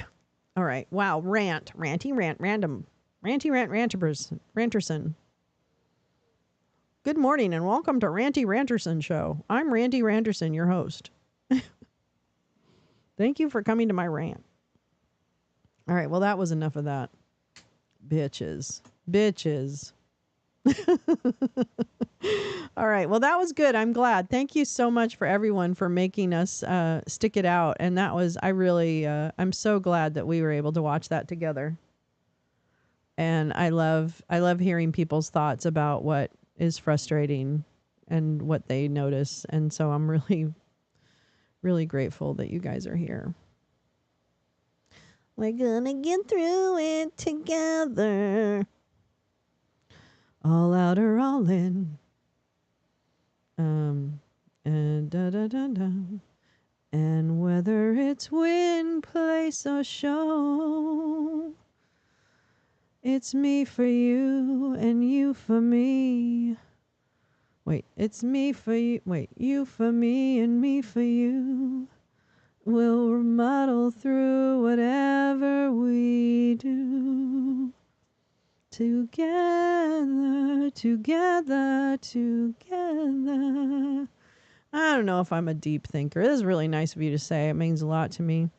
All right. Wow. Ranty rant, Ranterson. Good morning and welcome to Ranty Ranterson Show. I'm Randy Ranterson, your host. Thank you for coming to my rant. All right. Well, that was enough of that. Bitches. All right. Well, that was good. I'm glad. Thank you so much for everyone for making us stick it out. And that was, I'm so glad that we were able to watch that together. And I love hearing people's thoughts about what is frustrating and what they notice. And so I'm really, really grateful that you guys are here. We're gonna get through it together. All out or all in. And da-da-da-da. And whether it's win, place, or show, it's me for you and you for me. Wait, it's me for you. Wait, you for me and me for you. We'll muddle through whatever we do Together, together, together. I don't know if I'm a deep thinker. This is really nice of you to say. It means a lot to me.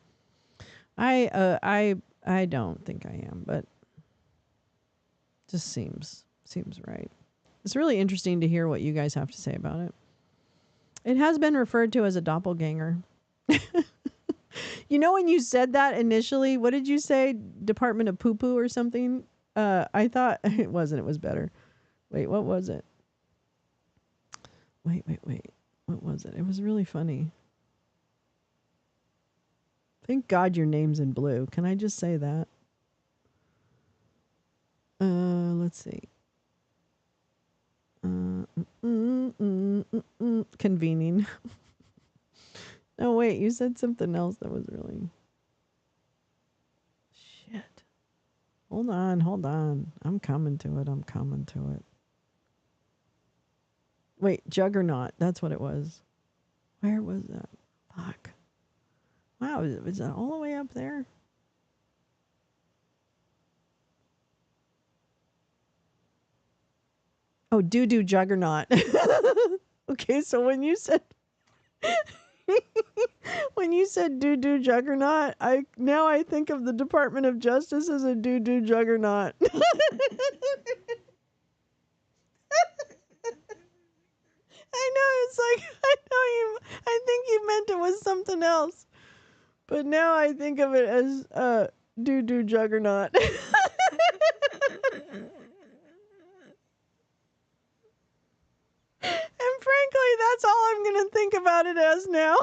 I don't think I am, but just seems right. It's really interesting to hear what you guys have to say about it. It has been referred to as a doppelganger. You know, when you said that initially, what did you say? Department of Poo-Poo or something? I thought it wasn't. It was better. Wait, what was it? Wait. What was it? It was really funny. Thank God your name's in blue. Can I just say that? Let's see. Convening. No, wait, you said something else that was really... Shit. Hold on. I'm coming to it. Wait, Juggernaut. That's what it was. Where was that? Fuck. Wow, is that all the way up there? Oh, doo-doo Juggernaut. Okay, so when you said... when you said doo-doo Juggernaut, I think of the Department of Justice as a doo-doo Juggernaut. I know, it's like, I think you meant it was something else. But now I think of it as doo-doo Juggernaut. And frankly, that's all I'm going to think about it as now.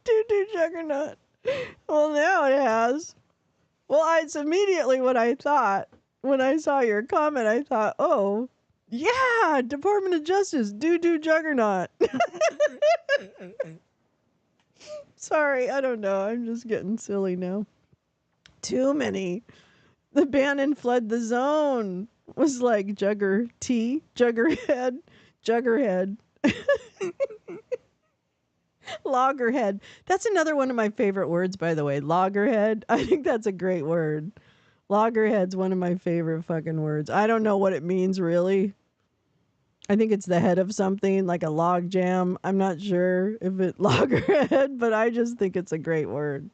Doo-doo Juggernaut. Well, now it has. Well, it's immediately what I thought. When I saw your comment, I thought, oh, yeah, Department of Justice, doo-doo Juggernaut. Sorry, I don't know. I'm just getting silly now. Too many. The Bannon fled the zone was like Juggerhead. Loggerhead. That's another one of my favorite words, by the way. Loggerhead. I think that's a great word. Loggerhead's one of my favorite fucking words. I don't know what it means, really. I think it's the head of something, like a log jam. I'm not sure if it loggerhead, but I just think it's a great word.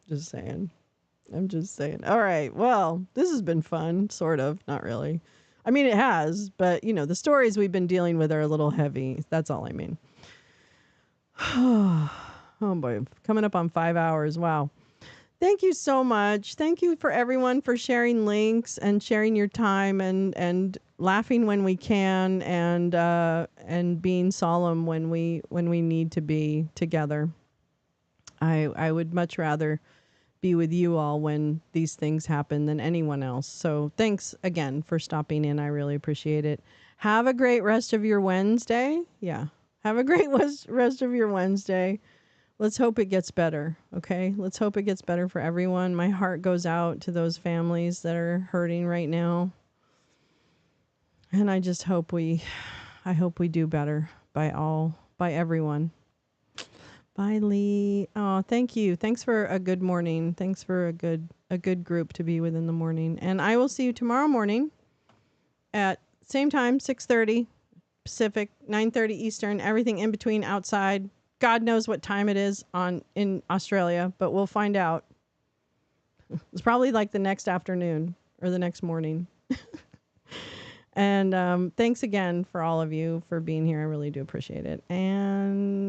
Just saying. I'm just saying. All right. Well, this has been fun, sort of. Not really. I mean, it has, but, the stories we've been dealing with are a little heavy. That's all I mean. Oh, boy. Coming up on 5 hours. Wow. Thank you so much. Thank you for everyone for sharing links and sharing your time and laughing when we can and being solemn when we need to be together. I would much rather be with you all when these things happen than anyone else. So thanks again for stopping in. I really appreciate it. Have a great rest of your Wednesday. Yeah. Have a great rest of your Wednesday. Let's hope it gets better, okay? Let's hope it gets better for everyone. My heart goes out to those families that are hurting right now. And I just hope we do better by everyone. Bye, Lee. Oh, thank you. Thanks for a good morning. Thanks for a good group to be with in the morning. And I will see you tomorrow morning at same time, 6:30 Pacific, 9:30 Eastern, everything in between outside. God knows what time it is in Australia, but we'll find out. It's probably like the next afternoon or the next morning. And thanks again for all of you for being here. I really do appreciate it. And